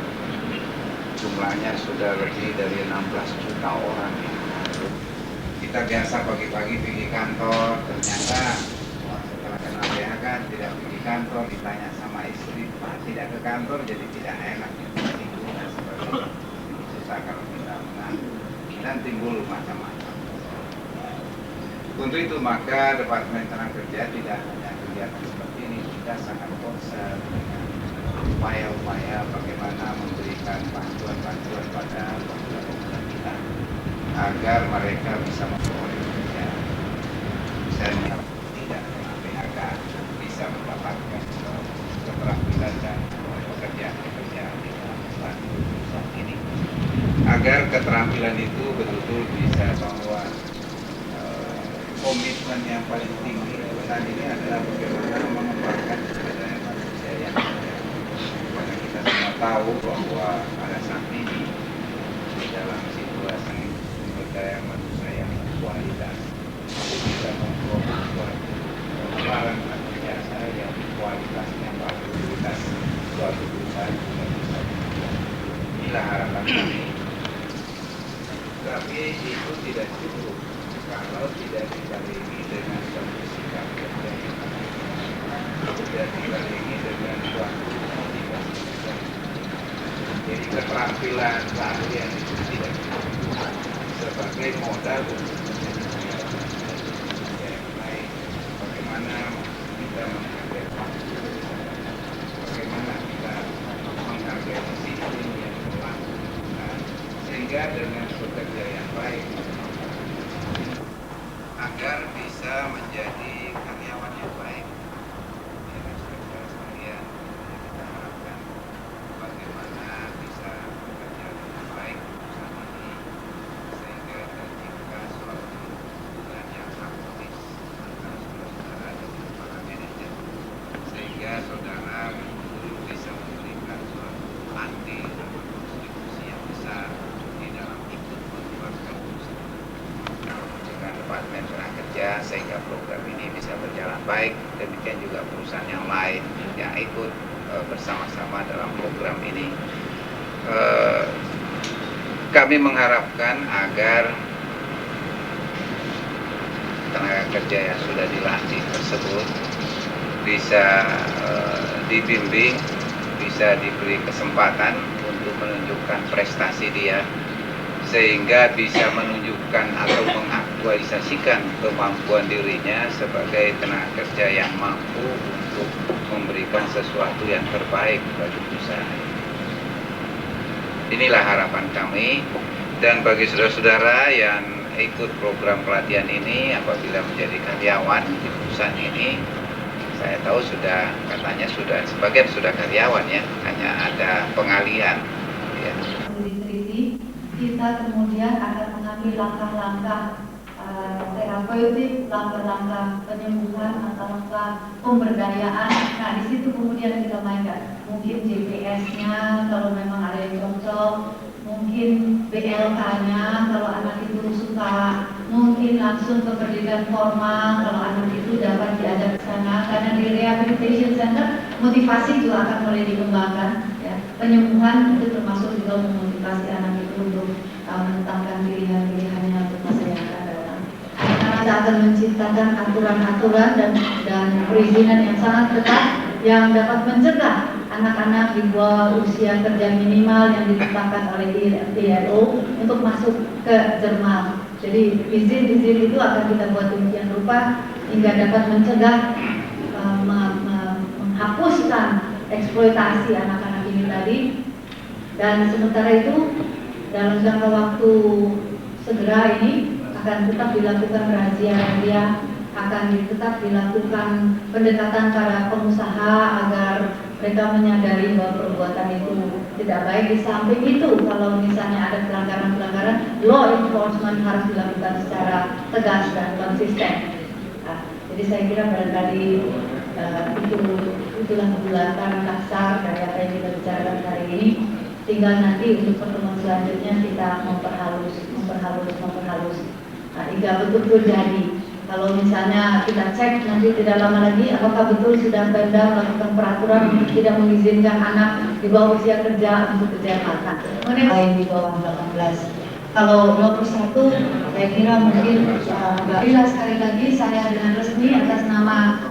Jumlahnya sudah lebih dari 16 juta orang yang menganggur. Kita biasa pagi-pagi pergi kantor, ternyata setelah kena PHK tidak pergi kantor, ditanya sama istri, Pak tidak ke kantor jadi tidak enak. Timbul dan sebagainya. Susah kalau kita menganggur. Dan timbul macam-macam. Untuk itu maka Departemen Tenaga Kerja tidak hanya kegiatan seperti ini, kita sangat concern dengan upaya-upaya bagaimana memberikan bantuan-bantuan pada pemuda-pemuda kita agar mereka bisa memperoleh pekerjaan, bisa tidak kena PHK, bisa mendapatkan keterampilan dan pekerjaan-pekerjaan di dalam perusahaan ini, agar keterampilan itu betul-betul bisa membawa komitmen yang paling tinggi saat ini adalah bagaimana mengembangkan sumber daya manusia yang ada. Karena kita semua tahu bahwa pada saat ini di dalam situasi sumber daya manusia yang berkualitas keterampilan keahlian itu tidak sebagai modal untuk mengenai bagaimana kita menghargai waktu, bagaimana kita menghargai disiplin yang dilakukan, sehingga dengan bekerja yang baik agar bisa menjadi karyawan yang baik. Kita harapkan bagaimana bisa bekerja dengan baik bersama ini sehingga tercipta suatu hubungan yang harmonis antara saudara dengan para manajer, sehingga saudara bisa memberikan suatu andil atau kontribusi yang besar di dalam ikut membuatkan dengan Departemen Tenaga Kerja sehingga program ini bisa berjalan baik. Demikian juga perusahaan yang lain yang ikut bersama-sama dalam program ini. Kami mengharapkan agar tenaga kerja yang sudah dilatih tersebut bisa dibimbing, bisa diberi kesempatan untuk menunjukkan prestasi dia, sehingga bisa menunjukkan atau mengaktualisasikan kemampuan dirinya sebagai tenaga kerja yang mampu untuk memberikan sesuatu yang terbaik bagi perusahaan. Inilah harapan kami, dan bagi saudara-saudara yang ikut program pelatihan ini apabila menjadi karyawan di perusahaan ini, saya tahu sudah katanya sebagian sudah karyawan ya, hanya ada pengalihan ya. Kita kemudian akan mengambil langkah-langkah terapeutik, langkah-langkah penyembuhan atau langkah pemberdayaan. Nah, di situ kemudian kita mainkan mungkin GPS-nya kalau memang ada yang cocok, mungkin BLK-nya kalau anak itu suka, mungkin langsung ke pendidikan formal kalau anak itu dapat diajak ke sana. Karena di rehabilitation center motivasi juga akan mulai dikembangkan. Ya. Penyembuhan itu termasuk juga memotivasi anak itu untuk menetapkan pilihan-pilihannya untuk masa yang akan datang. Kita akan menciptakan aturan-aturan dan perizinan yang sangat ketat yang dapat mencegah anak-anak di bawah usia kerja minimal yang ditetapkan oleh ILO untuk masuk ke Jerman. Jadi izin-izin itu akan kita buat demikian rupa hingga dapat mencegah menghapuskan eksploitasi anak-anak ini tadi. Dan sementara itu dalam jangka waktu segera ini akan tetap dilakukan razia-razia, akan tetap dilakukan pendekatan para pengusaha agar mereka menyadari bahwa perbuatan itu tidak baik. Di samping itu, kalau misalnya ada pelanggaran-pelanggaran, law enforcement harus dilakukan secara tegas dan konsisten. Nah, jadi saya kira barangkali itulah bulatan dasar dari apa yang kita bicarakan hari ini. Tinggal nanti untuk pertemuan selanjutnya kita memperhalus. Nah, hingga betul-betul jadi. Kalau misalnya kita cek nanti tidak lama lagi, apakah betul sudah Pemda melakukan peraturan untuk tidak mengizinkan anak di bawah usia kerja untuk kerja makan. Mengenai di bawah 18. Kalau 21, saya kira mungkin bila sekali lagi saya dengan resmi atas nama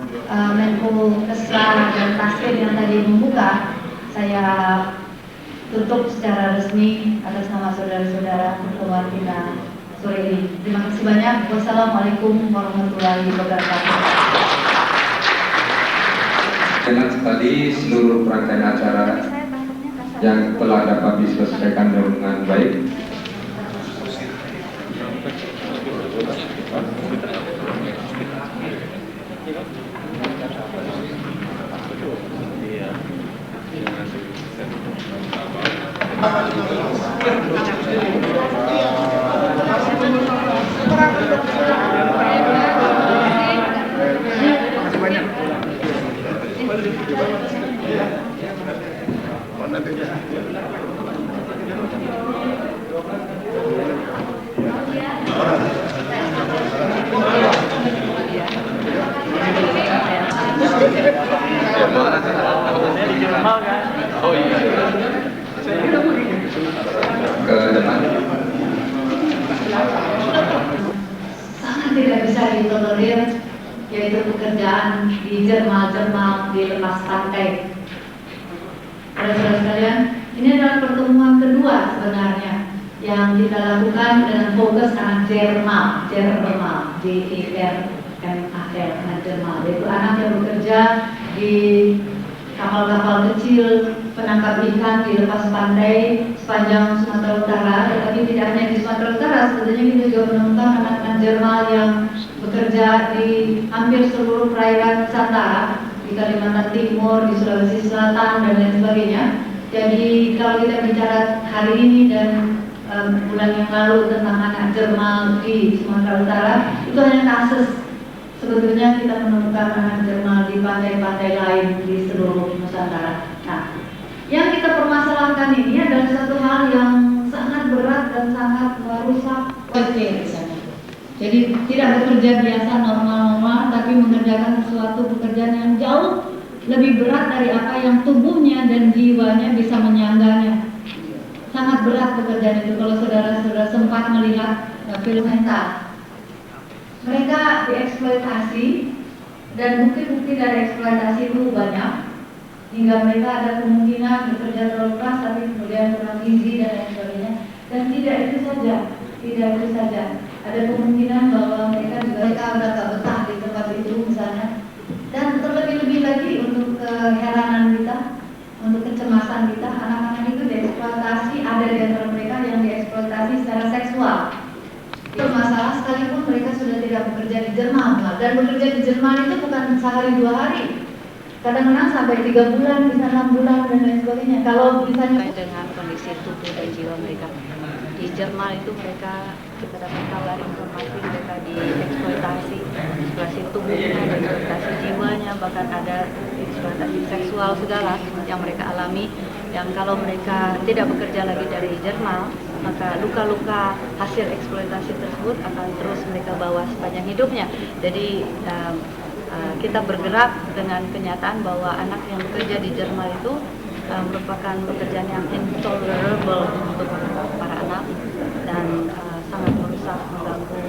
Menko Kesra dan Tasir yang tadi membuka, saya tutup secara resmi atas nama saudara-saudara pertemuan kita sore ini. Terima kasih banyak. Wassalamualaikum warahmatullahi wabarakatuh. Dengan tadi seluruh rangkaian acara yang telah dapat diselesaikan dengan baik. Sangat tidak bisa ditolerir, yaitu pekerjaan di jernal-jernal di lepas pantai. Saudara-saudara sekalian, Ini adalah pertemuan kedua sebenarnya yang kita lakukan dengan fokus anak Jermal, J-E-R-M-A-L, anak Jermal, yaitu anak yang bekerja di kapal-kapal kecil penangkap ikan di lepas pantai sepanjang Sumatera Utara. Tetapi tidak hanya di Sumatera Utara, sebetulnya kita juga menemukan anak-anak Jermal yang bekerja di hampir seluruh perairan Nusantara, di Kalimantan Timur, di Sulawesi Selatan, dan lain sebagainya. Jadi kalau kita bicara hari ini dan bulan yang lalu tentang anak Jermal di Sumatera Utara, itu hanya kasus. Sebetulnya kita menemukan anak Jermal di pantai-pantai lain di seluruh Nusantara. Nah, yang kita permasalahkan ini adalah satu hal yang sangat berat dan sangat merusak di sana. Jadi tidak bekerja biasa normal-normal, tapi mengerjakan sesuatu pekerjaan yang jauh lebih berat dari apa yang tubuhnya dan jiwanya bisa menyangganya. Sangat berat pekerjaan itu. Kalau saudara-saudara sempat melihat film mental, mereka dieksploitasi dan bukti-bukti dari eksploitasi itu banyak, hingga mereka ada kemungkinan bekerja terlalu keras tapi kemudian kurang gizi dan lain sebagainya. Dan tidak itu saja, ada kemungkinan bahwa mereka sudah tak betah di tempat itu misalnya. Dan terlebih-lebih lagi untuk keheranan kita, untuk kecemasan kita, anak-anak itu dieksploitasi, ada di antara mereka yang dieksploitasi secara seksual. Itu masalah sekalipun mereka sudah tidak bekerja di Jerman, dan bekerja di Jerman itu bukan sehari 2 hari, kadang-kadang sampai 3 bulan, bisa 6 bulan dan lain sebagainya. Kalau misalnya dengan kondisi tubuh dan jiwa mereka di Jerman itu, mereka kita dapat kabar informasi mereka dieksploitasi tubuhnya, eksploitasi jiwanya, bahkan ada eksploitasi seksual segala yang mereka alami. Yang kalau mereka tidak bekerja lagi dari Jerman, maka luka-luka hasil eksploitasi tersebut akan terus mereka bawa sepanjang hidupnya. Jadi kita bergerak dengan kenyataan bahwa anak yang bekerja di Jerman itu merupakan pekerjaan yang intolerable untuk para anak dan sangat merusak, mengganggu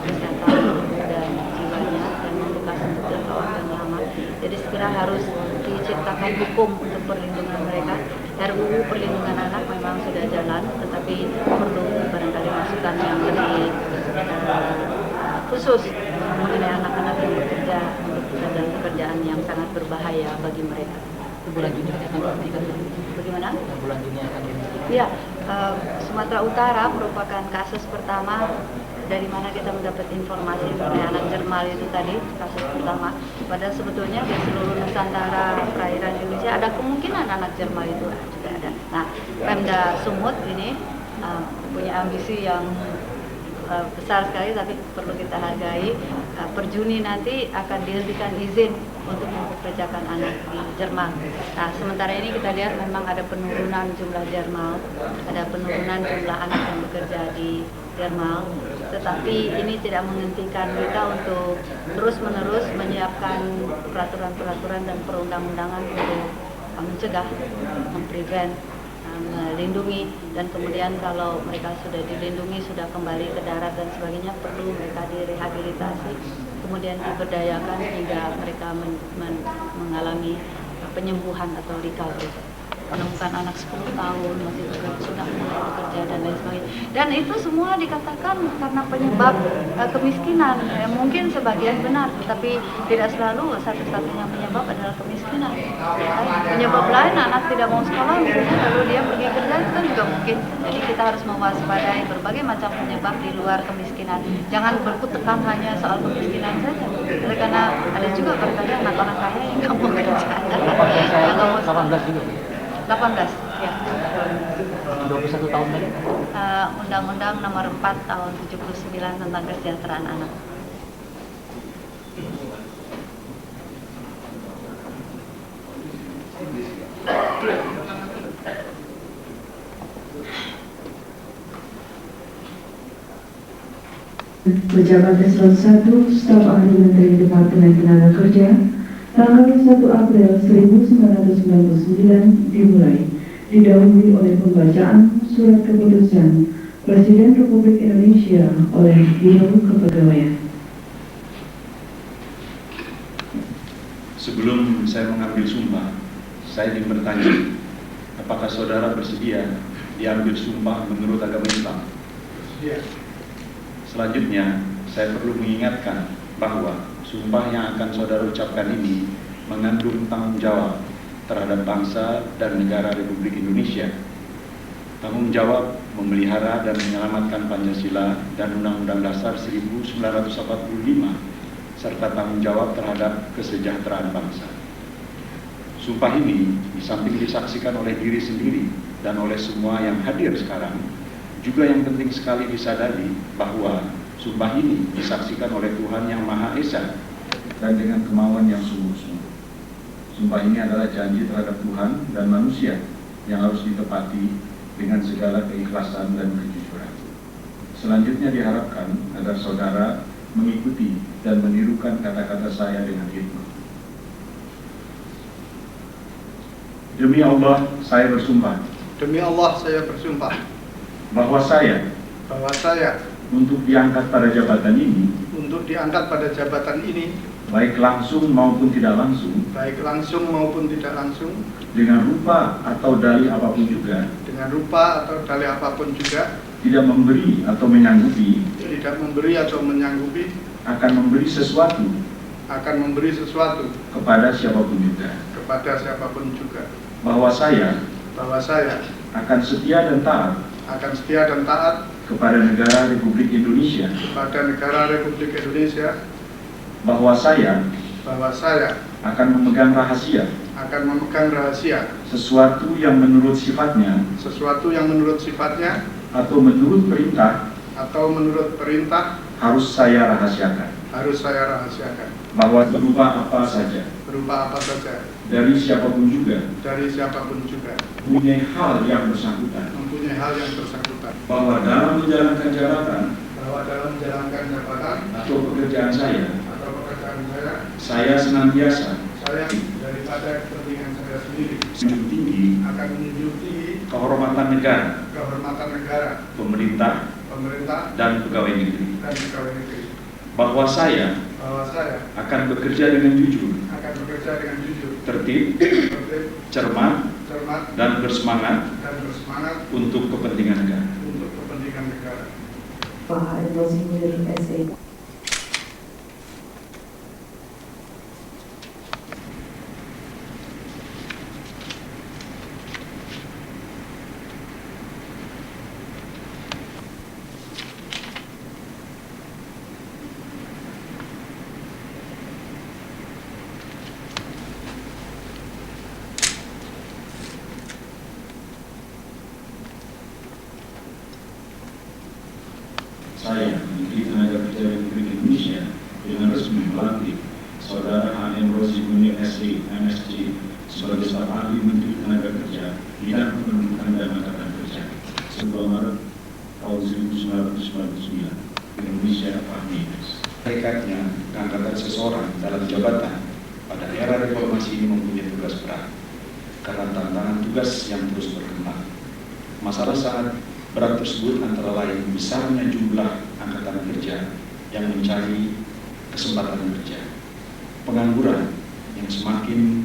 kesehatan dan jiwanya dan membekas untuk jangka waktu yang lama. Jadi segera harus diciptakan hukum untuk perlindungan mereka. RUU perlindungan anak memang sudah jalan, tetapi perlu barangkali masukan yang lebih khusus mengenai anak-anak yang bekerja dalam pekerjaan yang sangat berbahaya bagi mereka. Bulan Juni akan dihentikan. Bagaimana? Bulan Juni akan dihentikan. Ya, Sumatera Utara merupakan kasus pertama dari mana kita mendapat informasi mengenai anak Jermal itu tadi, kasus pertama. Padahal sebetulnya di seluruh Nusantara, perairan Indonesia ada kemungkinan anak Jermal itu juga ada. Nah, Pemda Sumut ini punya ambisi yang besar sekali, tapi perlu kita hargai. Per Juni nanti akan dihentikan izin untuk mempekerjakan anak di Jerman. Nah, sementara ini kita lihat memang ada penurunan jumlah Jerman, ada penurunan jumlah anak yang bekerja di Jerman. Tetapi ini tidak menghentikan kita untuk terus-menerus menyiapkan peraturan-peraturan dan perundang-undangan untuk mencegah, memprevent, melindungi, dan kemudian kalau mereka sudah dilindungi, sudah kembali ke darat dan sebagainya, perlu mereka direhabilitasi, kemudian diberdayakan hingga mereka mengalami penyembuhan atau recovery. Menemukan anak 10 tahun masih sudah mulai bekerja dan lain sebagainya. Dan itu semua dikatakan karena penyebab kemiskinan. Mungkin sebagian benar, tapi tidak selalu satu-satunya penyebab adalah kemiskinan. Penyebab lain, anak tidak mau sekolah misalnya, lalu dia pergi kerja, itu kan juga mungkin. Jadi kita harus mewaspadai berbagai macam penyebab di luar kemiskinan. Jangan berkutekan hanya soal kemiskinan saja. Karena ada juga barangkali anak orang kaya yang nggak mau kerja. 18 juga. 18, ya. 21 tahun tadi. Undang-Undang Nomor 4 Tahun 79 tentang kesejahteraan anak. Pejabat Eselon 1, Staf Ahli Menteri Departemen Tenaga Kerja, tanggal 1 April 1999 dimulai, didahului oleh pembacaan surat keputusan Presiden Republik Indonesia oleh Biro Kepegawaian. Sebelum saya mengambil sumpah, saya ingin bertanya apakah saudara bersedia diambil sumpah menurut agama Islam? Bersedia. Selanjutnya, saya perlu mengingatkan bahwa sumpah yang akan saudara ucapkan ini mengandung tanggung jawab terhadap bangsa dan negara Republik Indonesia. Tanggung jawab memelihara dan menyelamatkan Pancasila dan Undang-Undang Dasar 1945, serta tanggung jawab terhadap kesejahteraan bangsa. Sumpah ini, di samping disaksikan oleh diri sendiri dan oleh semua yang hadir sekarang, juga yang penting sekali disadari bahwa sumpah ini disaksikan oleh Tuhan Yang Maha Esa dan dengan kemauan yang sungguh-sungguh. Sumpah ini adalah janji terhadap Tuhan dan manusia yang harus ditepati dengan segala keikhlasan dan kejujuran. Selanjutnya diharapkan agar saudara mengikuti dan menirukan kata-kata saya dengan hikmat. Demi Allah, saya bersumpah. Demi Allah, saya bersumpah Bahwa saya untuk diangkat pada jabatan ini, baik langsung maupun tidak langsung, dengan rupa atau dalih apapun juga, tidak memberi atau menyanggupi, akan memberi sesuatu kepada siapapun juga, bahwa saya akan setia dan taat kepada negara Republik Indonesia, bahwa saya akan memegang rahasia sesuatu yang menurut sifatnya atau menurut perintah harus saya rahasiakan, bahwa berupa apa saja dari siapapun juga mempunyai hal yang bersangkutan, bahwa dalam menjalankan jabatan atau pekerjaan saya senantiasa daripada kepentingan saya sendiri akan menjunjung tinggi kehormatan negara, pemerintah dan pegawai negeri, bahwa saya akan bekerja dengan jujur, tertib, cermat, dan bersemangat untuk kepentingan negara. Pak HM Rozi Munir, SE. Saya, Menteri Tenaga Kerja Republik Indonesia, dengan resmi melantik Saudara HM Rozi Munir SE, MSc, sebagai staf ahli Menteri Tenaga Kerja bidang kependudukan dan angkatan kerja 10 Maret tahun 1999, Indonesia, Fahmi. Hakikatnya, keangkatan seseorang dalam jabatan pada era reformasi ini mempunyai tugas berat karena tantangan tugas yang terus berkembang. Masalah sangat berat tersebut antara lain besarnya jumlah angkatan kerja yang mencari kesempatan kerja, pengangguran yang semakin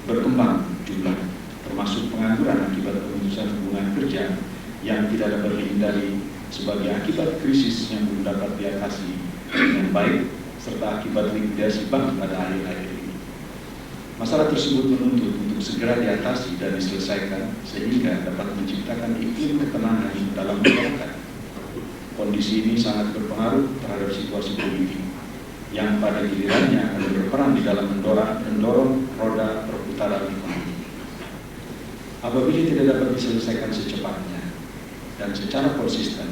berkembang jumlah, termasuk pengangguran akibat pemutusan hubungan kerja yang tidak dapat dihindari sebagai akibat krisis yang belum dapat diatasi dengan baik, serta akibat likuidasi bank pada akhir-akhir ini. Masalah tersebut menuntut untuk segera diatasi dan diselesaikan sehingga dapat menciptakan iklim ketenangan dalam masyarakat. Kondisi ini sangat berpengaruh terhadap situasi politik yang pada gilirannya akan berperan di dalam mendorong roda perputaran ekonomi. Apabila tidak dapat diselesaikan secepatnya dan secara konsisten,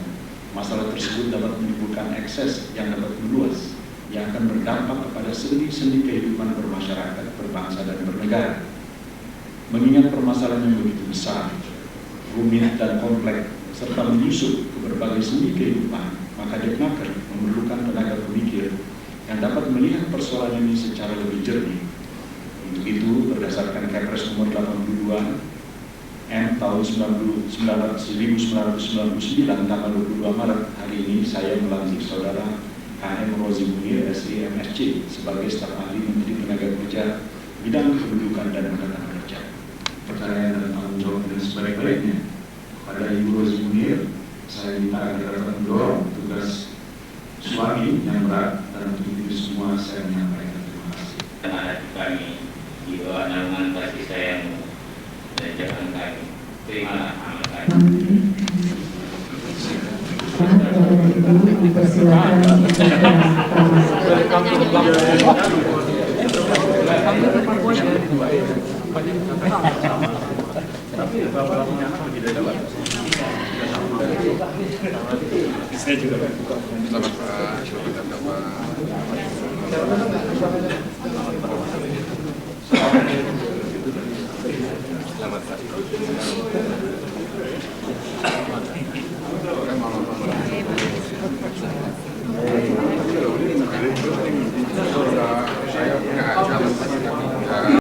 masalah tersebut dapat menimbulkan ekses yang dapat meluas, yang akan berdampak kepada sendi-sendi kehidupan bermasyarakat, berbangsa, dan bernegara. Mengingat permasalahan yang begitu besar, rumit, dan kompleks, serta menyusup ke berbagai sendi kehidupan, maka Depnaker memerlukan tenaga pemikir yang dapat melihat persoalan ini secara lebih jernih. Untuk itu, berdasarkan Kepres nomor 82 M tahun 1999 tanggal 22 Maret hari ini, saya melantik Saudara HM Rozi Munir SE, MSc sebagai staf ahli Menteri Tenaga Kerja bidang kependudukan dan angkatan kerja. kepercayaan dan tanggung jawab dengan sebaik-baiknya. Pada Ibu Rozi Munir, saya minta agar dapat mendorong tugas suami yang berat, dan untuk itu semua saya menyampaikan terima kasih. Terhadap kami di bawah naungan kasih sayang dan jalan kami, terimalah amal kami. Selamat Pak.